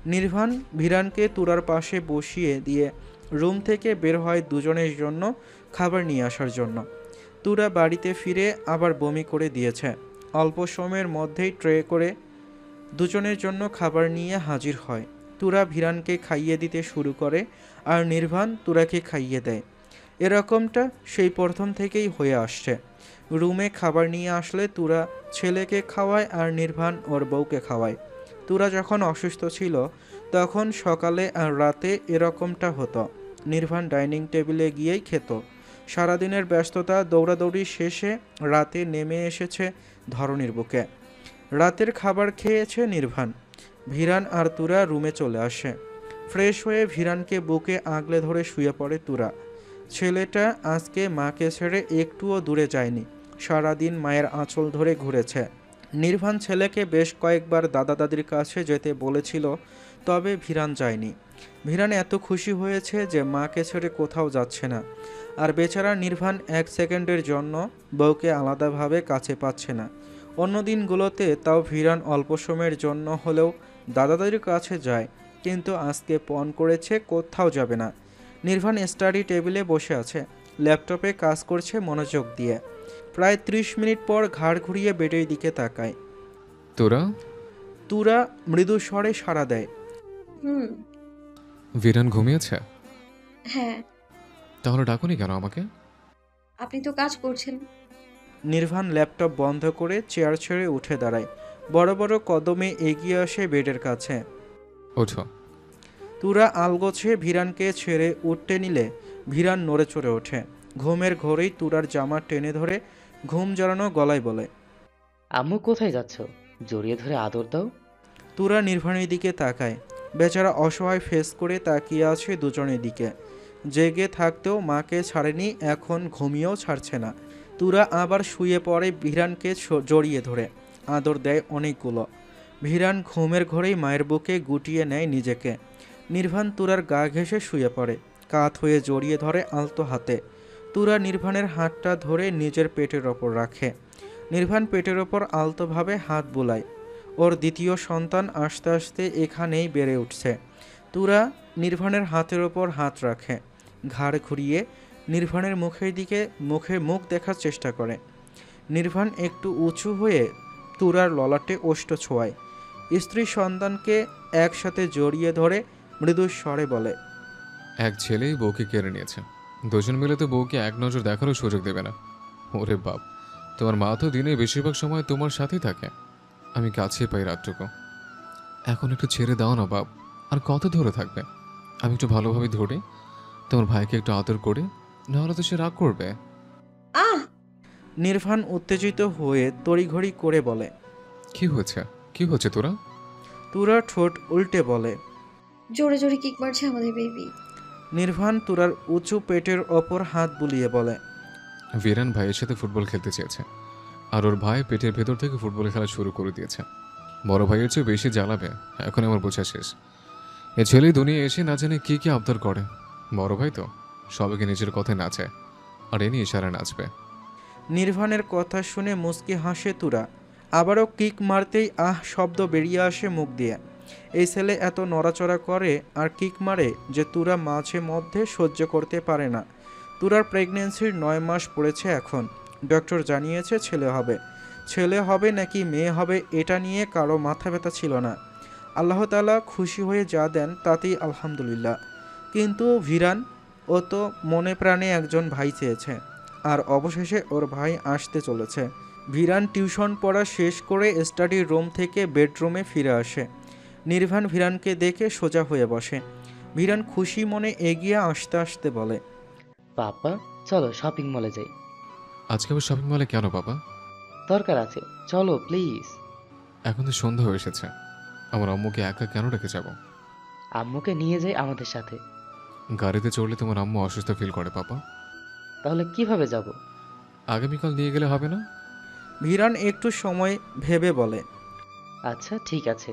নির্ভান ভিরানকে তুরার পাশে বসিয়ে দিয়ে রুম থেকে বের হয় দুজনের জন্য খাবার নিয়ে আসার জন্য। তুরা বাড়িতে ফিরে আবার বমি করে দিয়েছে। অল্প সময়ের মধ্যেই ট্রে করে দুজনের জন্য খাবার নিয়ে হাজির হয়। তুরা ভিরানকে খাইয়ে দিতে শুরু করে আর নির্ভান তুরাকে খাইয়ে দেয়। এরকমটা সেই প্রথম থেকেই হয়ে আসছে। রুমে খাবার নিয়ে আসলে তুরা ছেলেকে খাওয়ায় আর নির্ভান ওর বউকে খাওয়ায়। তুরা যখন অসুস্থ ছিল তখন সকালে আর রাতে এরকমটা হতো। নির্ভান ডাইনিং টেবিলে গিয়েই খেত। সারাদিনের ব্যস্ততা দৌড়াদৌড়ি শেষে রাতে নেমে এসেছে ধরনীর বুকে। রাতের খাবার খেয়েছে নির্ভান। ভিরান আর তুরা রুমে চলে আসে। ফ্রেশ হয়ে ভিরানকে বুকে আগলে ধরে শুয়ে পড়ে তুরা। ছেলেটা আজকে মাকে ছেড়ে একটুও দূরে যায়নি, সারাদিন মায়ের আঁচল ধরে ঘুরেছে। নির্ভান ছেলেকে বেশ কয়েকবার দাদা দাদির কাছে যেতে বলেছিল, তবে ভিরান যায়নি। ভিরান এত খুশি হয়েছে যে মাকে ছেড়ে কোথাও যাচ্ছে না। আর বেচারা নির্ভান এক সেকেন্ডের জন্য বউকে আলাদাভাবে কাছে পাচ্ছে না। অন্য দিনগুলোতে তাও ভিরান অল্প সময়ের জন্য হলেও দাদা দাদির কাছে যায়, কিন্তু আজকে পণ করেছে কোথাও যাবে না। নির্ভান স্টাডি টেবিলে বসে আছে, ল্যাপটপে কাজ করছে মনোযোগ দিয়ে। প্রায় 30 মিনিট পর ঘাড় ঘুরিয়ে বেডের দিকে তাকায়। তুরা মৃদু স্বরে সাড়া দেয়। হুম। ভিরান ঘুমিয়েছে? হ্যাঁ। তাহলে ডাকুনি কেন আমাকে? আপনি তো কাজ করছেন। নির্ভান ল্যাপটপ বন্ধ করে চেয়ার ছেড়ে উঠে দাঁড়ায়। বড় বড় কদমে এগিয়ে আসে বেডের কাছে। ওঠো। তুরা আলগোছে ভিরানকে ছেড়ে উঠতে নিলে ভিরান নড়ে চড়ে ওঠে। ঘুমের ঘোরেই তুরার জামা টেনে ধরে ঘুম জড়ানো গলায় বলে, আম্মু কোথায় যাচ্ছ? জড়িয়ে ধরে আদর দাও। তুরা নির্ভানের দিকে তাকায়। বেচারা অসহায় ফেস করে তাকিয়ে আছে দুজনের দিকে। জেগে থাকতেও মাকে ছাড়েনি, এখন ঘুমিয়েও ছাড়ছে না। তুরা আবার শুয়ে পড়ে ভিরানকে জড়িয়ে ধরে আদর দেয় অনেকগুলো। ভিরান ঘুমের ঘোরেই মায়ের বুকে গুটিয়ে নেয় নিজেকে। নির্ভান তুরার গা ঘেঁষে শুয়ে পড়ে, কাত হয়ে জড়িয়ে ধরে আলতো হাতে। তুরা নির্ভানের হাতটা ধরে নিজের পেটের ওপর রাখে। নির্ভান পেটের ওপর আলতোভাবে হাত বুলায়। ওর দ্বিতীয় সন্তান আস্তে আস্তে এখানেই বেড়ে উঠছে। তুরা নির্ভানের হাতের ওপর হাত রাখে, ঘাড় ঘুরিয়ে নির্ভানের মুখের দিকে মুখ দেখার চেষ্টা করে। নির্ভান একটু উঁচু হয়ে তুরার ললাটে ওষ্ঠ ছোঁয়ায়। স্ত্রী সন্তানকে একসাথে জড়িয়ে ধরে মৃদু স্বরে বলে, এক ছেলেই বউকে কেড়ে নিয়েছে, দুজন মিলে তো বউকে এক নজর দেখারও সুযোগ দেবে না। ওরে বাপ, তোমার মা তো দিনে বেশিরভাগ সময় তোমার সাথেই থাকে, আমি কাছে পাই রাতটুকু। এখন একটু ছেড়ে দাও না বাপ, আর কত ধরে থাকবে? আমি একটু ভালোভাবে ধরে তোমার ভাইকে একটু আদর করে, নাহলে তো সে রাগ করবে। নির্ভান উত্তেজিত হয়ে তড়িঘড়ি করে বলে, কি হয়েছে তোরা? তুরা ঠোঁট উল্টে বলে, জোরে জোরে কিক মারছে আমাদের বেবি। নির্ভান তুরার উঁচু পেটের ওপর হাত বুলিয়ে বলে, ভিরান ভাইয়ের সাথে ফুটবল খেলতে চেয়েছে, আর ওর ভাই পেটের ভেতর থেকে ফুটবল খেলা শুরু করে দিয়েছে। বড় ভাইয়ের চেয়ে বেশি জ্বালাবে, এখন আমার বোঝা শেষ। এ ছেলে দুনিয়া এসে না জানে কি কি আবদার করে। বড় ভাই তো সবাইকে নিজের কথায় নাচায়, আর এ নিয়ে ইশারা নাচবে। নির্ভানের কথা শুনে মুচকি হাসে তুরা। আবারও কিক মারতেই আহ শব্দ বেরিয়ে আসে মুখ দিয়ে। এই ছেলে এত নড়াচড়া করে আর কিক মারে যে তুরা মাঝে মধ্যে সহ্য করতে পারে না। তুরার প্রেগনেন্সির 9 মাস পড়েছে এখন। ডক্টর জানিয়েছে ছেলে হবে নাকি মেয়ে হবে এটা নিয়ে কারো মাথা ব্যথা ছিল না। আল্লাহ তাআলা খুশি হয়ে যা দেন তাতেই আলহামদুলিল্লাহ। কিন্তু ভিরান, ও তো মনে প্রাণে একজন ভাই চেয়েছে, আর অবশেষে ওর ভাই আসতে চলেছে। ভিরান টিউশন পড়া শেষ করে স্টাডি রুম থেকে বেডরুমে ফিরে আসে। নির্ভান ভিরানকে দেখে সোজা হয়ে বসে। ভিরান খুশি মনে এগিয়ে আসতে আসতে বলে, পাপা চলো শপিং মলে যাই। আজকে আবার শপিং মলে কেন বাবা? দরকার আছে, চলো প্লিজ। এখন তো সন্ধ্যা হয়ে এসেছে, আমার আম্মুকে একা কেন রেখে যাব? আম্মুকে নিয়ে যাই আমাদের সাথে। গাড়িতে চড়লে তোমার আম্মু অসুস্থ ফিল করে পাপা। তাহলে কিভাবে যাব? আগামীকাল নিয়ে গেলে হবে না? ভিরান একটু সময় ভেবে বলে, আচ্ছা ঠিক আছে।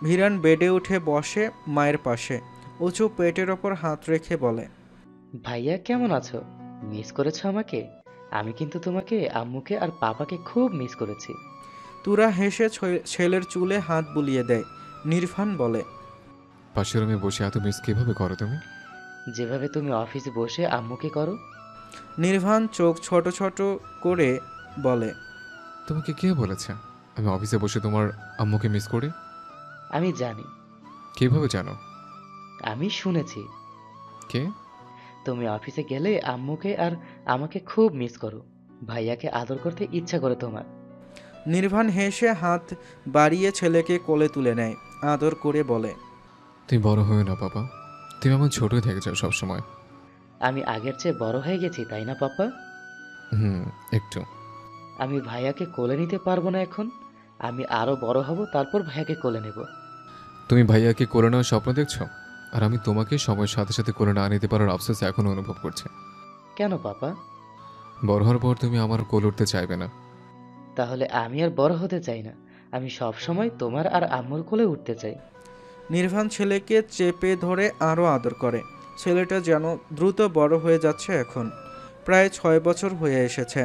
ভিরান বেডে উঠে বসে মায়ের পাশে, উঁচু পেটের ওপর হাত রেখে বলে, ভাইয়া কেমন আছো? মিস করেছো আমাকে? আমি কিন্তু তোমাকে, আম্মুকে আর পাপাকে খুব মিস করেছি। তুরা হেসে ছেলের চুলে হাত বুলিয়ে দেয়। নির্ভান বলে, পাশের রুমে বসে এত মিস কিভাবে করো তুমি? যেভাবে তুমি অফিসে বসে আম্মুকে করো। নির্ভান চোখ ছোট ছোট করে বলে, তোমাকে কে বলেছে আমি অফিসে বসে তোমার আম্মুকে মিস করি? আমি জানি। কিভাবে জানো? আমি শুনেছি কে? তুমি অফিসে গেলে আম্মুকে আর আমাকে খুব মিস করো। ভাইয়াকে আদর করতে ইচ্ছা করে তোমার। নির্বাণ হেসে হাত বাড়িয়ে ছেলেকে কোলে তুলে নেয়, আদর করে বলে, তুমি বড় হয়ে না বাবা, তুমি আমার ছোটই থেকে যাও সবসময়। আমি আগের চেয়ে বড় হয়ে গেছি তাই না পাপা? একটু। আমি ভাইয়াকে কোলে নিতে পারবো না এখন। আমি আরো বড় হব, তারপর ভাইয়াকে কোলে নেব। তুমি ভাইয়াকে কোলে নেওয়ার স্বপ্ন দেখছো, আর আমি তোমাকে সময়ের সাথে সাথে কোলে না নিতে পারার আফসোস এখনো অনুভব করছি। কেন পাপা? বড় হওয়ার পর তুমি আমার কোলে উঠতে চাইবে না। তাহলে আমি আর বড় হতে চাই না, আমি সব সময় তোমার আর আম্মুর কোলে উঠতে চাই। নির্বাণ ছেলেকে চেপে ধরে আরও আদর করে। ছেলেটা যেন দ্রুত বড় হয়ে যাচ্ছে এখন। প্রায় 6 বছর হয়ে এসেছে।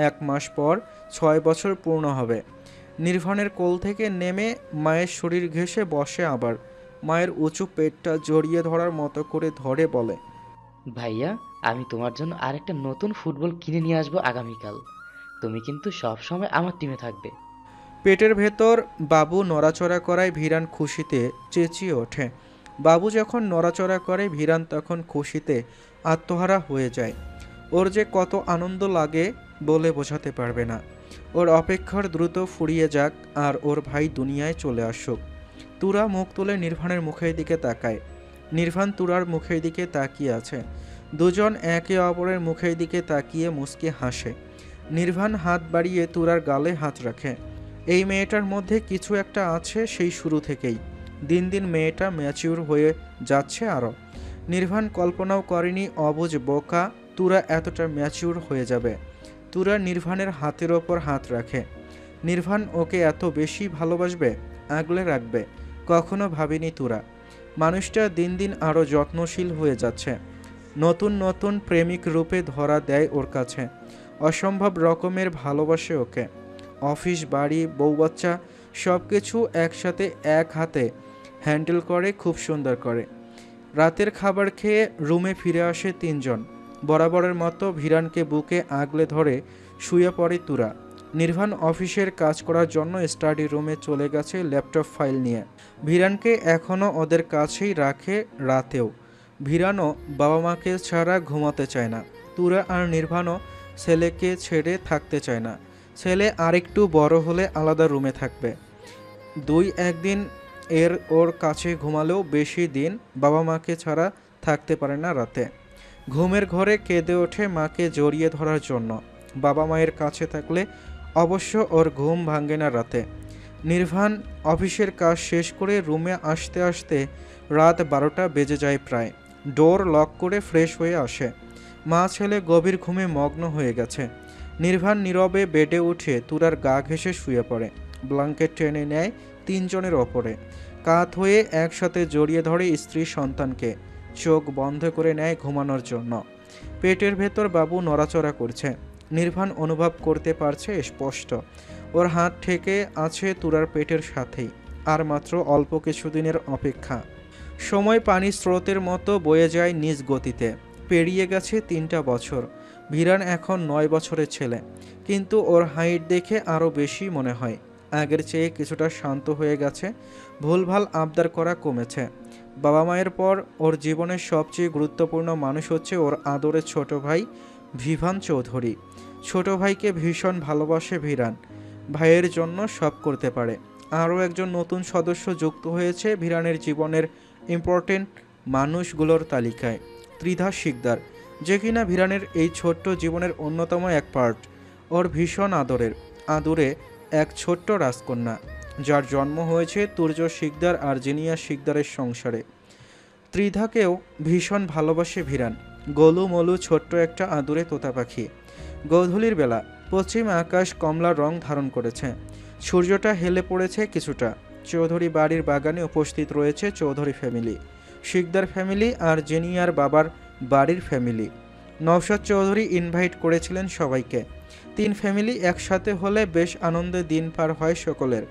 1 মাস পর 6 বছর পূর্ণ হবে। নির্বাণের কোল থেকে নেমে মায়ের শরীর ঘেঁষে বসে, আবার মায়ের উঁচু পেটটা জড়িয়ে ধরার মতো করে ধরে বলে, ভাইয়া, আমি তোমার জন্য আরেকটা নতুন ফুটবল কিনে নিয়ে আসবো আগামীকাল। তুমি কিন্তু সব সময় আমার টিমে থাকবে। পেটের ভেতর বাবু নড়াচড়া করায় ভিরান খুশিতে চেঁচিয়ে ওঠে। বাবু যখন নড়াচড়া করে ভিরান তখন খুশিতে আত্মহারা হয়ে যায়। ওর যে কত আনন্দ লাগে বলে বোঝাতে পারবে না। ওর অপেক্ষার দ্রুত ফুরিয়ে যাক আর ওর ভাই দুনিয়ায় চলে আসুক। তুরা মুখ তুলে নির্বাণের মুখের দিকে তাকায়। নির্বাণ তুরার মুখের দিকে তাকিয়ে আছে। দুজন একে অপরের মুখের দিকে তাকিয়ে মুচকে হাসে। নির্বাণ হাত বাড়িয়ে তুরার গালে হাত রাখে। এই মেয়েটার মধ্যে কিছু একটা আছে সেই শুরু থেকেই। দিন দিন মেয়েটা ম্যাচিউর হয়ে যাচ্ছে আরও। নির্বাণ কল্পনাও করেনি অবুঝ বোকা তুরা এতটা ম্যাচিউর হয়ে যাবে। তুরা নির্বাণের হাতের ওপর হাত রাখে। নির্বাণ ওকে এত বেশি ভালোবাসবে, আগলে রাখবে, কখনো ভাবেনি তুরা। মানুষটা দিন দিন আরও যত্নশীল হয়ে যাচ্ছে। নতুন নতুন প্রেমিক রূপে ধরা দেয় ওর কাছে। অসম্ভব রকমের ভালোবাসে ওকে। অফিস, বাড়ি, বউ বাচ্চা সব কিছু একসাথে এক হাতে হ্যান্ডেল করে, খুব সুন্দর করে। রাতের খাবার খেয়ে রুমে ফিরে আসে 3 জন। বরাবরের মতো ভিরানকে বুকে আগলে ধরে শুয়ে পড়ে তুরা। নির্বাণ অফিসের কাজ করার জন্য স্টাডি রুমে চলে গেছে ল্যাপটপ ফাইল নিয়ে। ভিরানকে এখনও ওদের কাছেই রাখে রাতেও। ভিরানও বাবা মাকে ছাড়া ঘুমাতে চায় না। তুরা আর নির্বাণও ছেলেকে ছেড়ে থাকতে চায় না। ছেলে আরেকটু বড় হলে আলাদা রুমে থাকবে। 2-1 দিন ওর কাছে ঘুমালেও বেশি দিন বাবা মাকে ছাড়া থাকতে পারে না রাতে। ঘুমের ঘরে কেঁদে ওঠে মাকে জড়িয়ে ধরার জন্য। বাবা মায়ের কাছে থাকলে অবশ্য ওর ঘুম ভাঙে না রাতে। নির্বাণ অফিসের কাজ শেষ করে রুমে আসতে আসতে রাত 12টা বেজে যায় প্রায়। ডোর লক করে ফ্রেশ হয়ে আসে। মা ছেলে গভীর ঘুমে মগ্ন হয়ে গেছে। নির্বাণ নীরবে বেডে উঠে তুরার গা ঘেঁষে শুয়ে পড়ে। ব্ল্যাঙ্কেট টেনে নেয় 3 জনের ওপরে। কাত হয়ে একসাথে জড়িয়ে ধরে স্ত্রী সন্তানকে। চোখ বন্ধ করে নেয় ঘুমানোর জন্য। পেটের ভেতর বাবু নড়াচড়া করছে। নির্বাণ অনুভব করতে পারছে স্পষ্ট। ওর হাত ঠেকে আছে তুরার পেটের সাথেই। আর মাত্র অল্প কিছুদিনের অপেক্ষা। সময় পানির স্রোতের মতো বয়ে যায় নিজ গতিতে। পেরিয়ে গেছে 3টা বছর। ভিরান এখন 9 বছরের ছেলে, কিন্তু ওর হাইট দেখে আরও বেশি মনে হয়। আগের চেয়ে কিছুটা শান্ত হয়ে গেছে। ভুলভাল আবদার করা কমেছে। বাবা মায়ের পর ওর জীবনের সবচেয়ে গুরুত্বপূর্ণ মানুষ হচ্ছে ওর আদরের ছোট ভাই ভিভান চৌধুরী। ছোট ভাইকে ভীষণ ভালোবাসে ভিরান। ভাইয়ের জন্য সব করতে পারে। আরও একজন নতুন সদস্য যুক্ত হয়েছে ভিরানের জীবনের ইম্পর্টেন্ট মানুষগুলোর তালিকায়, ত্রিধা শিকদার, যে কিনা ভিরানের এই ছোট্ট জীবনের অন্যতম এক পার্ট। ওর ভীষণ আদরে এক ছোট্ট রাজকন্যা, যার জন্ম হয়েছে তুর্য শিকদার আর জিনিয়া শিকদারের সংসারে। ত্রিধাকেও ভীষণ ভালোবাসে ভিরান। গোলু মলু ছোট্ট একটা আদুরে তোতা পাখি। গোধূলির বেলা পশ্চিম আকাশ কমলা রং ধারণ করেছে। সূর্যটা হেলে পড়েছে কিছুটা। চৌধুরী বাড়ির বাগানে উপস্থিত রয়েছে চৌধুরী ফ্যামিলি, শিকদার ফ্যামিলি আর জেনিয়ার বাবার বাড়ির ফ্যামিলি। নওশাদ চৌধুরী ইনভাইট করেছিলেন সবাইকে। 3 ফ্যামিলি একসাথে হলে বেশ আনন্দে দিন পার হয় সকলের।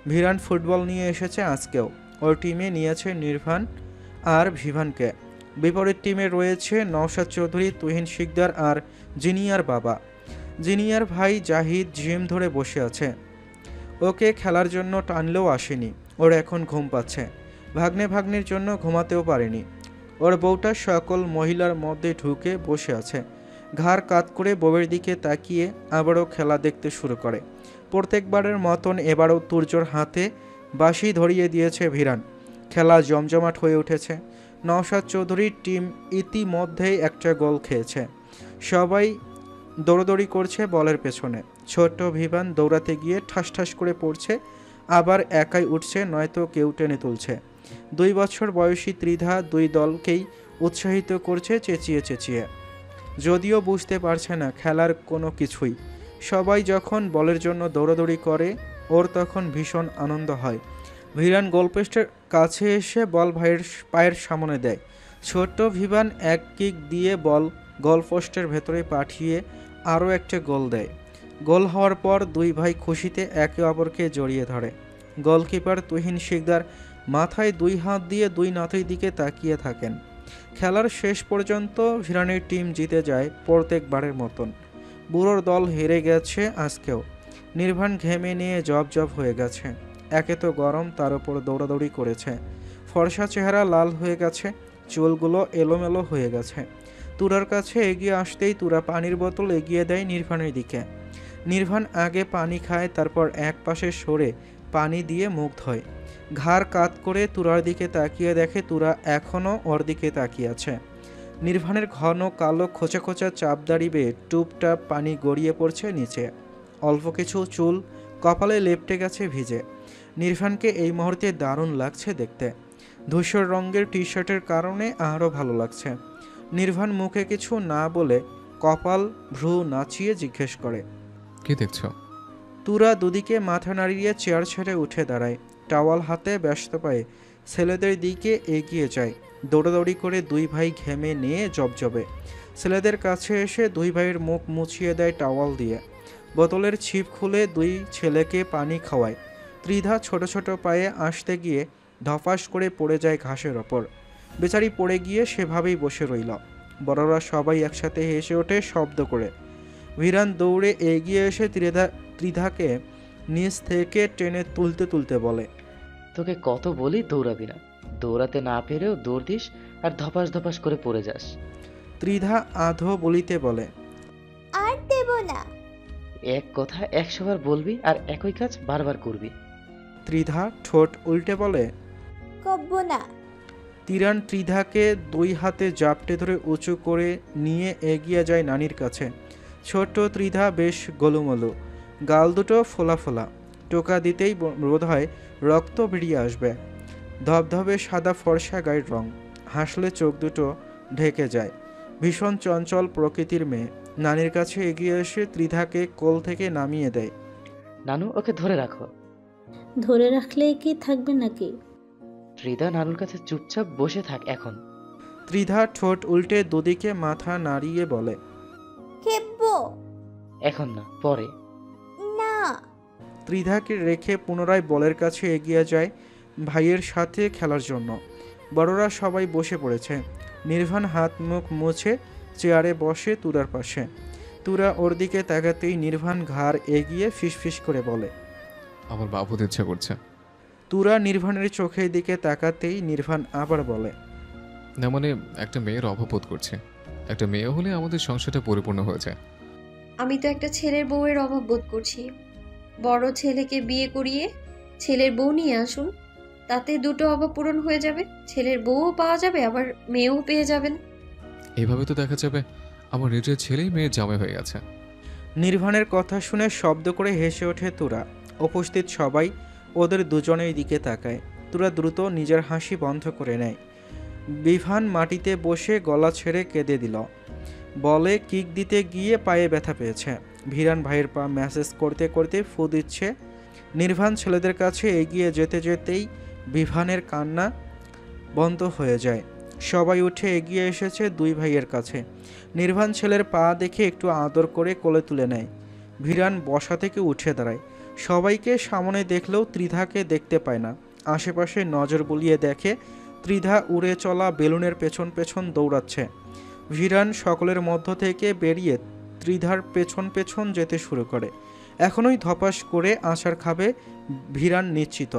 ভিরান ফুটবল নিয়ে এসেছে আজকেও। ওর টিমে নিয়েছে নির্বাণ আর ভিভানকে। বিপরীত টিমে রয়েছে নওশাদ চৌধুরী, তুহিন শিকদার আর জিনিয়ার বাবা। জিনিয়ার ভাই জাহিদ জিম ধরে বসে আছে। ওকে খেলার জন্য টানলেও আসেনি। ওর এখন ঘুম পাচ্ছে। ভাগ্নের জন্য ঘুমাতেও পারেনি। ওর বউটা সকল মহিলার মধ্যে ঢুকে বসে আছে। ঘাড় কাত করে বউয়ের দিকে তাকিয়ে আবারও খেলা দেখতে শুরু করে। প্রত্যেকবারের মতন এবারও তুর্যর হাতে বাঁশি ধরিয়ে দিয়েছে ভিরান। খেলা জমজমাট হয়ে উঠেছে। নওশাদ চৌধুরীর টিম ইতিমধ্যেই একটা গোল খেয়েছে। সবাই দৌড়দৌড়ি করছে বলের পেছনে। ছোট্ট ভিভান দৌড়াতে গিয়ে ঠাস ঠাস করে পড়ছে, আবার একাই উঠছে, নয়তো কেউ টেনে তুলছে। 2 বছর বয়সী ত্রিধা দুই দলকেই উৎসাহিত করছে চেঁচিয়ে চেঁচিয়ে। যদিও বুঝতে পারছে না খেলার কোনো কিছুই। সবাই যখন বলের জন্য দৌড়াদৌড়ি করে ওর তখন ভীষণ আনন্দ হয়। ভিরান গোলপোস্টের কাছে এসে বল ভাইয়ের পায়ের সামনে দেয়। ছোট্ট ভিভান এক কিক দিয়ে বল গোলপোস্টের ভেতরে পাঠিয়ে আরও একটা গোল দেয়। গোল হওয়ার পর দুই ভাই খুশিতে একে অপরকে জড়িয়ে ধরে। গোলকিপার তুহিন শিকদার মাথায় 2 হাত দিয়ে 2 নাতির দিকে তাকিয়ে থাকেন। খেলার শেষ পর্যন্ত ভিরানের টিম জিতে যায় প্রত্যেকবারের মতন। বুড়োর দল হেরে গেছে আজকেও। নির্বাণ ঘেমে নিয়ে জব হয়ে গেছে। একে তো গরম, তার উপর দৌড়াদৌড়ি করেছে। ফর্সা চেহারা লাল হয়ে গেছে, চুলগুলো এলোমেলো হয়ে গেছে। তুরার কাছে এগিয়ে আসতেই তুরা পানির বোতল এগিয়ে দেয় নির্বাণের দিকে। নির্বাণ আগে পানি খায়, তারপর এক পাশে সরে পানি দিয়ে মুখ ধোয়। ঘাড় কাত করে তুরার দিকে তাকিয়ে দেখে তুরা এখনও ওর দিকে তাকিয়ে আছে। নির্বাণের ঘন কালো খোঁচা খোঁচা চাপদাড়ি বেয়ে টুপটাপ পানি গড়িয়ে পড়ছে নিচে। অল্প কিছু চুল কপালে লেপটে গেছে ভিজে। নির্বাণকে এই মুহূর্তে দারুণ লাগছে দেখতে। ধূসর রঙের টি শার্টের কারণে আরও ভালো লাগছে। নির্বাণ মুখে কিছু না বলে কপাল ভ্রু নাচিয়ে জিজ্ঞেস করে, কি দেখছো? তুরা দুদিকে মাথা নাড়িয়ে চেয়ার ছেড়ে উঠে দাঁড়ায়। টাওয়াল হাতে ব্যস্ত পায়ে ছেলেদের দিকে এগিয়ে যায়। দৌড়াদৌড়ি করে দুই ভাই ঘেমে নিয়ে জবজবে। ছেলেদের কাছে এসে দুই ভাইয়ের মুখ মুছিয়ে দেয় টাওয়াল দিয়ে। বোতলের ছিপ খুলে দুই ছেলেকে পানি খাওয়ায়। ত্রিধা ছোট ছোট পায়ে আসতে গিয়ে ধপাস করে পড়ে যায় ঘাসের ওপর। বেচারি পড়ে গিয়ে সেভাবেই বসে রইল। বড়রা সবাই একসাথে হেসে ওঠে শব্দ করে। ভিরান দৌড়ে এগিয়ে এসে ত্রিধাকে নিচ থেকে টেনে তুলতে তুলতে বলে, তোকে কত বলি দৌড়াবি না, দৌড়াতে না পেরেও দৌড় দিস আর ধপাস ধপাস করে পড়ে যাস। ত্রিধা আধো বলিতে বলে, আর দেব না। এক কথা 100 বার বলবি আর একই কাজ বারবার করবি। ত্রিধা ঠোঁট উল্টে বলে, কব্ব না। তিরান ত্রিধাকে 2 হাতে জাপটে ধরে উঁচু করে নিয়ে এগিয়ে যায় নানির কাছে। ছোট্ট ত্রিধা বেশ গোলুমলু, গাল দুটো ফোলা ফোলা। টোকা দিতেই বোধ হয় রক্ত বেরিয়ে আসবে। ধবধবে সাদা ফর্সা গায়ের রং, হাসলে চোখ দুটো ঢেকে যায়। ভীষণ চঞ্চল প্রকৃতির মেয়ে। নানির কাছে এগিয়ে এসে ত্রিধাকে কোল থেকে নামিয়ে দেয়। নানু, ওকে ধরে রাখো। ধরে রাখলে কি থাকবে নাকি? ত্রিধা, নানুর কাছে চুপচাপ বসে থাক এখন। ত্রিধা ঠোঁট উল্টে দুদিকে মাথা নাড়িয়ে বলে, খেপবো। এখন না, পরে। না। ত্রিধাকে রেখে পুনরায় বলের কাছে এগিয়ে যায় ভাইয়ের সাথে খেলার জন্য। বড়রা সবাই বসে পড়েছে। নির্বাণ হাত মুখ মুছে চেয়ারে বসে তুরার পাশে। তুরা ওর দিকে তাকাতেই নির্বাণ ঘাড় এগিয়ে ফিসফিস করে বলে, আমার বাপ হতে ইচ্ছা করছে। তুরা নির্বাণের চোখের দিকে তাকাতেই নির্বাণ আবার বলে, না মানে একটা মেয়ের অভাব বোধ করছে। একটা মেয়ে হলে আমাদের সংসারটা পরিপূর্ণ হয়ে যায়। আমি তো একটা ছেলের বউয়ের অভাব বোধ করছি। বড় ছেলেকে বিয়ে করিয়ে ছেলের বউ নিয়ে আসুন, তাতে দুটো অভাব পূরণ হয়ে যাবে। ছেলের বউও পাওয়া যাবে, আবার মেয়েও পেয়ে যাবেন। এইভাবে তো দেখা যাবে আমার নিজের ছেলেই মেয়ের জামাই হয়ে গেছে। নির্বাণের কথা শুনে শব্দ করে হেসে ওঠে তুরা। উপস্থিত সবাই ওদের দুজনের দিকে তাকায়। তুরা দ্রুত নিজের হাসি বন্ধ করে নেয়। বিভান মাটিতে বসে গলা ছেড়ে কেঁদে দিল। বলে কিক দিতে গিয়ে পায়ে ব্যথা পেয়েছে। ভিরান ভাইয়ের পা ম্যাসেজ করতে করতে ফু দিচ্ছে। নির্বাণ ছেলেদের কাছে এগিয়ে যেতে যেতেই বিভানের কান্না বন্ধ হয়ে যায়। সবাই উঠে এগিয়ে এসেছে দুই ভাইয়ের কাছে। নির্বাণ ছেলের পা দেখে একটু আদর করে কোলে তুলে নেয়। ভিরান বসা থেকে উঠে দাঁড়ায়। সবাইকে সামনে দেখলেও ত্রিধাকে দেখতে পায় না। আশেপাশে নজর বুলিয়ে দেখে ত্রিধা উড়ে চলা বেলুনের পেছন পেছন দৌড়াচ্ছে। ভিরান সকলের মধ্য থেকে বেরিয়ে ত্রিধার পেছন পেছন যেতে শুরু করে। এখনই ধপাস করে আছাড় খাবে ভিরান নিশ্চিত।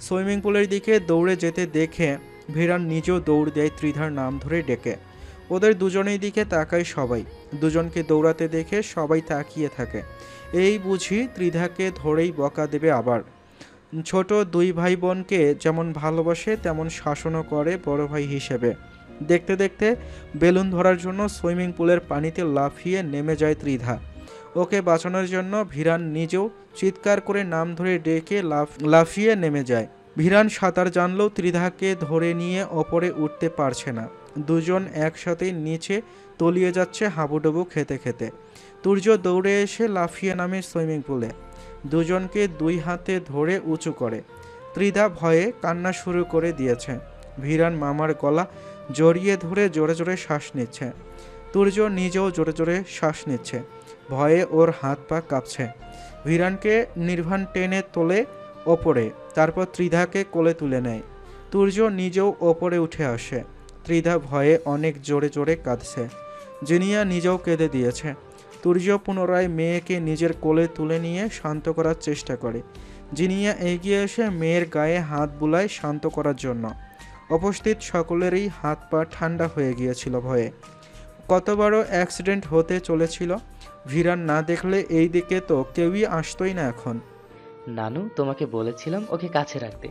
সুইমিং পুলের দিকে দৌড়ে যেতে দেখে ভিরান নিজেও দৌড় দেয় ত্রিধার নাম ধরে ডেকে। ওদের দুজনের দিকে তাকায় সবাই। দুজনকে দৌড়াতে দেখে সবাই তাকিয়ে থাকে। এই বুঝি ত্রিধাকে ধরেই বকা দেবে আবার। ছোট দুই ভাই বোনকে যেমন ভালোবাসে তেমন শাসনও করে বড় ভাই হিসেবে। দেখতে দেখতে বেলুন ধরার জন্য সুইমিং পুলের পানিতে লাফিয়ে নেমে যায় ত্রিধা। ওকে বাঁচানোর জন্য ভিরান নিজেও চিৎকার করে নাম ধরে ডেকে লাফিয়ে নেমে যায়। ভিরান সাঁতার জানলেও ত্রিধাকে ধরে নিয়ে ওপরে উঠতে পারছে না। দুজন একসাথে নিচে তলিয়ে যাচ্ছে হাবুডুবু খেতে খেতে। তুর্য দৌড়ে এসে লাফিয়ে নামে সুইমিং পুলে। দুজনকে দুই হাতে ধরে উঁচু করে। ত্রিধা ভয়ে কান্না শুরু করে দিয়েছে। ভিরান মামার গলা জড়িয়ে ধরে জোরে জোরে শ্বাস নিচ্ছে। তুর্য নিজেও জোরে জোরে শ্বাস নিচ্ছে। ভয়ে ওর হাত পা কাঁপছে। ভিরানকে নির্বাণ টেনে তোলে ওপরে, তারপর ত্রিধাকে কোলে তুলে নেয়। তুর্য নিজেও ওপরে উঠে আসে। ত্রিধা ভয়ে অনেক জোরে জোরে কাঁদছে। জিনিয়া নিজেও কেঁদে দিয়েছে। তুর্য পুনরায় মেয়েকে নিজের কোলে তুলে নিয়ে শান্ত করার চেষ্টা করে। জিনিয়া এগিয়ে এসে মেয়ের গায়ে হাত বুলায় শান্ত করার জন্য। উপস্থিত সকলেরই হাত পা ঠান্ডা হয়ে গিয়েছিল ভয়ে। কতবারও অ্যাক্সিডেন্ট হতে চলেছিল। ভিরান না দেখলে এই দিকে তো কেউই আসতোই না এখন। নানু, তোমাকে বলেছিলাম ওকে কাছে রাখতে।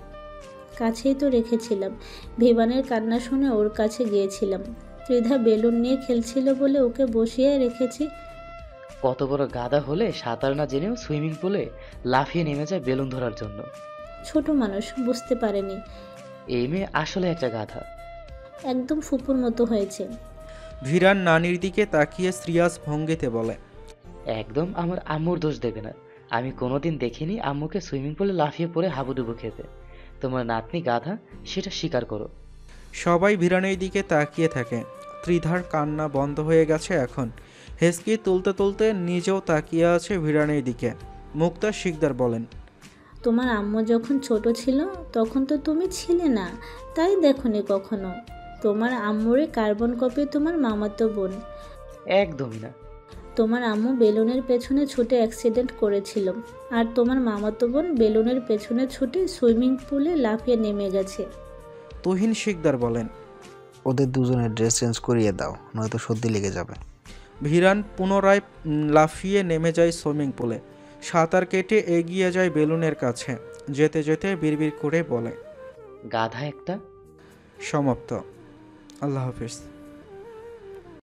কাছেই তো রেখেছিলাম। ভিবানের কান্না শুনে ওর কাছে গিয়েছিলাম। ত্রিধা বেলুন নিয়ে খেলছিল বলে ওকে বসিয়ে রেখেছি। কত বড় গাধা হলে সাঁতার না জেনেও সুইমিং পুলে লাফিয়ে নেমে যায় বেলুন ধরার জন্য। ছোট মানুষ, বুঝতে পারেনি। এই মেয়ে আসলে একটা গাধা। একদম ফুপুর মতো হয়েছে। ভিরান নানির দিকে তাকিয়ে সিরিয়াস ভঙ্গিতে বলে, একদম আমার আম্মুর দোষ দেবে না। আমি কোনোদিন দেখিনি আম্মুকে সুইমিং পুলে লাফিয়ে পড়ে হাবুডুবু খেতে। তোমার নাতনি গাধা, সেটা স্বীকার করো। সবাই ভিরানের দিকে তাকিয়ে থাকে। ত্রিধার কান্না বন্ধ হয়ে গেছে এখন। হেসকি তুলতে তুলতে নিজেও তাকিয়ে আছে ভিরানের দিকে। মুক্তা শিকদার বলেন, তোমার আম্মু যখন ছোট ছিল তখন তো তুমি ছিলে না, তাই দেখোনি কখনো। তোমার আম্মুরে কার্বন কপি তোমার মামাতো বোন। একদমই না। তোমার আম্মু বেলুনের পেছনে ছুটে অ্যাক্সিডেন্ট করেছিল, আর তোমার মামাতো বোন বেলুনের পেছনে ছুটে সুইমিং পুলে লাফিয়ে নেমে গেছে। তুহিন শিকদার বলেন, ওদের দুজনের ড্রেস চেঞ্জ করিয়ে দাও, নয়তো সর্দি লেগে যাবে। ভিরান পুনরায় লাফিয়ে নেমে যায় সুইমিং পুলে। সাঁতার কেটে এগিয়ে যায় বেলুনের কাছে। যেতে যেতে বিড়বিড় করে বলে, গাধা একটা। সমাপ্ত। আল্লাহ হাফিজ।